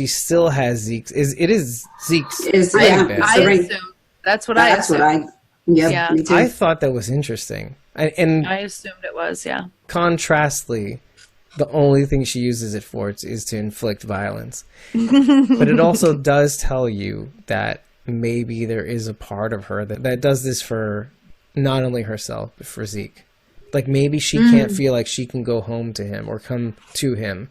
Speaker 3: still has Zeke's. It is Zeke's.
Speaker 2: I assume that's what I assumed.
Speaker 4: Yeah, me too.
Speaker 3: I thought that was interesting, and
Speaker 2: I assumed it was. Yeah.
Speaker 3: Contrastly, the only thing she uses it for is to inflict violence. But it also does tell you that maybe there is a part of her that does this for not only herself but for Zeke. Like maybe she can't feel like she can go home to him or come to him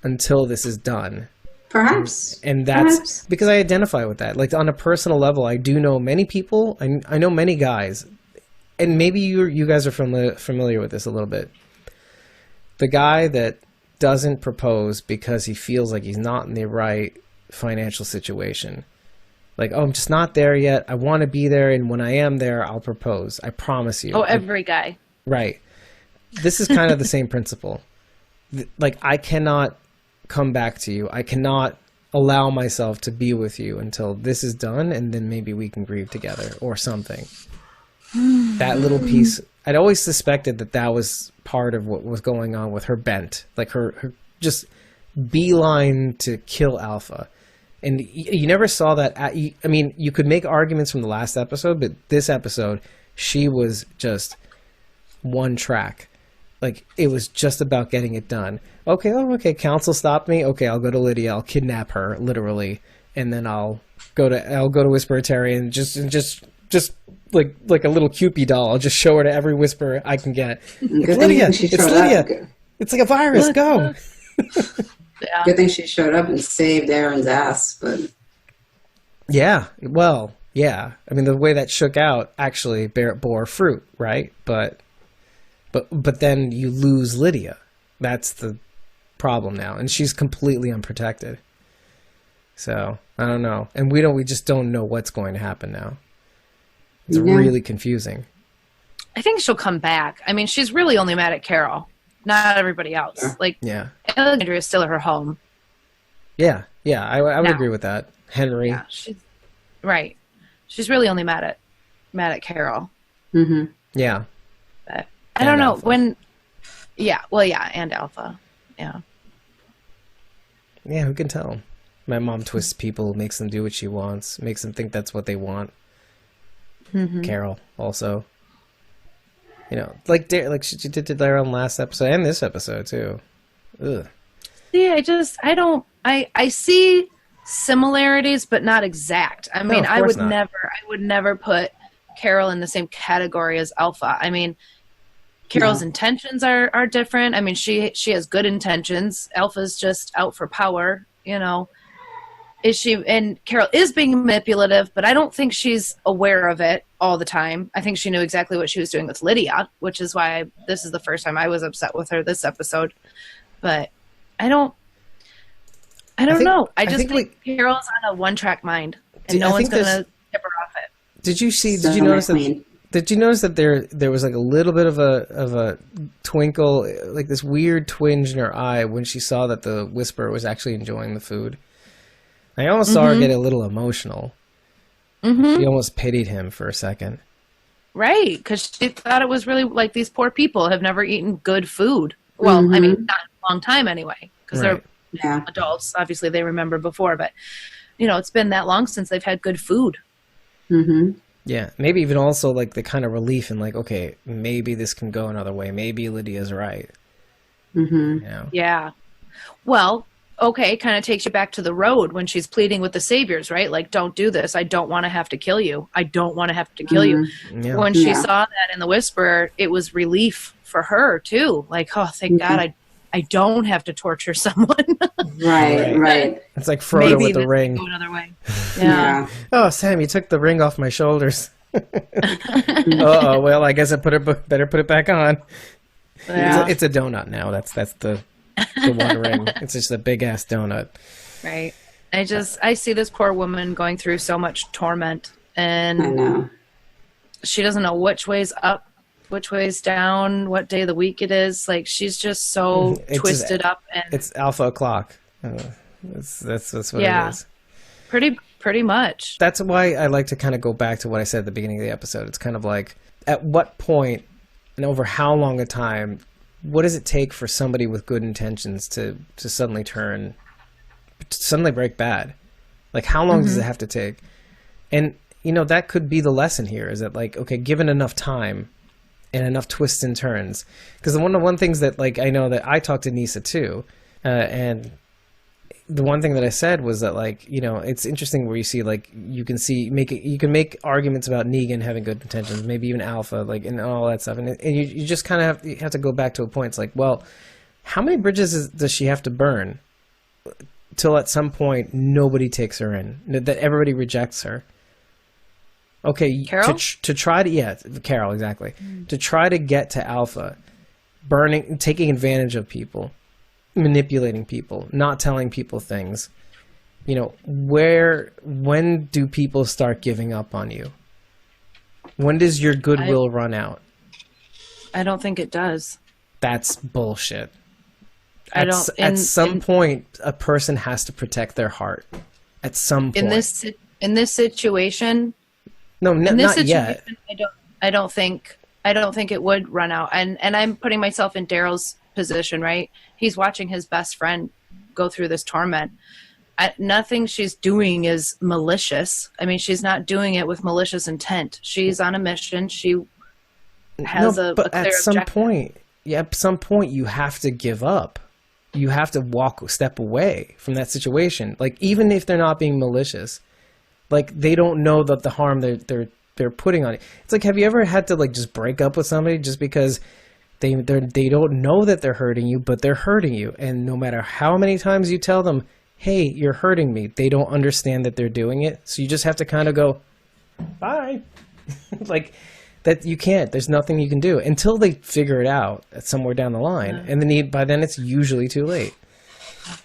Speaker 3: until this is done.
Speaker 4: Perhaps.
Speaker 3: And that's because I identify with that. Like on a personal level, I do know many people. I know many guys, and maybe you guys are familiar with this a little bit. The guy that doesn't propose because he feels like he's not in the right financial situation. Like, I'm just not there yet. I want to be there, and when I am there, I'll propose. I promise you.
Speaker 2: Oh, every guy.
Speaker 3: Right. This is kind of the same principle. Like, I cannot come back to you. I cannot allow myself to be with you until this is done, and then maybe we can grieve together or something. That little piece, I'd always suspected that was part of what was going on with her bent. Like, her just beeline to kill Alpha. And you never saw that. I mean, you could make arguments from the last episode, but this episode, she was just one track. Like, it was just about getting it done. Okay, council stopped me. Okay, I'll go to Lydia. I'll kidnap her, literally, and then I'll go to Whisperer and just like a little Cupid doll. I'll just show her to every whisper I can get. It's Lydia. It's Lydia. It's like a virus. Go.
Speaker 2: Yeah.
Speaker 4: Good thing she showed up and saved Aaron's ass, but
Speaker 3: yeah, well, yeah. I mean, the way that shook out actually bore fruit, right? But then you lose Lydia. That's the problem now, and she's completely unprotected. So I don't know, and we just don't know what's going to happen now. It's really confusing.
Speaker 2: I think she'll come back. I mean, she's really only mad at Carol, not everybody else. Like, Alexandria is still at her home.
Speaker 3: Yeah, I would agree with that. Henry.
Speaker 2: Yeah, right. She's really only mad at Carol.
Speaker 4: Mm-hmm.
Speaker 3: Yeah.
Speaker 2: But I don't know when. Yeah. Well, yeah, and Alpha. Yeah.
Speaker 3: Yeah, who can tell? My mom twists people, makes them do what she wants, makes them think that's what they want. Mm-hmm. Carol also. You know, like she did to Daryl in last episode and this episode too. Ugh.
Speaker 2: See, I see similarities, but not exact. I mean, I would never put Carol in the same category as Alpha. I mean, Carol's intentions are different. I mean, she has good intentions. Alpha's just out for power, you know. And Carol is being manipulative, but I don't think she's aware of it all the time. I think she knew exactly what she was doing with Lydia, which is why this is the first time I was upset with her this episode. But I don't know. I just think Carol's on a one-track mind, and no one's going to tip her off it.
Speaker 3: Did you notice that there was like a little bit of a twinkle, like this weird twinge in her eye when she saw that the Whisperer was actually enjoying the food? I almost saw her get a little emotional. Mm-hmm. She almost pitied him for a second. Right, because she thought it was really like these poor people have never eaten good food. Well, I mean, not in a long time anyway, because they're adults. Obviously, they remember before, but, you know, it's been that long since they've had good food.
Speaker 4: Mm-hmm.
Speaker 3: Yeah, maybe even also like the kind of relief in like, okay, maybe this can go another way. Maybe Lydia's right.
Speaker 4: Mm-hmm.
Speaker 3: You know? Yeah.
Speaker 2: Well, okay, kind of takes you back to the road when she's pleading with the saviors, right? Like, don't do this. I don't want to have to kill you. I don't want to have to kill you.
Speaker 3: Yeah.
Speaker 2: When she saw that in the Whisperer, it was relief for her too. Like, oh, thank God I don't have to torture someone.
Speaker 4: Right.
Speaker 3: It's like Frodo with the ring.
Speaker 2: Go another way.
Speaker 4: Yeah.
Speaker 3: Oh, Sam, you took the ring off my shoulders. Uh-oh, well, I guess I better put it back on.
Speaker 2: Yeah.
Speaker 3: It's a donut now. That's the one ring. It's just a big ass donut.
Speaker 2: Right. I see this poor woman going through so much torment, and
Speaker 4: I know.
Speaker 2: she doesn't know which way's up, which way's down, what day of the week it is. Like, she's just so twisted up. And
Speaker 3: it's alpha o'clock. That's what it is.
Speaker 2: Pretty much.
Speaker 3: That's why I like to kind of go back to what I said at the beginning of the episode. It's kind of like, at what point and over how long a time, what does it take for somebody with good intentions to suddenly break bad? Like, how long does it have to take? And, you know, that could be the lesson here, is that, like, okay, given enough time and enough twists and turns. Because the one things that, like, I know that I talked to Nisa too, and the one thing that I said was that, like, you know, it's interesting where you see, like, you can make arguments about Negan having good intentions, maybe even Alpha, like, and all that stuff, and you just kind of have to go back to a point. It's like, well, how many bridges does she have to burn till at some point nobody takes her in, that everybody rejects her? Okay,
Speaker 2: Carol?
Speaker 3: Carol, exactly. To try to get to Alpha, taking advantage of people, manipulating people, not telling people things. You know, when do people start giving up on you? When does your goodwill run out?
Speaker 2: I don't think it does.
Speaker 3: That's bullshit.
Speaker 2: At
Speaker 3: some point, a person has to protect their heart. At some point.
Speaker 2: In this situation,
Speaker 3: not yet.
Speaker 2: I don't think it would run out. And I'm putting myself in Daryl's position, right? He's watching his best friend go through this torment. Nothing she's doing is malicious. I mean, she's not doing it with malicious intent. She's on a mission. She has a clear
Speaker 3: at some
Speaker 2: objective.
Speaker 3: point, at some point, you have to give up. You have to step away from that situation. Like, even if they're not being malicious, like, they don't know that the harm they're putting on it. It's like, have you ever had to, like, just break up with somebody just because they don't know that they're hurting you, but they're hurting you, and no matter how many times you tell them, hey, you're hurting me, they don't understand that they're doing it, so you just have to kind of go, bye. Like, that you can't. There's nothing you can do until they figure it out somewhere down the line, and then by then it's usually too late.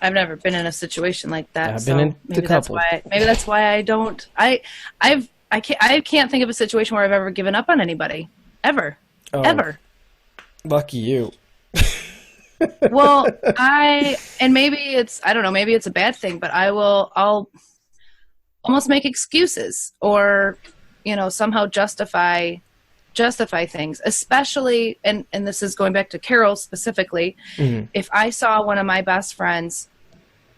Speaker 2: I've never been in a situation like that.
Speaker 3: I've been in a couple.
Speaker 2: Maybe that's why I don't. I can't think of a situation where I've ever given up on anybody, ever.
Speaker 3: Lucky you.
Speaker 2: Well, maybe it's, I don't know, maybe it's a bad thing, but I'll almost make excuses, or, you know, somehow justify things, especially, and this is going back to Carol specifically. If I saw one of my best friends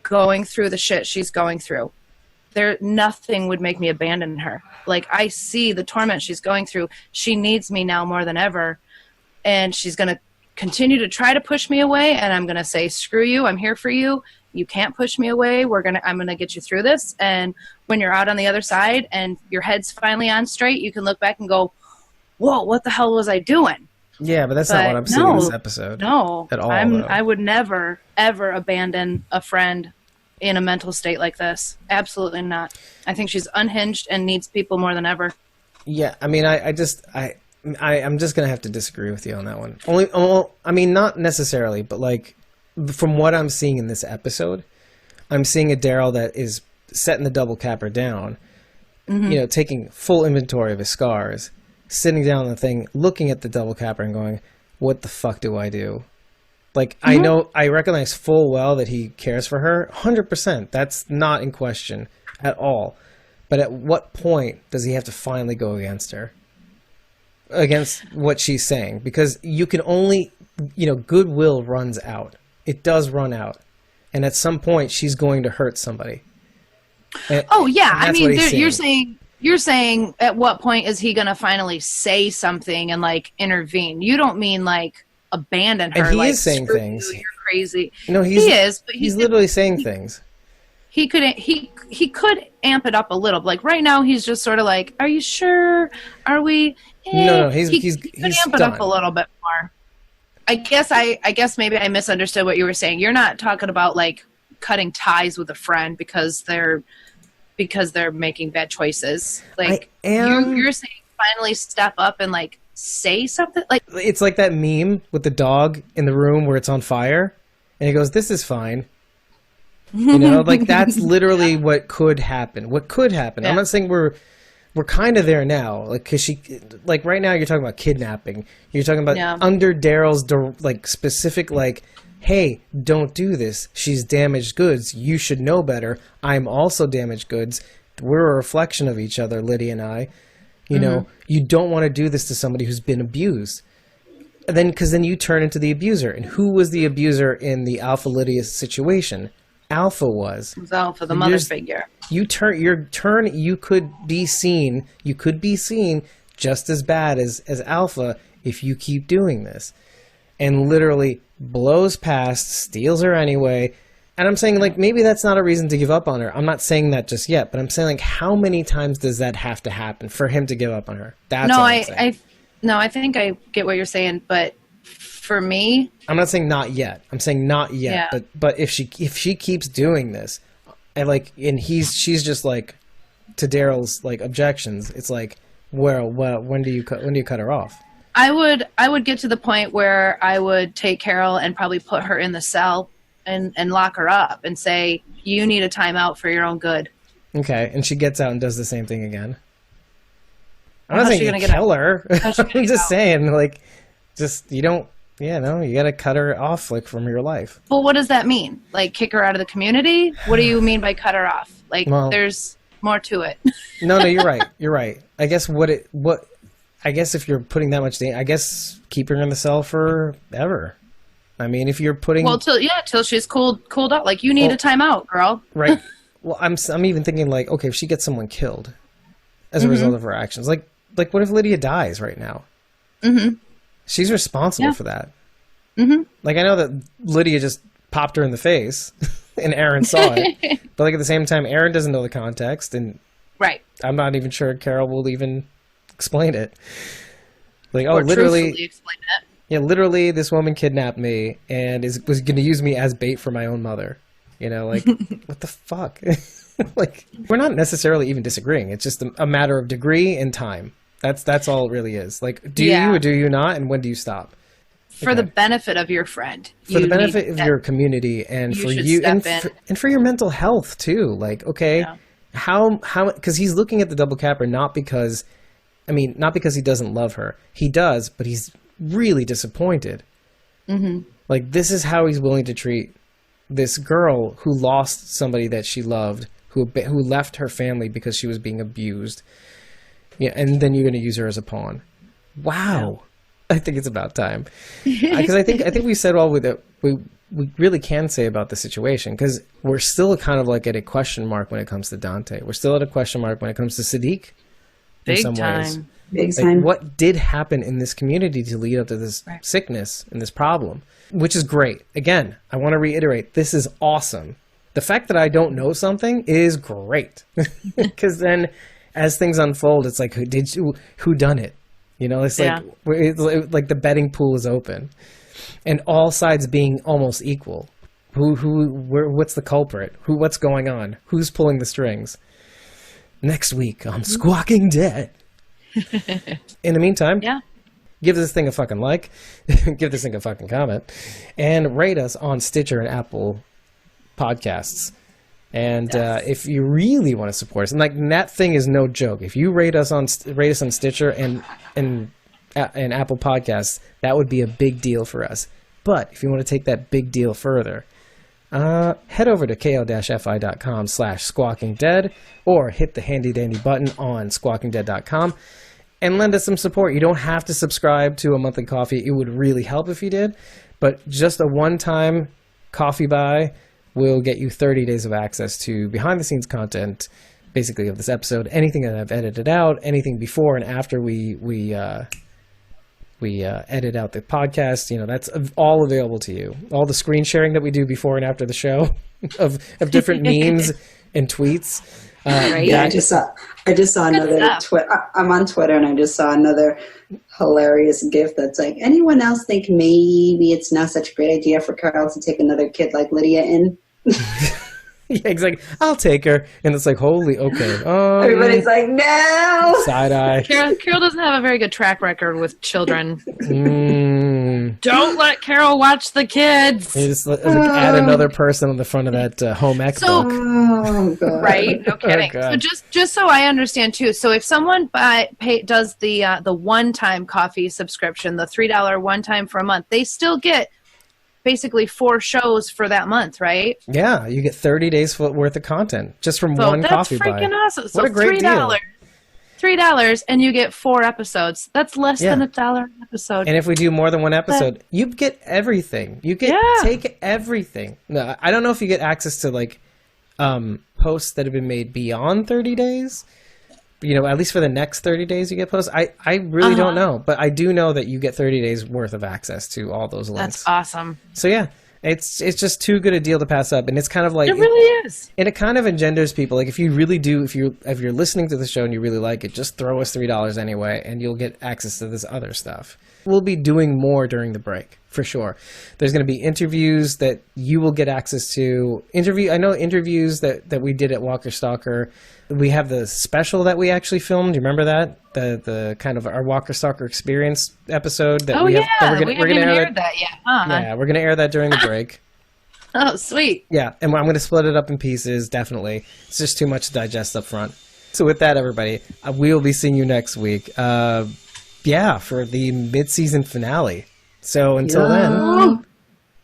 Speaker 2: going through the shit she's going through, nothing would make me abandon her. Like, I see the torment she's going through. She needs me now more than ever, and she's going to continue to try to push me away, and I'm going to say, screw you, I'm here for you. You can't push me away. I'm going to get you through this. And when you're out on the other side and your head's finally on straight, you can look back and go, whoa, what the hell was I doing?
Speaker 3: Yeah, but that's not what I'm seeing in this episode.
Speaker 2: No,
Speaker 3: at all.
Speaker 2: I would never, ever abandon a friend in a mental state like this. Absolutely not. I think she's unhinged and needs people more than ever.
Speaker 3: Yeah, I mean, I'm just going to have to disagree with you on that one. I mean, not necessarily, but, like, from what I'm seeing in this episode, I'm seeing a Daryl that is setting the double capper down, you know, taking full inventory of his scars, sitting down on the thing, looking at the double capper and going, what the fuck do I do? Like, I recognize full well that he cares for her, 100%. That's not in question at all. But at what point does he have to finally go against her? Against what she's saying? Because you can only, you know, goodwill runs out. It does run out. And at some point, she's going to hurt somebody.
Speaker 2: I mean, you're saying at what point is he going to finally say something and, like, intervene? You don't mean, like, abandon her.
Speaker 3: And he
Speaker 2: like,
Speaker 3: is saying things.
Speaker 2: You're crazy.
Speaker 3: No,
Speaker 2: he is, but
Speaker 3: he's literally saying things.
Speaker 2: He could amp it up a little. Like, right now, he's just sort of like, "Are you sure? Are we?"
Speaker 3: No, he's
Speaker 2: amp it up a little bit more. I guess maybe I misunderstood what you were saying. You're not talking about, like, cutting ties with a friend because they're making bad choices. Like, you're saying finally step up and, like, say something. Like,
Speaker 3: it's like that meme with the dog in the room where it's on fire, and he goes, "This is fine." You know, like, that's literally what could happen. What could happen. Yeah. I'm not saying we're we're kind of there now. Like, cause like right now you're talking about kidnapping. You're talking about under Daryl's like specific like, hey, don't do this. She's damaged goods. You should know better. I'm also damaged goods. We're a reflection of each other, Lydia and I. You know, you don't want to do this to somebody who's been abused. And then, because then you turn into the abuser. And who was the abuser in the Alpha Lydia situation? Alpha was.
Speaker 2: It was Alpha, the mother figure.
Speaker 3: You could be seen just as bad as Alpha if you keep doing this. And literally blows past, steals her anyway. And I'm saying, like, maybe that's not a reason to give up on her. I'm not saying that just yet, but I'm saying, like, how many times does that have to happen for him to give up on her? That's all I'm saying.
Speaker 2: I think I get what you're saying, but for me,
Speaker 3: I'm not saying not yet. I'm saying not yet. Yeah. But if she keeps doing this, and she's just like, to Daryl's like objections, it's like, well, when do you cut her off?
Speaker 2: I would get to the point where I would take Carol and probably put her in the cell and lock her up and say, you need a timeout for your own good.
Speaker 3: Okay, and she gets out and does the same thing again. I'm not saying you kill her. I'm just saying, like, you gotta cut her off, like, from your life.
Speaker 2: Well, what does that mean? Like, kick her out of the community? What do you mean by cut her off? Like, there's more to it.
Speaker 3: No, you're right. You're right. I guess I guess if you're putting that much danger, I guess keep her in the cell forever. I mean, if you're putting
Speaker 2: till she's cooled out. Like, you need a timeout, girl.
Speaker 3: Right. Well, I'm even thinking like, okay, if she gets someone killed as a result of her actions, like what if Lydia dies right now? Mm-hmm. She's responsible for that. Mm-hmm. Like, I know that Lydia just popped her in the face, and Aaron saw it, but like at the same time, Aaron doesn't know the context, and I'm not even sure Carol will even explain it. Like,
Speaker 2: or literally explain it.
Speaker 3: Yeah, literally, this woman kidnapped me and was going to use me as bait for my own mother. You know, like, what the fuck? Like, we're not necessarily even disagreeing. It's just a matter of degree and time. That's all it really is. Like, do you or do you not, and when do you stop?
Speaker 2: For the benefit of your friend.
Speaker 3: For the benefit of your community, and for you, and for your mental health too. Like, okay, how? Because he's looking at the double capper not because he doesn't love her. He does, but he's really disappointed. Mm-hmm. Like, this is how he's willing to treat this girl who lost somebody that she loved, who left her family because she was being abused. Yeah, and then you're going to use her as a pawn. Wow. Yeah. I think it's about time. Because I think we said all we really can say about the situation, because we're still kind of like at a question mark when it comes to Dante. We're still at a question mark when it comes to Sadiq.
Speaker 2: Big time.
Speaker 4: Big time.
Speaker 3: What did happen in this community to lead up to this sickness and this problem, which is great. Again, I want to reiterate, this is awesome. The fact that I don't know something is great, because then as things unfold, it's like, who done it? You know, it's like the betting pool is open, and all sides being almost equal. What's the culprit? What's going on? Who's pulling the strings? Next week on Squawking Dead. In the meantime, give this thing a fucking like, give this thing a fucking comment, and rate us on Stitcher and Apple Podcasts. And if you really want to support us, and like that thing is no joke, if you rate us on Stitcher and Apple Podcasts, that would be a big deal for us. But if you want to take that big deal further, head over to ko-fi.com/squawkingdead, or hit the handy dandy button on squawkingdead.com and lend us some support. You don't have to subscribe to a monthly coffee. It would really help if you did, but just a one-time coffee buy will get you 30 days of access to behind-the-scenes content, basically, of this episode. Anything that I've edited out, anything before and after we edit out the podcast, you know, that's all available to you. All the screen sharing that we do before and after the show of different memes and tweets.
Speaker 4: I just saw another I'm on Twitter, and I just saw another hilarious GIF that's like, anyone else think maybe it's not such a great idea for Carl to take another kid like Lydia in?
Speaker 3: Yeah, he's like, I'll take her. And it's like, holy, okay.
Speaker 4: Everybody's like, no.
Speaker 3: Side eye.
Speaker 2: Carol doesn't have a very good track record with children. Don't let Carol watch the kids.
Speaker 3: You just add another person on the front of that home ec book.
Speaker 4: Oh, God.
Speaker 2: Right? No kidding.
Speaker 3: Oh,
Speaker 2: so just so I understand too. So if someone does the one-time coffee subscription, the $3 one-time for a month, they still get basically 4 shows for that month, right?
Speaker 3: Yeah, you get 30 days worth of content just from one coffee buy.
Speaker 2: That's freaking awesome. So
Speaker 3: what a great deal.
Speaker 2: $3 and you get 4 episodes. That's less than $1 an episode.
Speaker 3: And if we do more than one episode, you get everything. You get take everything. No, I don't know if you get access to like posts that have been made beyond 30 days. You know, at least for the next 30 days you get posts. I really don't know, but I do know that you get 30 days worth of access to all those links.
Speaker 2: That's awesome.
Speaker 3: So yeah, it's just too good a deal to pass up, and it's kind of like
Speaker 2: it really is.
Speaker 3: And it kind of engenders people. Like if you really do, if you're listening to the show and you really like it, just throw us $3 anyway, and you'll get access to this other stuff. We'll be doing more during the break for sure. There's going to be interviews that you will get access to. I know interviews that we did at Walker Stalker. We have the special that we actually filmed. Do you remember that? The kind of our Walker Stalker experience episode that we haven't even aired that yet, huh? Yeah, we're going to air that during the break.
Speaker 2: Oh, sweet.
Speaker 3: Yeah, and I'm going to split it up in pieces, definitely. It's just too much to digest up front. So with that, everybody, we'll be seeing you next week. For the mid-season finale. So until then,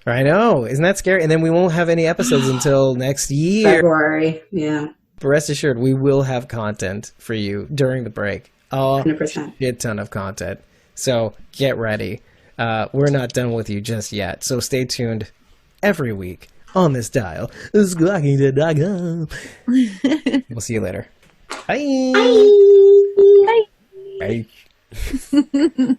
Speaker 3: I know, isn't that scary? And then we won't have any episodes until next year.
Speaker 4: February, yeah.
Speaker 3: But rest assured, we will have content for you during the break.
Speaker 4: 100%.
Speaker 3: A ton of content. So get ready. We're not done with you just yet. So stay tuned every week on this dial. SquawkingDead.com. We'll see you later. Bye.
Speaker 2: Bye.
Speaker 3: Bye.